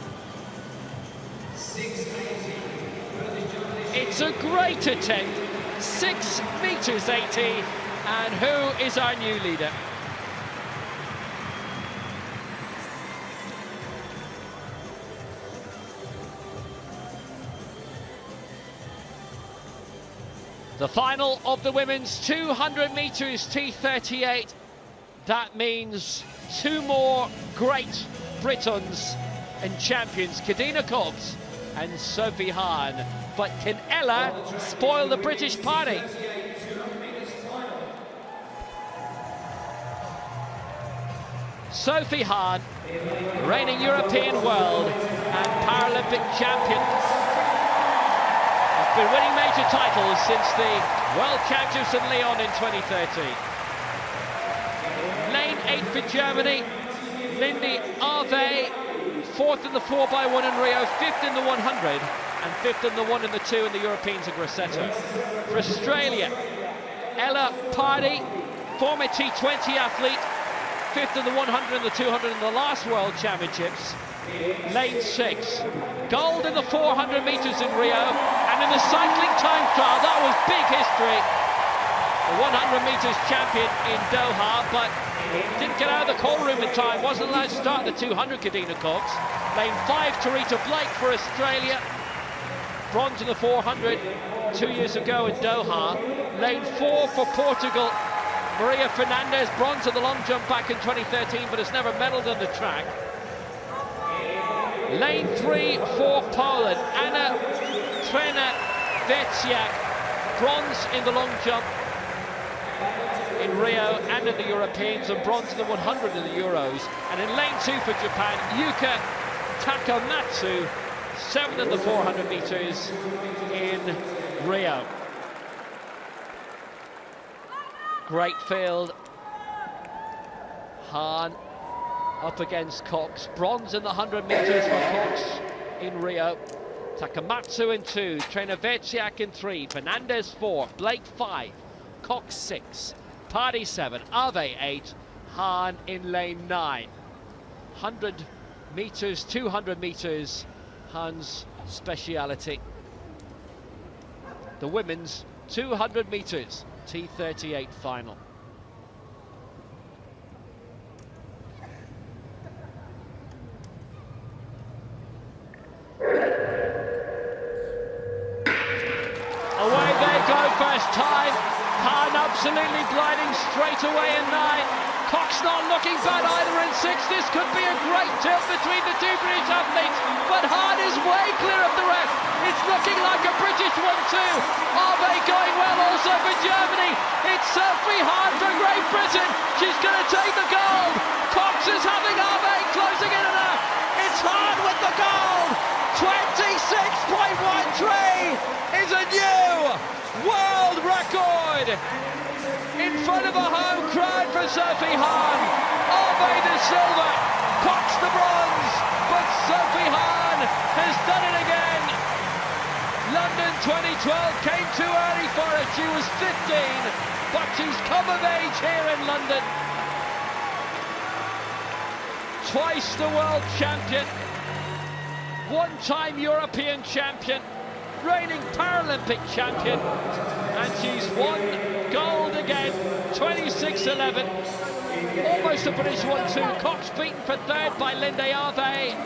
It's a great attempt, 6 meters 80, and who is our new leader? The final of the women's 200 meters T38. That means 2 more great Britons and champions, Kadina Cobbs and Sophie Hahn. But can Ella spoil the British party? Sophie Hahn, reigning European, world and Paralympic champion. Has been winning major titles since the World Championships in Lyon in 2013. Lane 8 for Germany, Lindy Ave, 4th in the 4x1 in Rio, 5th in the 100, and 5th in the 1 and the 2 in the Europeans in Grosseto. For Australia, Ella Pardee, former T20 athlete, 5th in the 100 and the 200 in the last World Championships. Lane 6, gold in the 400 metres in Rio, and in the cycling time trial, that was big history. The 100 metres champion in Doha, but didn't get out of the call room in time, wasn't allowed to start the 200, Kadina Cox. Lane 5, Tarita Blake for Australia, bronze in the 400 2 years ago in Doha. Lane 4 for Portugal, Maria Fernandez, bronze in the long jump back in 2013, but has never medalled on the track. Lane 3 for Poland, Anna Trena-Wietsiak, bronze in the long jump in Rio and in the Europeans, and bronze in the 100 in the Euros. And in lane 2 for Japan, Yuka Takamatsu, 7th in the 400 meters in Rio. Great field. Hahn up against Cox, bronze in the 100 meters for Cox in Rio. Takamatsu in 2, Trena-Wietsiak in 3, Fernandez 4, Blake 5, Cox 6, Pardee 7, Ave 8, Hahn in lane 9. 100 meters, 200 meters, Hahn's speciality. The women's 200 meters, T38 final. Away they go, first time. Hahn absolutely gliding straight away in 9. Cox not looking bad either in 6. This could be a great tilt between the two British athletes, but Hahn is way clear of the rest. It's looking like a British one too. Ave going well also for Germany. It's Sophie Hahn for Great Britain. She's going to take the gold. Cox is having Ave closing in on her. It's Hahn with the gold. 26.13 is a new world record. In front of a home crowd for Sophie Hahn. Ave the silver, Cox the bronze, but Sophie Hahn has done it again. London London 2012 came too early for her. She was 15, but she's come of age here in London. Twice the world champion, one-time European champion, reigning Paralympic champion, and she's won gold again, 26-11. Almost a British 1-2. Cox beaten for third by Linda Ave.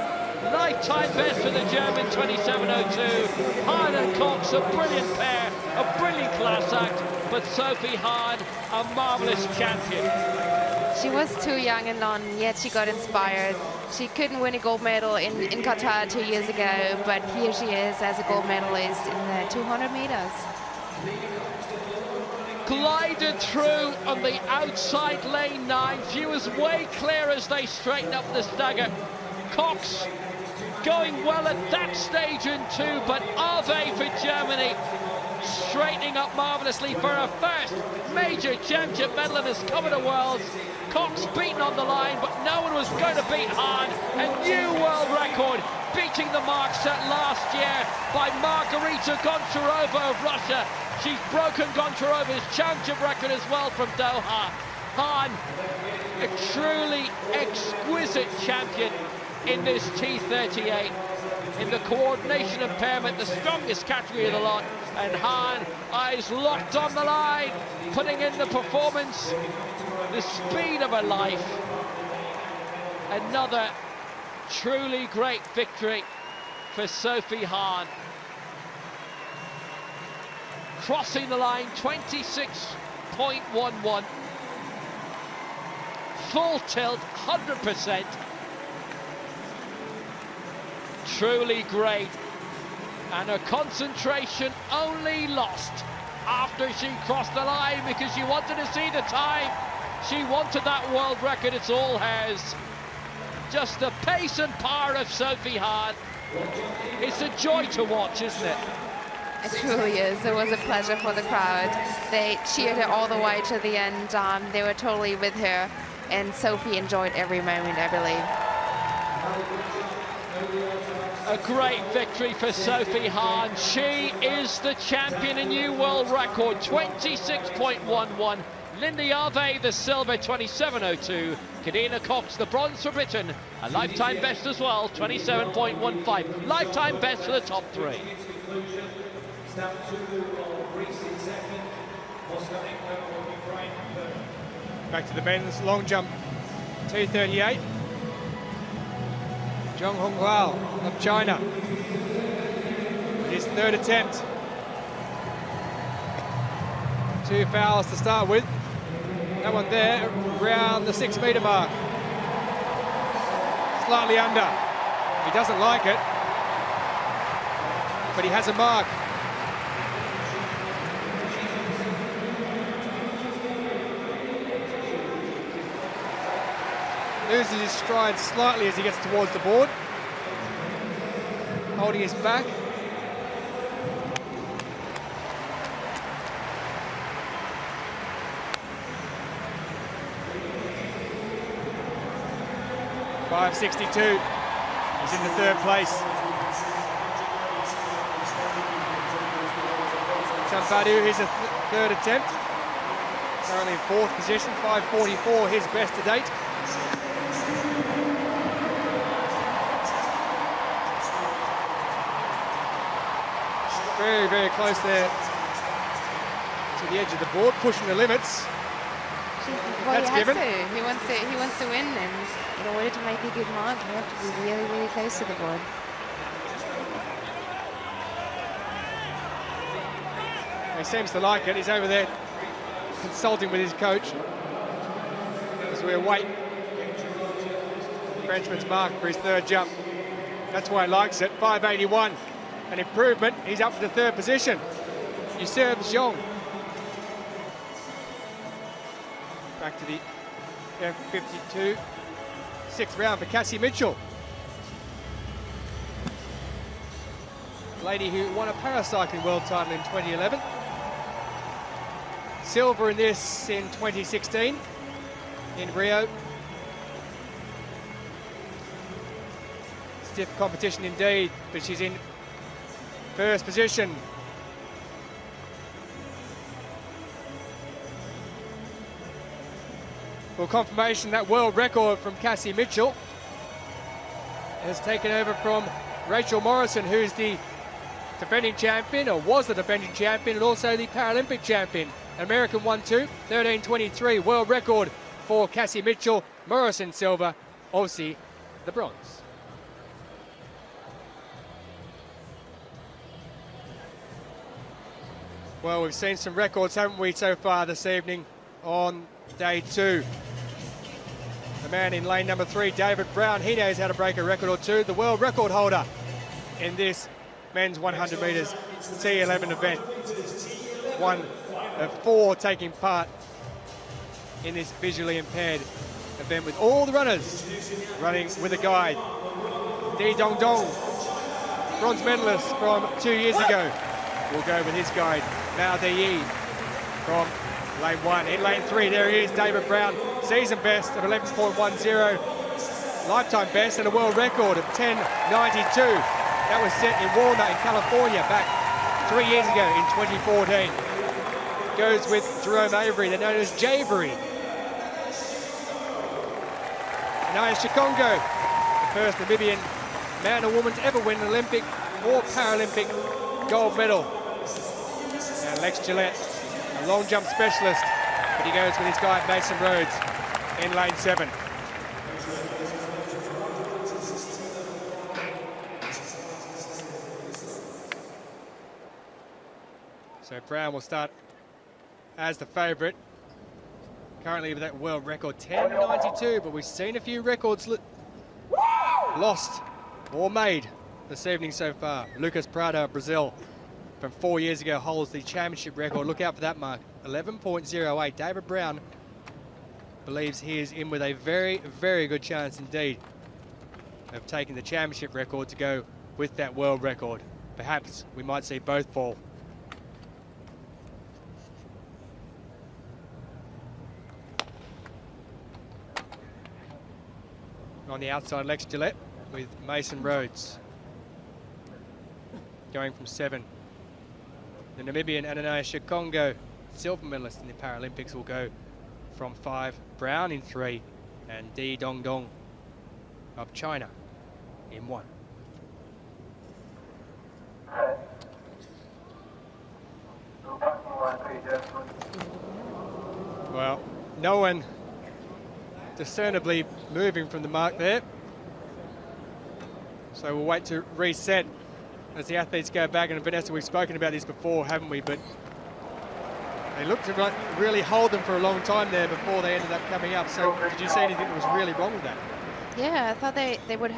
Lifetime best for the German, 27.02. Hahn and Cox, a brilliant pair, a brilliant class act, but Sophie Hahn, a marvellous champion. She was too young and long, yet she got inspired. She couldn't win a gold medal in Qatar 2 years ago, but here she is as a gold medalist in the 200 meters. Glided through on the outside lane 9. She was way clear as they straightened up the stagger. Cox going well at that stage in 2, but Ave for Germany straightening up marvellously for her first major championship medal in this Commonwealth Worlds. Cox beaten on the line, but no one was going to beat Hahn. A new world record, beating the mark set last year by Margarita Goncharova of Russia. She's broken Goncharova's championship record as well from Doha. Hahn, a truly exquisite champion in this T38. In the coordination impairment, the strongest category of the lot. And Hahn, eyes locked on the line, putting in the performance, the speed of her life. Another truly great victory for Sophie Hahn. Crossing the line, 26.11. Full tilt, 100%. Truly great. And her concentration only lost after she crossed the line because she wanted to see the time. She wanted that world record, it's all hers. Just the pace and power of Sophie Hahn. It's a joy to watch, isn't it? It truly is. It was a pleasure for the crowd. They cheered her all the way to the end. They were totally with her, and Sophie enjoyed every moment, I believe. A great victory for Sophie Hahn. She is the champion, a new world record, 26.11. Lindy Ave, the silver, 27.02. Kadina Cox, the bronze for Britain. A lifetime best as well, 27.15. Lifetime best for the top 3. Back to the men's long jump, 238. Zhong Honghua of China. His third attempt. 2 fouls to start with. That one there, around the 6 metre mark. Slightly under. He doesn't like it, but he has a mark. Loses his stride slightly as he gets towards the board. Holding his back. .562. He's in the third place. Champadu, his third attempt. Currently in 4th position, 5:44, his best to date. Very, very close there to the edge of the board, pushing the limits. Well, That's he has given. to. He wants to win, and in order to make a good mark, you have to be really, really close to the board. He seems to like it. He's over there consulting with his coach as we await the Frenchman's mark for his third jump. That's why he likes it. 581. An improvement. He's up to the third position. Usurps Zhong. Back to the F52. 6th round for Cassie Mitchell. Lady who won a paracycling world title in 2011. Silver in this in 2016 in Rio. Stiff competition indeed, but she's in first position for confirmation that world record from Cassie Mitchell has taken over from Rachel Morrison, who's the defending champion, or was the defending champion, and also the Paralympic champion. American 1-2, 13:23 world record for Cassie Mitchell. Morrison silver, Aussie the bronze. Well, we've seen some records, haven't we, so far this evening on day 2. The man in lane number 3, David Brown, he knows how to break a record or two. The world record holder in this men's 100 metres T11 event. One of 4 taking part in this visually impaired event, with all the runners running with a guide. Di Dong Dong, bronze medalist from 2 years ago, will go with his guide. Mao Di from lane 1. In lane 3, there he is, David Brown, season best of 11.10, lifetime best, and a world record of 10:92. That was set in Walnut in California back 3 years ago in 2014. Goes with Jerome Avery, they're known as Javery. Naya Shikongo, the first Namibian man or woman to ever win an Olympic or Paralympic gold medal. And Lex Gillette, a long jump specialist, but he goes with his guy Mason Rhodes in lane 7. So Brown will start as the favourite. Currently with that world record, 10:92, but we've seen a few records lost or made this evening so far. Lucas Prado of Brazil from 4 years ago holds the championship record. Look out for that mark, 11.08. David Brown believes he is in with a very, very good chance indeed of taking the championship record to go with that world record. Perhaps we might see both fall. On the outside, Lex Gillette with Mason Rhodes going from 7. The Namibian Ananaya Shikongo, silver medalist in the Paralympics, will go from 5. Brown in 3, and Di Dong Dong of China in 1. Well, no one discernibly moving from the mark there. So we'll wait to reset as the athletes go back. And Vanessa, we've spoken about this before, haven't we? But they looked to really hold them for a long time there before they ended up coming up. So did you see anything that was really wrong with that? Yeah, I thought they were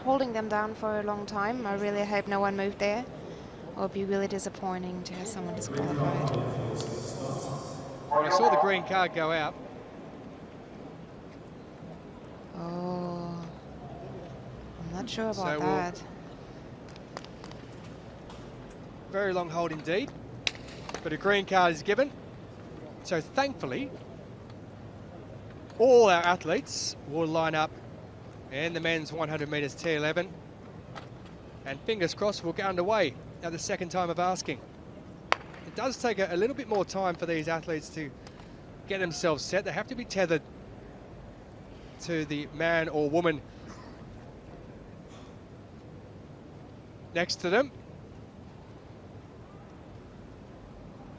holding them down for a long time. I really hope no one moved there. It would be really disappointing to have someone disqualified. Well, I saw the green card go out. Oh, I'm not sure about So that. Very long hold indeed, but a green card is given. So thankfully, all our athletes will line up in the men's 100 metres T11, and fingers crossed we'll get underway at the second time of asking. It does take a little bit more time for these athletes to get themselves set. They have to be tethered to the man or woman next to them,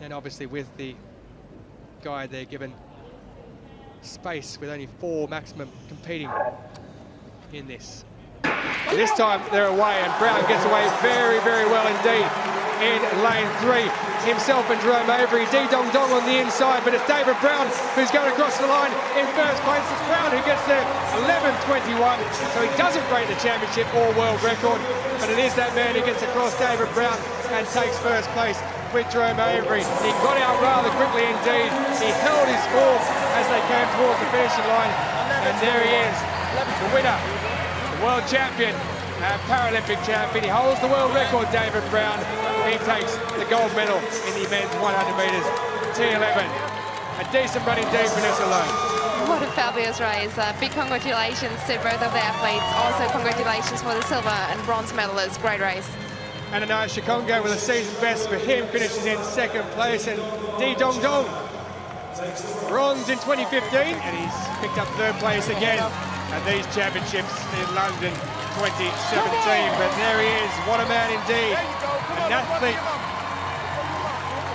and obviously with the guide they're given space with only 4 maximum competing in this. This time they're away, and Brown gets away very, very well indeed in lane 3. Himself and Jerome Avery, Di Dong Dong on the inside, but it's David Brown who's going across the line in first place. It's Brown who gets there, 11:21, so he doesn't break the championship or world record, but it is that man who gets across, David Brown, and takes first place with Jerome Avery. He got out rather quickly indeed. He held his form as they came towards the finishing line, and there he is, the winner, the world champion and Paralympic champion. He holds the world record, David Brown. He takes the gold medal in the men's 100 metres T11. A decent run indeed for Vanessa Lowe. What a fabulous race. Big congratulations to both of the athletes. Also congratulations for the silver and bronze medalists. Great race. Ananaya Shikongo with a season best for him finishes in second place, and Di Dong Dong bronze in 2015, and he's picked up third place again at these championships in London 2017. But there he is, what a man indeed. An athlete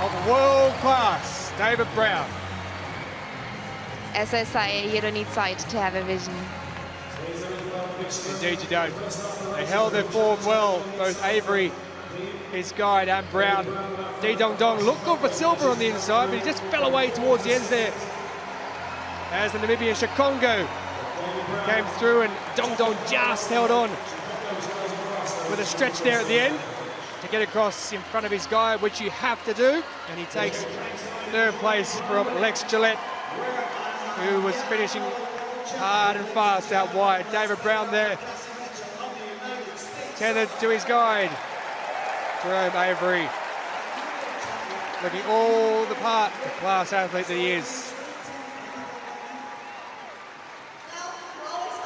of world class, David Brown. As I say, you don't need sight to have a vision. Indeed you don't. They held their form well, both Avery, his guide, and Brown. Di Dong Dong looked good for silver on the inside, but he just fell away towards the ends there. As the Namibian Shakongo came through, and Dong Dong just held on with a stretch there at the end to get across in front of his guy, which you have to do. And he takes third place from Lex Gillette, who was finishing hard and fast out wide. David Brown there, tethered to his guide, Jerome Avery, looking all the part, the class athlete that he is.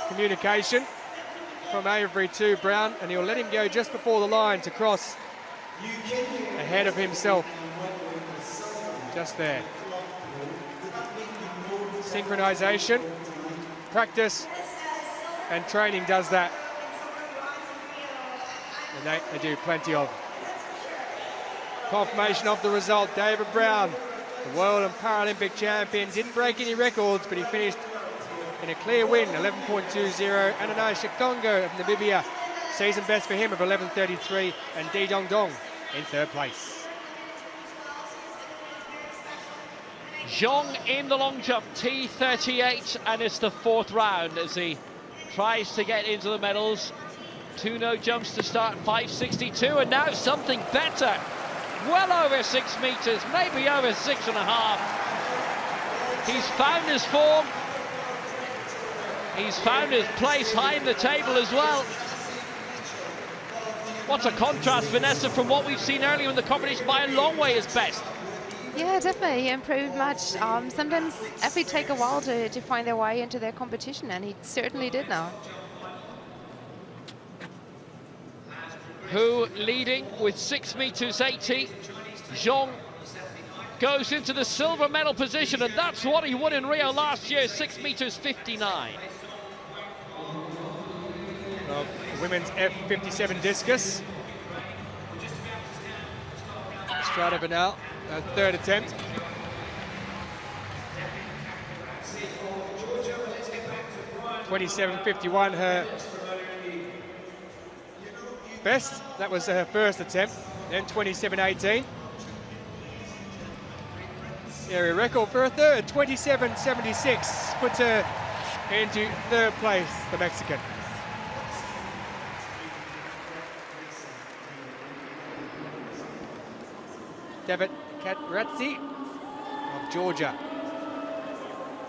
Communication from Avery to Brown, and he'll let him go just before the line to cross ahead of himself. Just there. Synchronization, practice, and training does that. And they do plenty of. Confirmation of the result, David Brown, the world and Paralympic champion, didn't break any records, but he finished in a clear win, 11.20. Ananias Shakongo of Namibia, season best for him of 11.33, and Di Dong Dong in third place. Zhong in the long jump, T38, and it's the fourth round as he tries to get into the medals. 2 no jumps to start, 5.62, and now something better. Well over 6 meters, maybe over 6.5. He's found his form. He's found his place high in the table as well. What a contrast, Vanessa, from what we've seen earlier in the competition, by a long way his best. Yeah, definitely, he improved much. Sometimes athletes take a while to find their way into their competition, and he certainly did now. Who leading with 6 meters 80. Zhong goes into the silver medal position, and that's what he won in Rio last year, 6 meters 59. Well, women's F57 discus. Strata Bernal, third attempt. .27.51, her best. That was her first attempt. Then 27.18. Area record for a third, 27.76. Puts her into third place, the Mexican. David Katratzi of Georgia,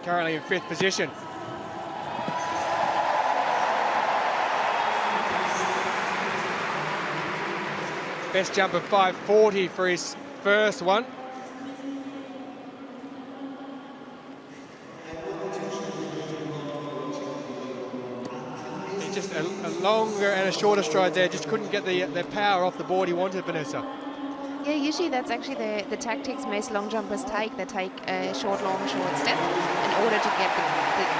currently in 5th position. Best jump of 5.40 for his first one. Just a longer and a shorter stride there, just couldn't get the power off the board he wanted, Vanessa. Yeah, usually that's actually the tactics most long jumpers take. They take a short, long, short step in order to get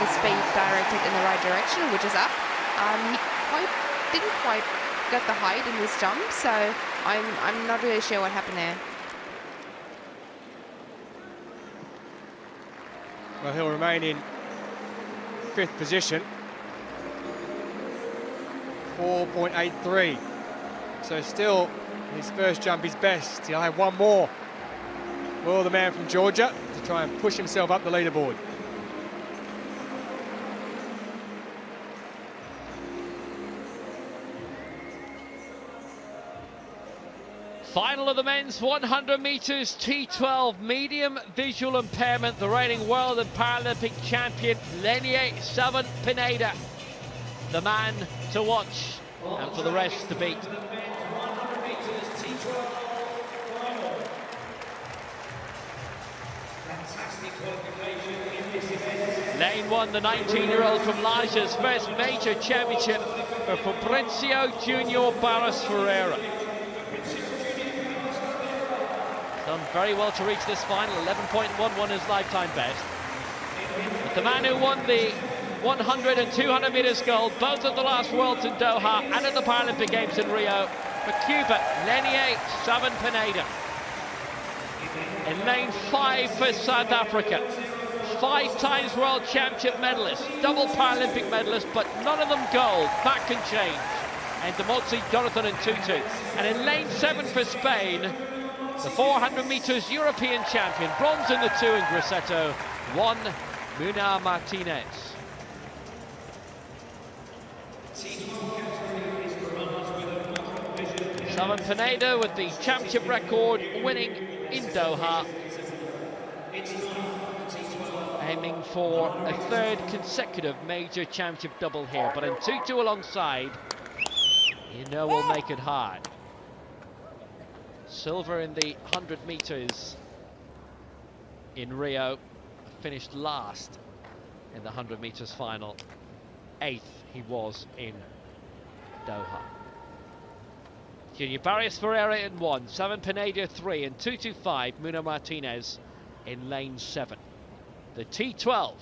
the speed directed in the right direction, which is up. He didn't quite get the height in this jump, so I'm not really sure what happened there. Well, he'll remain in 5th position. 4.83. So still his first jump is best. He'll have one more. Well, the man from Georgia to try and push himself up the leaderboard. Final of the men's 100 meters T12, medium visual impairment, the reigning world and Paralympic champion Lenier Savan Pineda, the man to watch and for the rest to beat. Lane 1, the 19-year-old from Laja's first major championship for Fabrizio Junior Barros Ferreira. So done very well to reach this final. 11.11 his lifetime best. But the man who won the 100 and 200 meters gold, both at the last Worlds in Doha and at the Paralympic Games in Rio, for Cuba, Lenier Pineda. In lane 5 for South Africa. 5 times world championship medalist, double Paralympic medalist, but none of them gold. That can change. And Demotzi, Jonathan and Tutu. And in lane 7 for Spain, the 400 meters European champion, bronze in the 2 in Grosseto, won Muna Martinez. Pineda with the championship record, winning in Doha, aiming for a 3rd consecutive major championship double here, but in Tutu alongside, you know, will make it hard. Silver in the 100 meters in Rio, finished last in the 100 meters final. 8th he was in Doha. Junior Barrios Ferreira in 1, Pineda 3, and 225 Muna Martinez in lane 7. The T12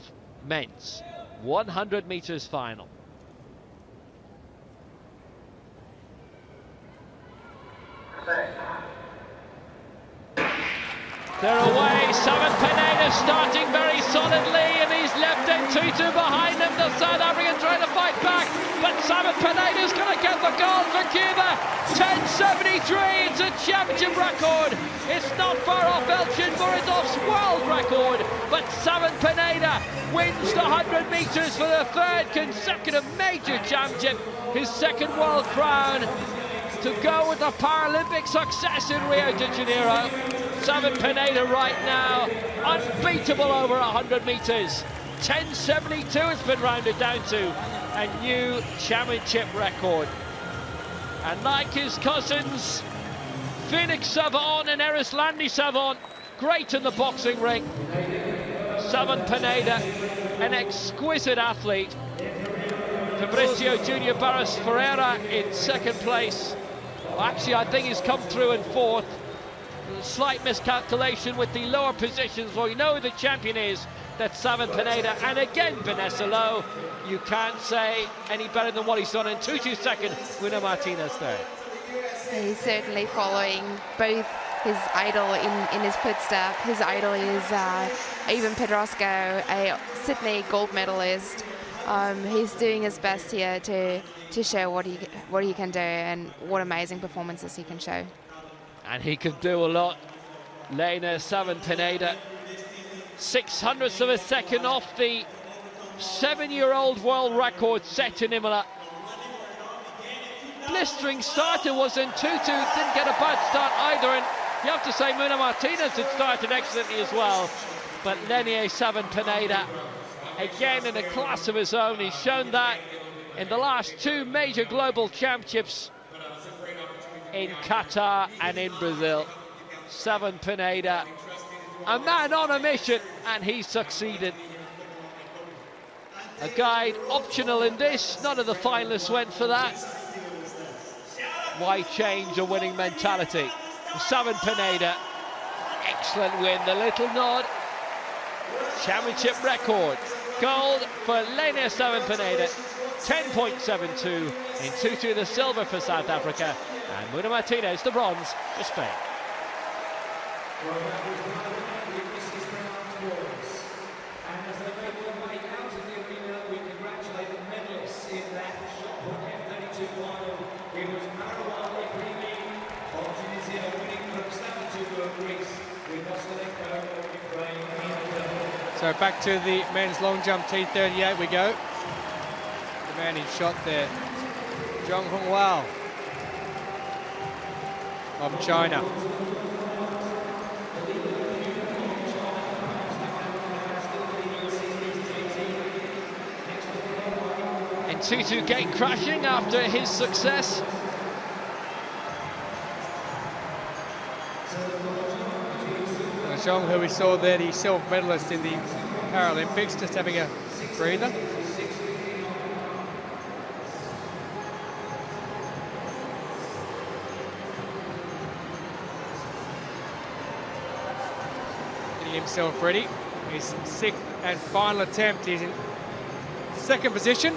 men's 100 meters final. They're away. Pineda starting very solidly, and he's left in Tutu behind him. The South African trying to fight back, but Pineda's going to get the gold for Cuba. 10:73. It's a championship record. It's not far off Elchin Muradov's world record, but Pineda wins the 100 meters for the 3rd consecutive major championship, his 2nd world crown, to go with the Paralympic success in Rio de Janeiro. Pineda right now unbeatable over 100 meters. 10:72 has been rounded down to a new championship record. And like his cousins, Phoenix Savon and Erislandi Savon, great in the boxing ring. Pineda, an exquisite athlete. Fabricio Junior Barros Ferreira in 2nd place. Well, actually, I think he's come through in 4th. Slight miscalculation with the lower positions. Well, you know who the champion is. That's Pineda, and again Vanessa Lowe. You can't say any better than what he's done in 2 seconds. Muna Martinez there. He's certainly following both his idol in his footsteps. His idol is Ivan Pedrosco, a Sydney gold medalist. He's doing his best here to show what he can do and what amazing performances he can show. And he can do a lot. Lena Pineda, 600ths of a second off the 7-year-old world record set in Imola. Blistering starter was in Tutu, didn't get a bad start either, and you have to say Muna Martinez had started excellently as well. But Lenier Pineda, again in a class of his own. He's shown that in the last 2 major global championships in Qatar and in Brazil. Pineda, a man on a mission, and he succeeded. A guide optional in this, none of the finalists went for that. Why change a winning mentality? Pineda, excellent win, the little nod. Championship record, gold for Lena Pineda, 10.72 in Tutu, the silver for South Africa, and Muna Martinez, the bronze for Spain. So back to the men's long jump T38 we go. The man in shot there, Zhang Honghua from China. And Tutu gate crashing after his success. Zhang, who we saw there, the silver medalist in the Paralympics, just having a breather. Getting himself ready. His 6th and final attempt. He's in 2nd position.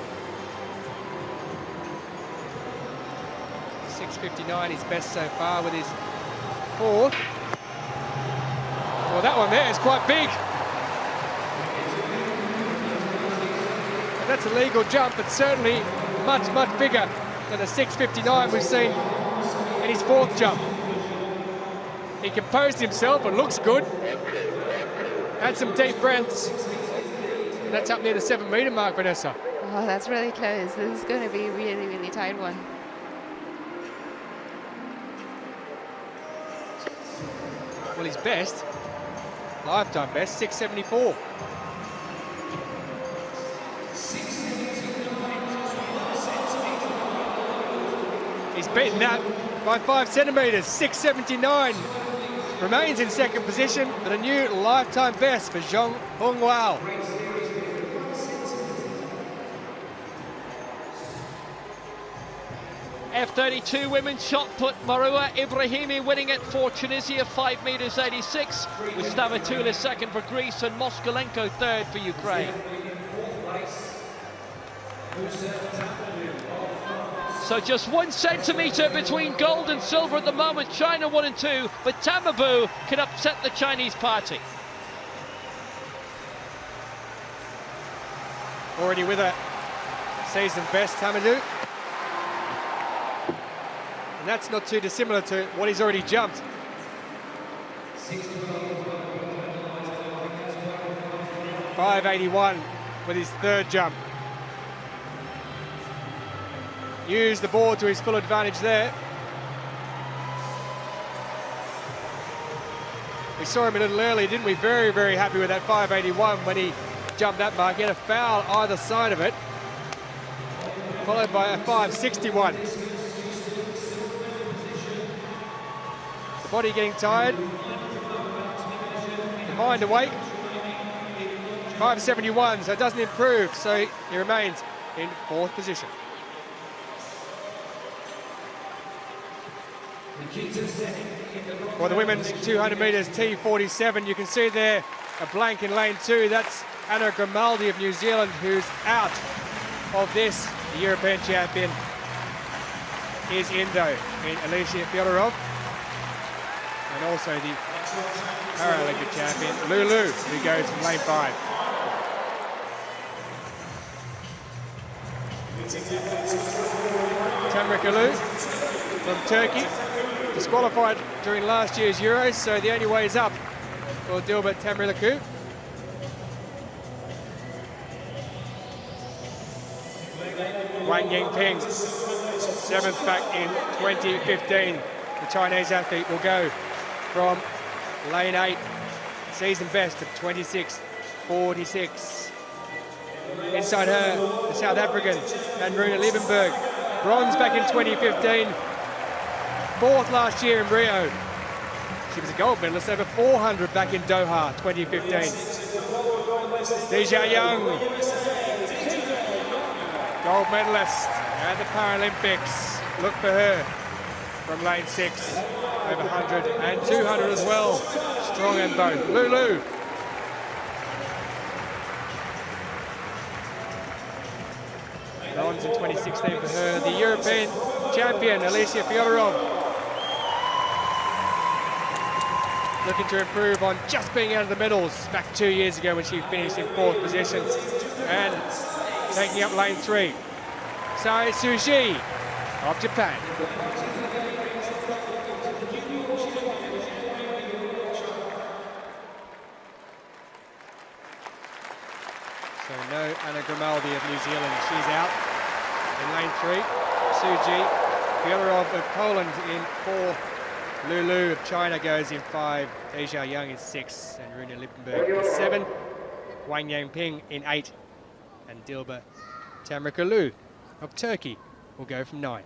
6:59 his best so far with his 4th. Well, that one there is quite big. That's a legal jump, but certainly much, much bigger than the 6:59 we've seen in his 4th jump. He composed himself and looks good. Had some deep breaths. And that's up near the 7-metre mark, Vanessa. Oh, that's really close. This is going to be a really, really tight one. Well, his best, lifetime best, 6:74. He's beaten that by 5 centimetres, 6:79. Remains in 2nd position, but a new lifetime best for Zhong Hongwao. F32 women's shot put, Marua Ibrahimi winning it for Tunisia, 5 meters 86, with Stavatula 2nd for Greece and Moskalenko 3rd for Ukraine. So just 1 centimetre between gold and silver at the moment. China 1 and 2, but Tamabu can upset the Chinese party. Already with a season best, Tamabu. And that's not too dissimilar to what he's already jumped. .581 with his 3rd jump. Used the board to his full advantage there. We saw him a little early, didn't we? Very, very happy with that 581 when he jumped that mark. He had a foul either side of it, followed by a 561. The body getting tired, the mind awake. 571, so it doesn't improve, so he remains in 4th position. For the women's 200 metres T47, you can see there a blank in lane 2. That's Anna Grimaldi of New Zealand, who's out of this. The European champion is Indo in Alicia Fyodorov. And also the Paralympic champion, Lulu, who goes from lane 5. Tamra Kalu from Turkey, disqualified during last year's Euros, so the only way is up for Dilbert Tamrilaku. Wang Yingping, 7th back in 2015. The Chinese athlete will go from lane 8, season best of 26:46. Inside her, the South African, Andruna Liebenberg, bronze back in 2015, 4th last year in Rio. She was a gold medalist over 400 back in Doha 2015. Deja Young, gold medalist at the Paralympics. Look for her from lane 6, over 100 and 200 as well. Strong in both. Lulu. Bronze in 2016 for her. The European champion, Alicia Fyodorov, looking to improve on just being out of the medals back 2 years ago when she finished in 4th position and taking up lane 3. Sai Suji of Japan. So no Anna Grimaldi of New Zealand, she's out in lane 3. Suji Fyodorov of Poland in 4. Lulu of China goes in 5. Deja Young in 6. And Runa Lippenberg in 7. Wang Yangping in 8. And Dilber Tamrikalu of Turkey will go from 9.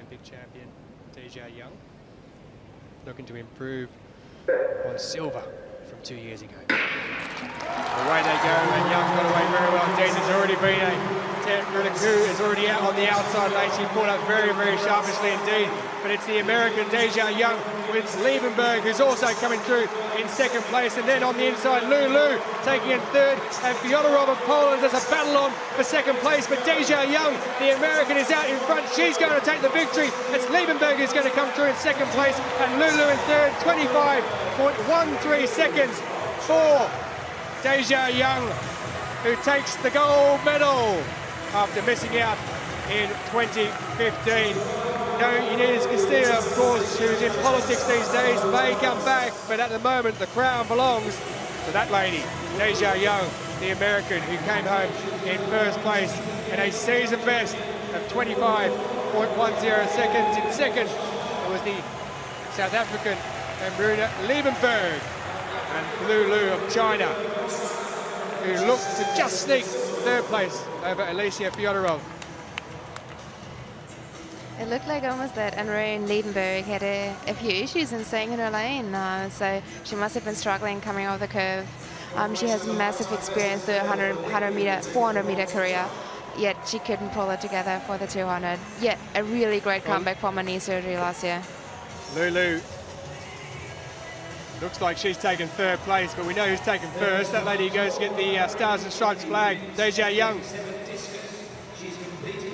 Paralympic champion Deja Young, looking to improve on silver from 2 years ago. Away they go, and Young got away very well indeed. There's already been a Rudaku is already out on the outside lane. She pulled up very, very sharply indeed. But it's the American Deja Young with Liebenberg, who's also coming through in second place. And then on the inside, Lulu taking in third. And Fyodorov of Poland has a battle on for second place. But Deja Young, the American, is out in front. She's going to take the victory. It's Liebenberg who's going to come through in second place. And Lulu in third, 25.13 seconds for Deja Young, who takes the gold medal after missing out in 2015. No, Inés Castillo, of course, who's in politics these days, may come back, but at the moment the crown belongs to that lady, Deja Young, the American, who came home in first place in a season best of 25.10 seconds. In second, it was the South African Bruna Liebenberg, and Lulu of China, who looked to just sneak third place over Alicia Fyodorov. It looked like almost that Anne-Marie Liebenberg had a few issues in staying in her lane, so she must have been struggling coming off the curve. She has massive experience through 400-meter career, yet she couldn't pull it together for the 200. Yet a really great comeback from her knee surgery last year. Lulu looks like she's taken third place, but we know who's taken first. That lady goes to get the Stars and Stripes flag. Deja Young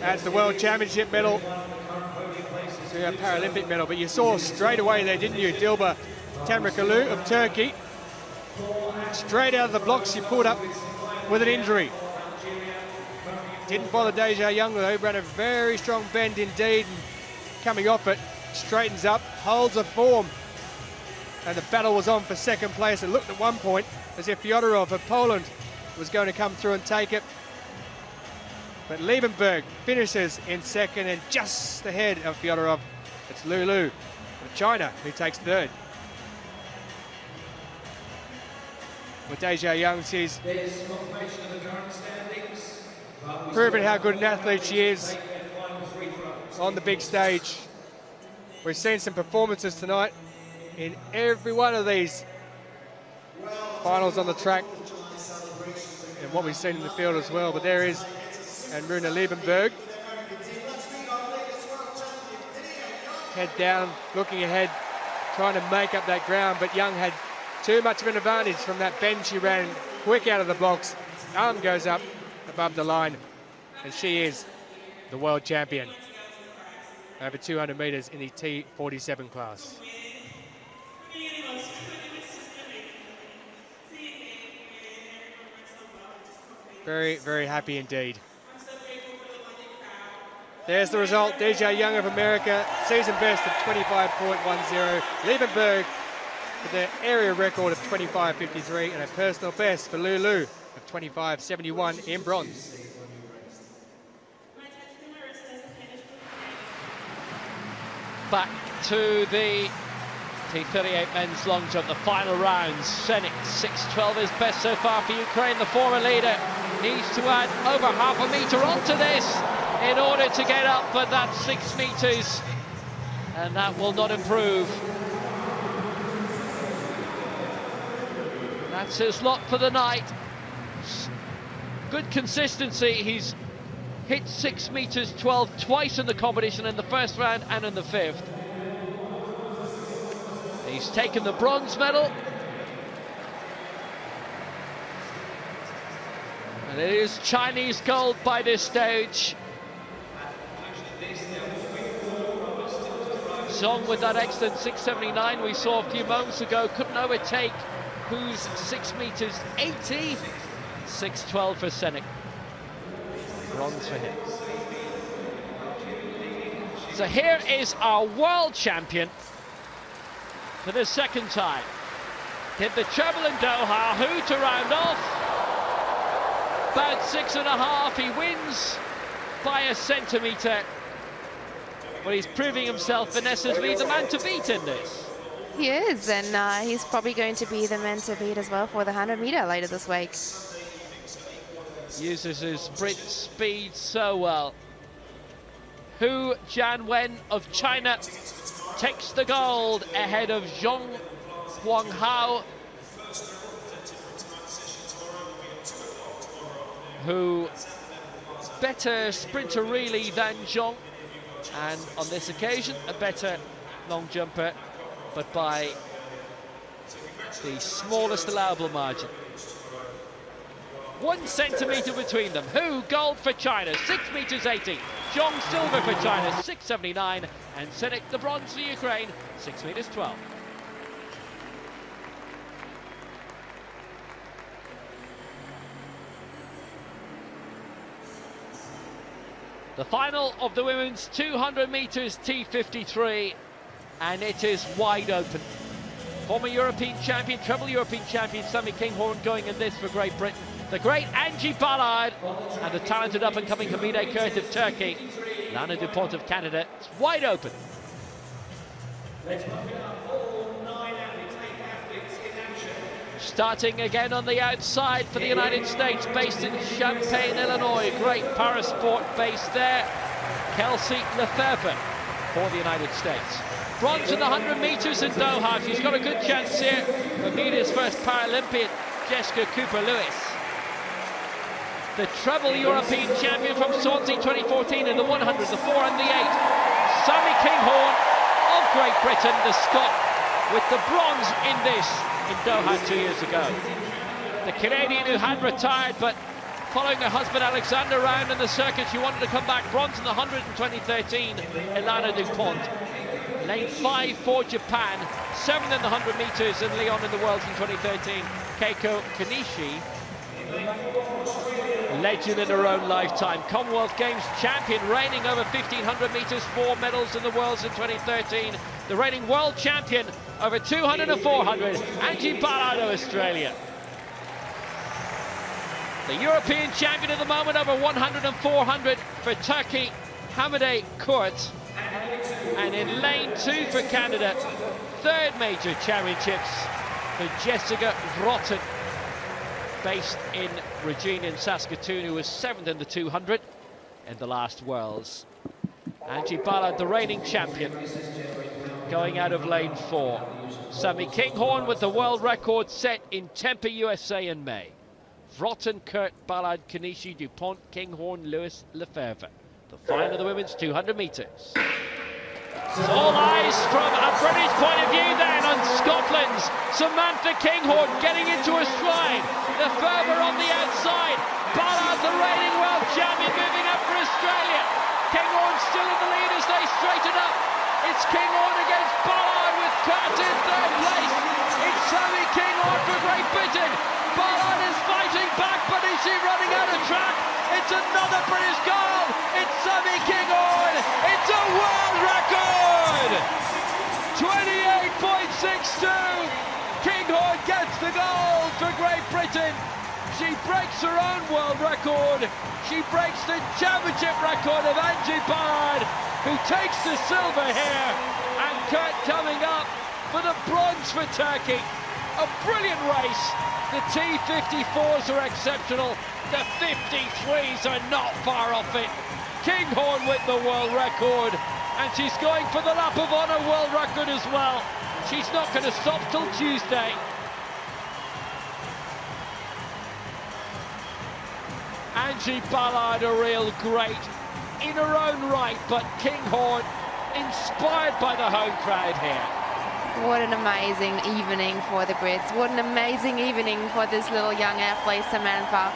adds the World Championship medal to her Paralympic medal. But you saw straight away there, didn't you, Dilba Tamrikalu of Turkey. Straight out of the blocks, she pulled up with an injury. Didn't bother Deja Young though, ran a very strong bend indeed, and coming off it, straightens up, holds a form. And the battle was on for second place. It looked at one point as if Fyodorov of Poland was going to come through and take it. But Liebenberg finishes in second, and just ahead of Fyodorov, it's Lulu of China who takes third. With Deja Young, she's proven how good an athlete she is on the big stage. We've seen some performances tonight in every one of these finals on the track, and what we've seen in the field as well. But there is Bruna Liebenberg, head down, looking ahead, trying to make up that ground, but Young had too much of an advantage from that bend. She ran quick out of the blocks, arm goes up above the line, and she is the world champion over 200 meters in the T47 class. Very, very happy indeed. There's the result. Deja Young of America, season best of 25.10. Liebenberg with their area record of 25.53, and a personal best for Lulu of 25.71 in bronze. Back to the T38 men's long jump, the final rounds. Senik, 6.12 is best so far for Ukraine. The former leader needs to add over half a metre onto this in order to get up, but that's 6 metres, and that will not improve. That's his lot for the night. Good consistency. He's hit 6 metres 12 twice in the competition, in the first round and in the fifth. He's taken the bronze medal. And it is Chinese gold by this stage. Zhong with that excellent 6.79 we saw a few moments ago couldn't overtake who's 6 metres 80. 6.12 for Senik. Bronze for him. So here is our world champion for the second time. Did the treble in Doha, who to round off? About 6.5, he wins by a centimetre. Well, he's proving himself, Vanessa, to be the man to beat in this. He is, and he's probably going to be the man to beat as well for the 100-metre later this week. Uses his sprint speed so well. Hu Jianwen of China takes the gold ahead of Zhong Guanghao, who better sprinter really than Zhong, and on this occasion a better long jumper, but by the smallest allowable margin. 1 centimetre between them. Hu, gold for China, 6 meters 80. Zhong, silver for China, 6.79. And Sinek, the bronze for Ukraine, 6 meters 12. The final of the women's 200 meters T53, and it is wide open. Former European champion, treble European champion Sammy Kinghorn going in this for Great Britain. The great Angie Ballard and the talented up-and-coming Hamide Kurt of Turkey. Lana DuPont of Canada. It's wide open. Starting again on the outside for the United States, based in Champaign, Illinois. Great parasport base there. Kelsey Lefebvre for the United States. Bronze in the 100 meters in Doha. She's got a good chance here. Bermuda's first Paralympian, Jessica Cooper-Lewis. The treble European champion from Swansea 2014 in the 100, the 4 and the 8. Sammy Kinghorn of Great Britain, the Scot, with the bronze in this in Doha 2 years ago. The Canadian who had retired, but following her husband Alexander around in the circuit, she wanted to come back. Bronze in the 100 in 2013, Lana DuPont. Lane 5 for Japan, 7th in the 100 meters in Lyon in the Worlds in 2013. Keiko Kanishi, legend in her own lifetime. Commonwealth Games champion, reigning over 1500 meters, 4 medals in the Worlds in 2013. The reigning world champion over 200 and 400, Angie Ballard of Australia. The European champion at the moment over 100 and 400 for Turkey, Hamide Kurt. And in lane 2 for Canada, 3rd major championships for Jessica Vrotten, based in Regina in Saskatoon, who was 7th in the 200 in the last Worlds. Angie Ballard, the reigning champion, going out of lane 4. Sammy Kinghorn with the world record set in Tempe, USA in May. Vrotten, Kurt, Ballard, Kanishi, DuPont, Kinghorn, Lewis, Lefebvre. The final of the women's 200 meters. All eyes from a British point of view then on Scotland's Samantha Kinghorn getting into a stride. Lefebvre on the outside. Ballard, the reigning world champion, moving up for Australia. Kinghorn still in the lead as they straighten up. It's Kinghorn against Ballard with Kurt in 3rd place. It's Sammy Kinghorn for Great Britain. Ballard is fighting back, but is she running out of track? It's another British gold. It's Sammy Kinghorn. It's a world record. 28.62. Kinghorn gets the gold for Great Britain. She breaks her own world record. She breaks the championship record of Angie Ballard, who takes the silver here. And Kurt coming up for the bronze for Turkey. A brilliant race. The T54s are exceptional. The 53s are not far off it. Kinghorn with the world record. And she's going for the lap of honour world record as well. She's not going to stop till Tuesday. Angie Ballard, a real great in her own right, but Kinghorn inspired by the home crowd here. What an amazing evening for the Brits. What an amazing evening for this little young athlete, Samantha.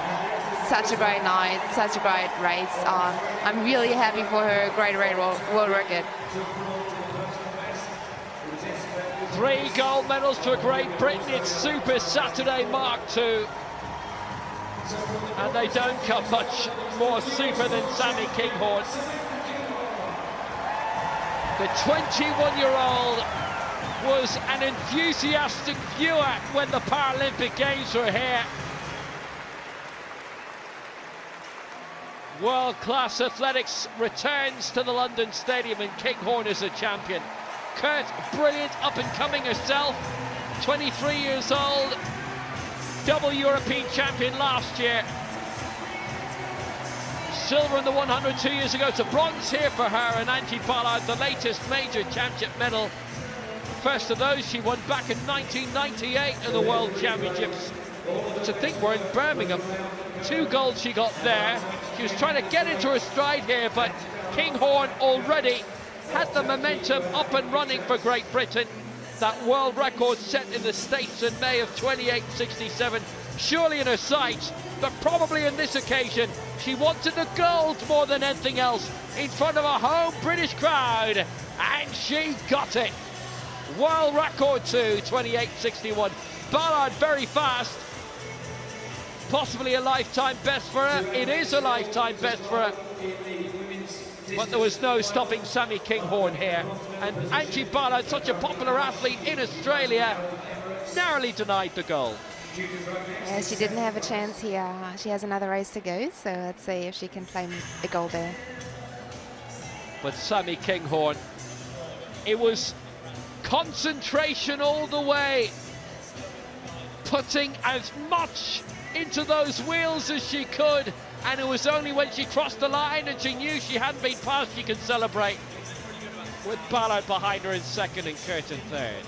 Such a great night, such a great race. I'm really happy for her. Great world record. 3 gold medals for Great Britain. It's Super Saturday Mark II. And they don't come much more super than Sammy Kinghorn. The 21-year-old was an enthusiastic viewer when the Paralympic Games were here. World-class athletics returns to the London Stadium, and Kinghorn is a champion. Kurt, brilliant, up-and-coming herself, 23 years old, double European champion last year. silver in the 100 2 years ago to bronze here for her, and Angie Ballard, the latest major championship medal. First of those she won back in 1998 in the World Championships, which I think were in Birmingham. 2 golds she got there. She was trying to get into her stride here, but Kinghorn already had the momentum up and running for Great Britain. That world record set in the States in May of 28.67, surely in her sights, but probably on this occasion, she wanted the gold more than anything else in front of a home British crowd, and she got it. World record too, 28.61. Ballard very fast, possibly a lifetime best for her. It is a lifetime best for her. But there was no stopping Sammy Kinghorn here. And Angie Ballard, such a popular athlete in Australia, narrowly denied the goal. Yeah, she didn't have a chance here. She has another race to go, so let's see if she can claim a goal there. But Sammy Kinghorn, it was concentration all the way, putting as much into those wheels as she could, and it was only when she crossed the line and she knew she hadn't been passed she could celebrate, with Ballard behind her in second and Curtin third.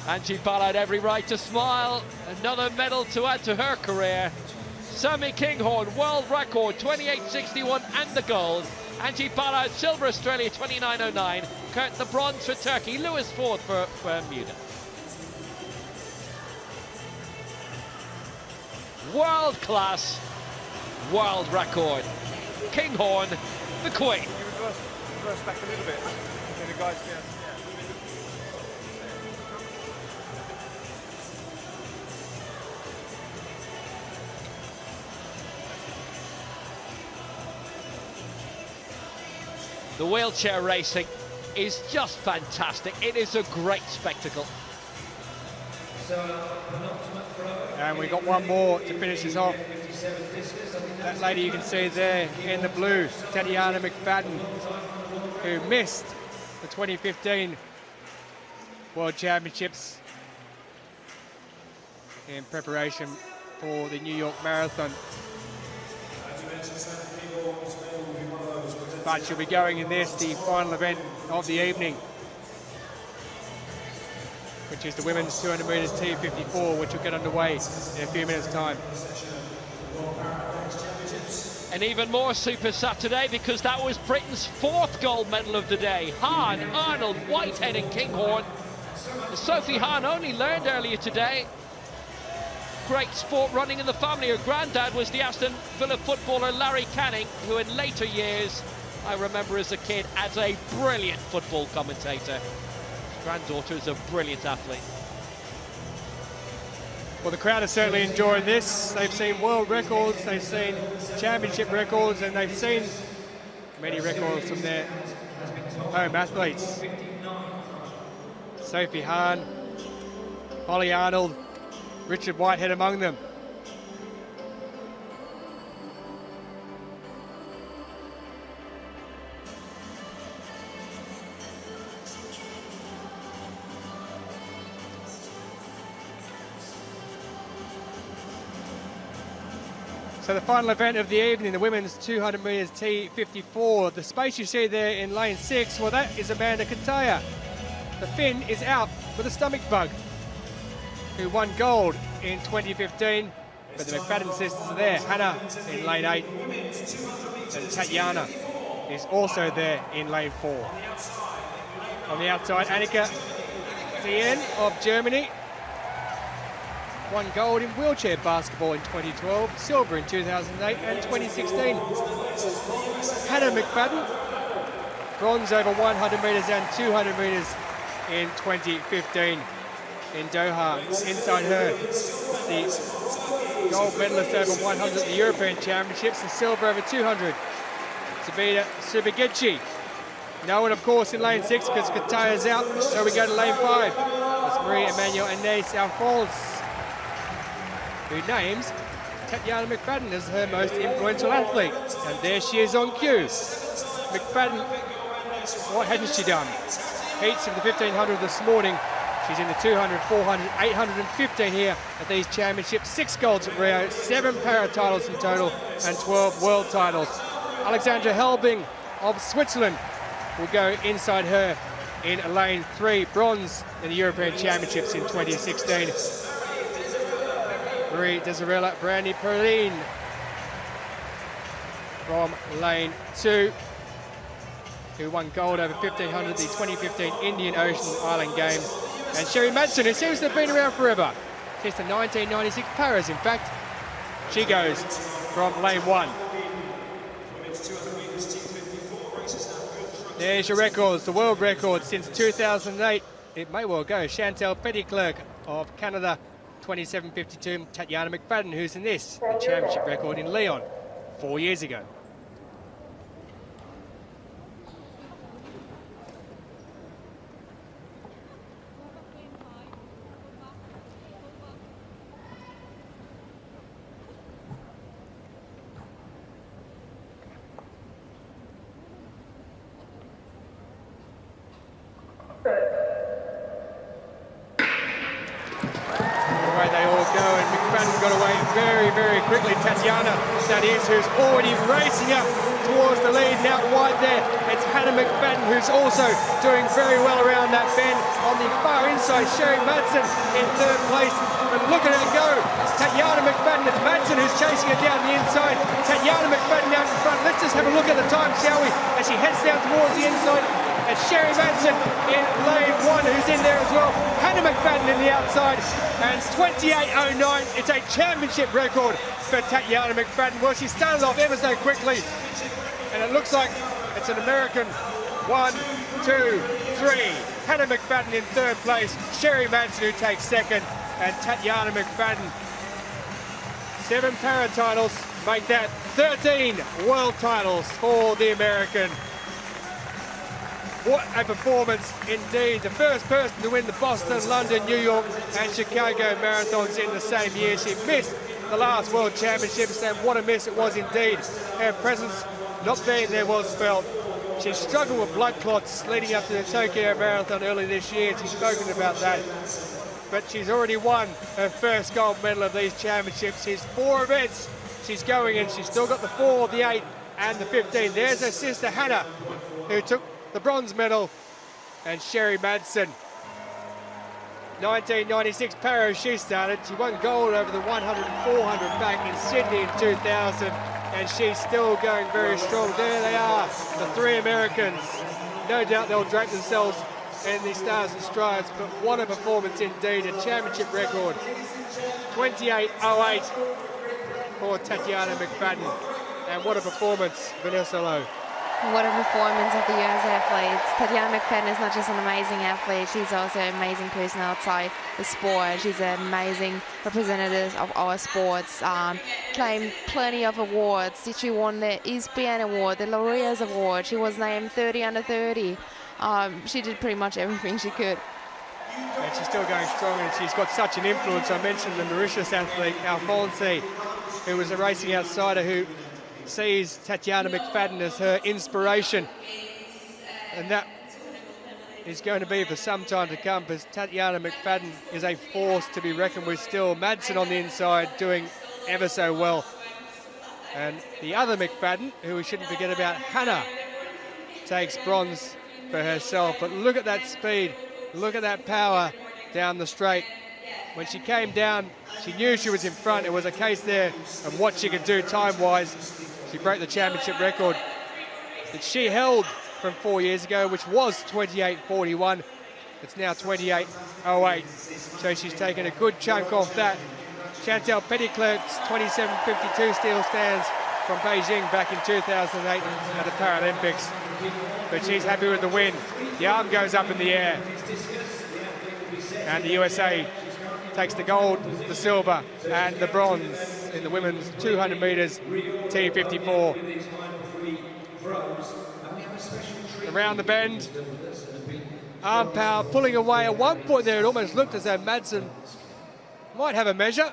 Angie Ballard every right to smile, another medal to add to her career. Sammy Kinghorn, world record 28.61 and the gold. Angie Ballard, silver Australia 29.09. Kurt the bronze for Turkey. Lewis fourth for Bermuda. World class, world record. Kinghorn, the queen. Can you reverse back a little bit? Okay, the guys, yeah. The wheelchair racing is just fantastic. It is a great spectacle. And we got one more to finish this off. That lady you can see there in the blue, Tatiana McFadden, who missed the 2015 World Championships in preparation for the New York Marathon. But she'll be going in this, the final event of the evening, which is the women's 200 metres T54, which will get underway in a few minutes' time. An even more Super Saturday, because that was Britain's 4th gold medal of the day. Hahn, Arnold, Whitehead and Kinghorn. Sophie Hahn only learned earlier today. Great sport running in the family. Her granddad was the Aston Villa footballer Larry Canning, who in later years, I remember as a kid, as a brilliant football commentator. His granddaughter is a brilliant athlete. Well, the crowd is certainly enjoying this. They've seen world records, they've seen championship records, and they've seen many records from their home athletes. Sophie Hahn, Holly Arnold, Richard Whitehead among them. So the final event of the evening, the women's 200 metres T54. The space you see there in lane 6, well, that is Amanda Kataya. The Finn is out with a stomach bug, who won gold in 2015. But the McFadden sisters are there. Hannah in lane 8. And Tatiana is also there in lane 4. On the outside, Annika Zien of Germany won gold in wheelchair basketball in 2012, silver in 2008 and 2016. Hannah McFadden, bronze over 100 metres and 200 metres in 2015 in Doha. Inside her, the gold medalist over 100 at the European Championships and silver over 200, Sabina Subageci. No one, of course, in lane 6 because Kataya's out, so we go to lane 5. It's Marie Emmanuel Inés Alphonse, who names Tatiana McFadden as her most influential athlete. And there she is on cue. McFadden, what hadn't she done? Heats of the 1500 this morning, She's in the 200, 400, 815 here at these championships. 6 golds at Rio, 7 para titles in total, and 12 world titles. Alexandra Helbing of Switzerland will go inside her in lane 3, bronze in the European Championships in 2016. Marie Desirella Brandy Perline from lane 2, who won gold over 1500 the 2015 Indian Ocean Island Games. And Sherry Madsen, who seems to have been around forever, since the 1996 Paris, in fact. She goes from lane 1. There's your records, the world record since 2008. It may well go. Chantal Petitclerc of Canada, 27.52. Tatiana McFadden, who's in this, the championship record in Lyon 4 years ago. Very quickly. Tatiana, that is, who's already racing up towards the lead. Now wide there, it's Hannah McFadden, who's also doing very well around that bend. On the far inside, Sherry Madsen in 3rd place. But look at her go. Tatiana McFadden, it's Madsen who's chasing her down the inside. Tatiana McFadden out in front. Let's just have a look at the time, shall we? As she heads down towards the inside. And Sherry Madsen in lane 1, who's in there as well. Hannah McFadden in the outside. And 28.09, it's a championship record for Tatiana McFadden. Well, she started off ever so quickly. And it looks like it's an American 1, 2, 3. Hannah McFadden in 3rd place. Sherry Madsen who takes 2nd. And Tatiana McFadden. 7 para titles, make that 13 world titles for the American. What a performance indeed. The first person to win the Boston, London, New York and Chicago marathons in the same year. She missed the last World Championships, and what a miss it was indeed. Her presence not being there was felt. She struggled with blood clots leading up to the Tokyo Marathon early this year. She's spoken about that. But she's already won her first gold medal of these championships. She's 4 events she's going in. She's still got the 4, the 8 and the 15. There's her sister Hannah, who took the bronze medal, and Sherry Madsen. 1996 Paris she started. She won gold over the 100 and 400 back in Sydney in 2000, and she's still going very strong. There they are, the 3 Americans. No doubt they'll drape themselves in the stars and stripes, but what a performance indeed. A championship record. 28.08 for Tatiana McFadden. And what a performance, Vanessa Lowe. What a performance of the US athletes. Tatiana McFadden is not just an amazing athlete, she's also an amazing person outside the sport. She's an amazing representative of our sports. Claimed plenty of awards. She won the ESPN award, the Laureus award. She was named 30 under 30. She did pretty much everything she could. And she's still going strong, and she's got such an influence. I mentioned the Mauritius athlete, Alphonse, who was a racing outsider who sees Tatiana McFadden as her inspiration, and that is going to be for some time to come, because Tatiana McFadden is a force to be reckoned with still. Madsen on the inside doing ever so well, and the other McFadden, who we shouldn't forget about, Hannah, takes bronze for herself. But look at that speed, look at that power down the straight. When she came down, she knew she was in front. It was a case there of what she could do time-wise. She broke the championship record that she held from 4 years ago, which was 28.41. It's now 28.08. So she's taken a good chunk off that. Chantal Petitclerc's 27.52 steel stands from Beijing back in 2008 at the Paralympics. But she's happy with the win. The arm goes up in the air. And the USA takes the gold, the silver and the bronze in the women's 200 metres T54. Around the bend, arm power pulling away. At one point there it almost looked as though Madsen might have a measure,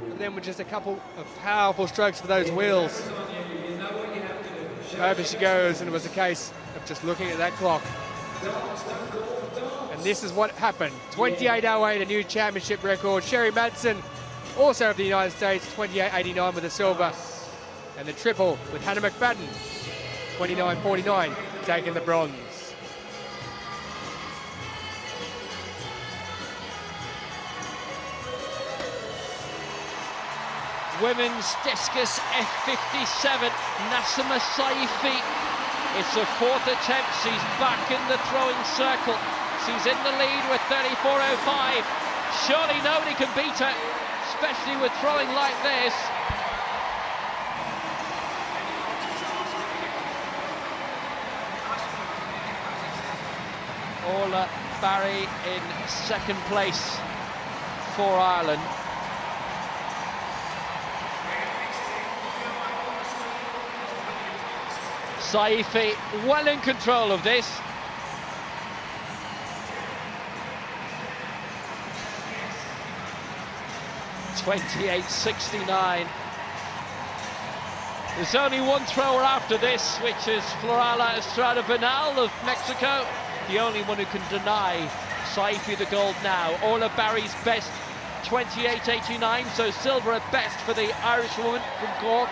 but then with just a couple of powerful strokes for those wheels, over she goes, and it was a case of just looking at that clock. And this is what happened. 28.08, a new championship record. Sherry Madsen, also of the United States, 28.89 with the silver. And the triple with Hannah McFadden, 29.49, taking the bronze. Women's discus F57, Nassima Saifi. It's her fourth attempt. She's back in the throwing circle. She's in the lead with 34.05. Surely nobody can beat her, especially with throwing like this. Orla Barry in second place for Ireland. Saifi well in control of this. .28.69. There's only one thrower after this, which is Florala Estrada Bernal of Mexico, the only one who can deny Saifi the gold now. Orla Barry's best, 28.89, so silver at best for the Irish woman from Cork.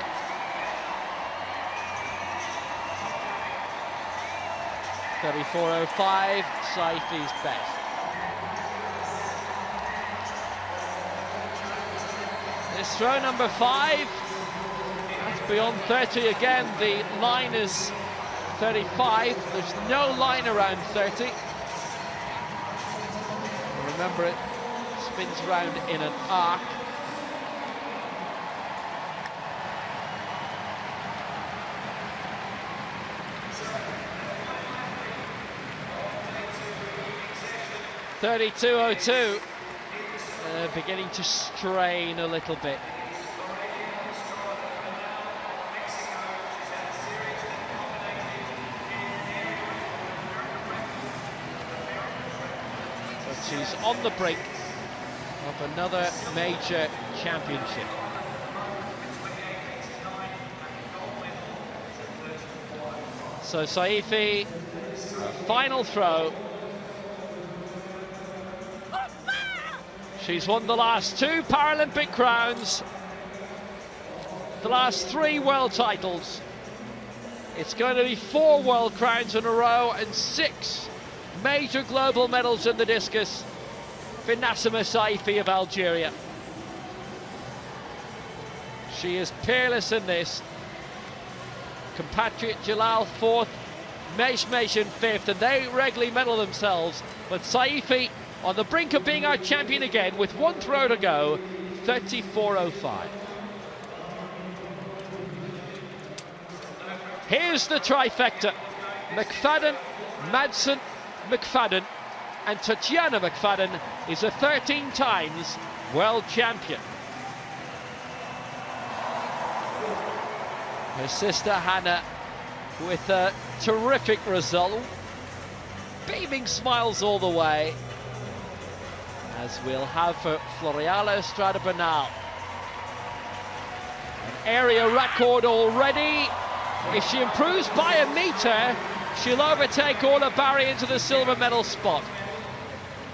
.34.05, Saifi's best. This throw number 5, that's beyond 30 again. The line is 35. There's no line around 30. Remember, it spins round in an arc. .32.02, beginning to strain a little bit. But she's on the brink of another major championship. So Saifi, final throw. She's won the last 2 Paralympic crowns, the last 3 world titles. It's going to be 4 world crowns in a row and 6 major global medals in the discus for Nassima Saifi of Algeria. She is peerless in this. Compatriot Jalal 4th, Mej in 5th, and they regularly medal themselves. But Saifi on the brink of being our champion again with 1 throw to go, 34.05. Here's the trifecta. McFadden, Madsen, McFadden, and Tatjana McFadden is a 13 times world champion. Her sister Hannah with a terrific result. Beaming smiles all the way. As we'll have for Floriala Estrada Bernal. An area record already. If she improves by a metre, she'll overtake Orla Barry into the silver medal spot.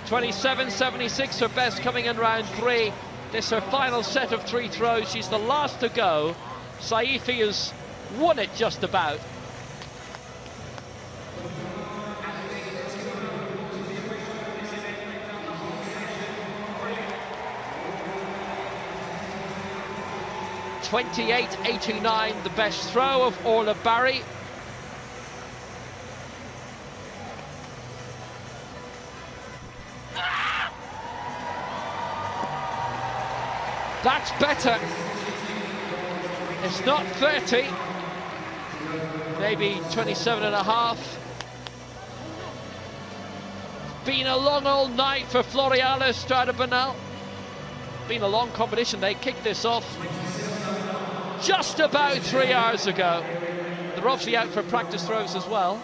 27.76, her best coming in round 3. This is her final set of 3 throws. She's the last to go. Saifi has won it just about. .28.89, the best throw of Orla Barry. That's better. It's not 30, maybe 27.5. It's been a long old night for Floriala Estrada Bernal. Been a long competition. They kicked this off just about 3 hours ago. They're obviously out for practice throws as well.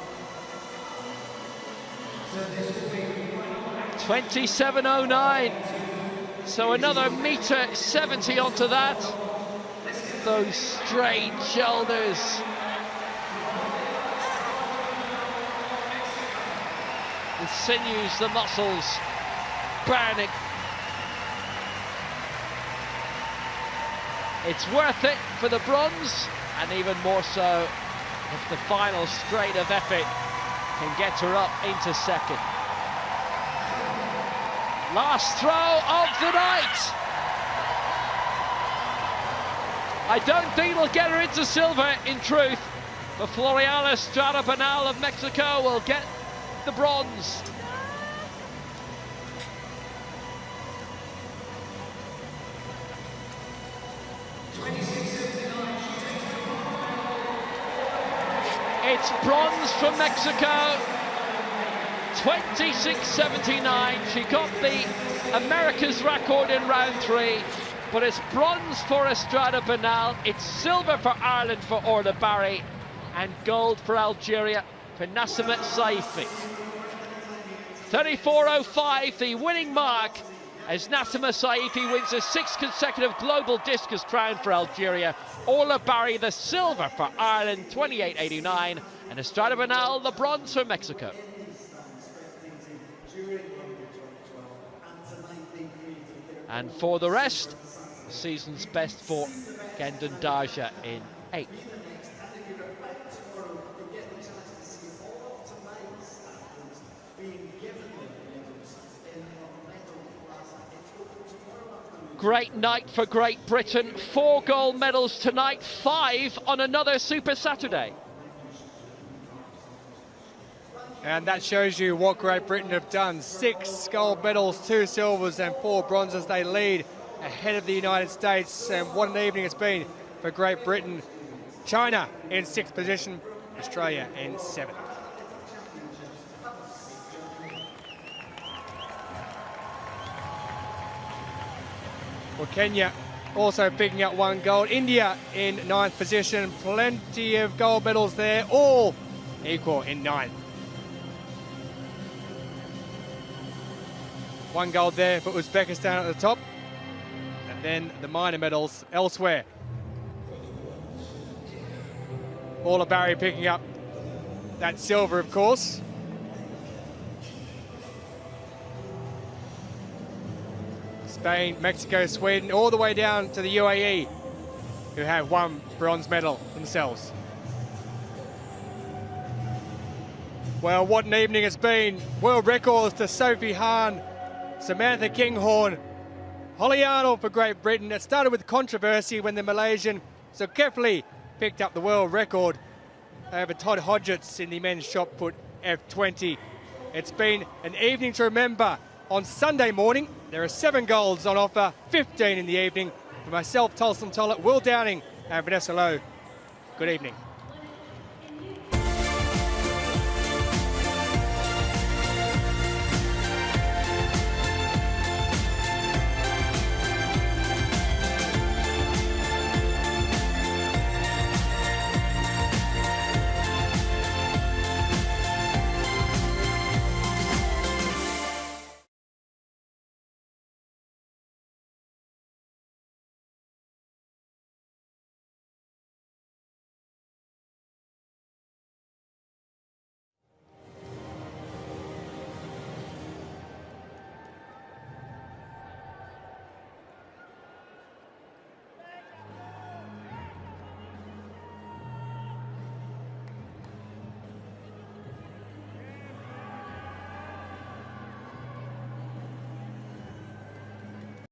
27.09. So another metre 70 onto that. Those straight shoulders. The the sinews, the muscles burning. It's worth it for the bronze, and even more so if the final straight of effort can get her up into second. Last throw of the night. I don't think it'll get her into silver, in truth, but Floriana Estrada Bernal of Mexico will get the bronze. It's bronze for Mexico, 26.79. She got the America's record in round 3, but it's bronze for Estrada Bernal. It's silver for Ireland for Orla Barry, and gold for Algeria for Nassima Saifi. 34.05, the winning mark, as Nassima Saifi wins a 6th consecutive global discus crown for Algeria. Orla Barry the silver for Ireland, 28.89, and Estrada Bernal the bronze for Mexico. And for the rest, the season's best for Gendon Darja in 8th. Great night for Great Britain. 4 gold medals tonight, 5 on another Super Saturday. And that shows you what Great Britain have done. 6 gold medals, 2 silvers and 4 bronzes. They lead ahead of the United States, and what an evening it's been for Great Britain. China in 6th position, Australia in 7th. Well, Kenya also picking up 1 gold. India in 9th position. Plenty of gold medals there, all equal in 9th. 1 gold there for Uzbekistan at the top. And then the minor medals elsewhere. Orla Barry picking up that silver, of course. Spain, Mexico, Sweden, all the way down to the UAE, who have 1 bronze medal themselves. Well, what an evening it's been. World records to Sophie Hahn, Samantha Kinghorn, Holly Arnold for Great Britain. It started with controversy when the Malaysian Zulkifli picked up the world record over Todd Hodgetts in the men's shot put F20. It's been an evening to remember. On Sunday morning, there are 7 golds on offer, 15 in the evening. For myself, Tulson Tollett, Will Downing and Vanessa Lowe, good evening.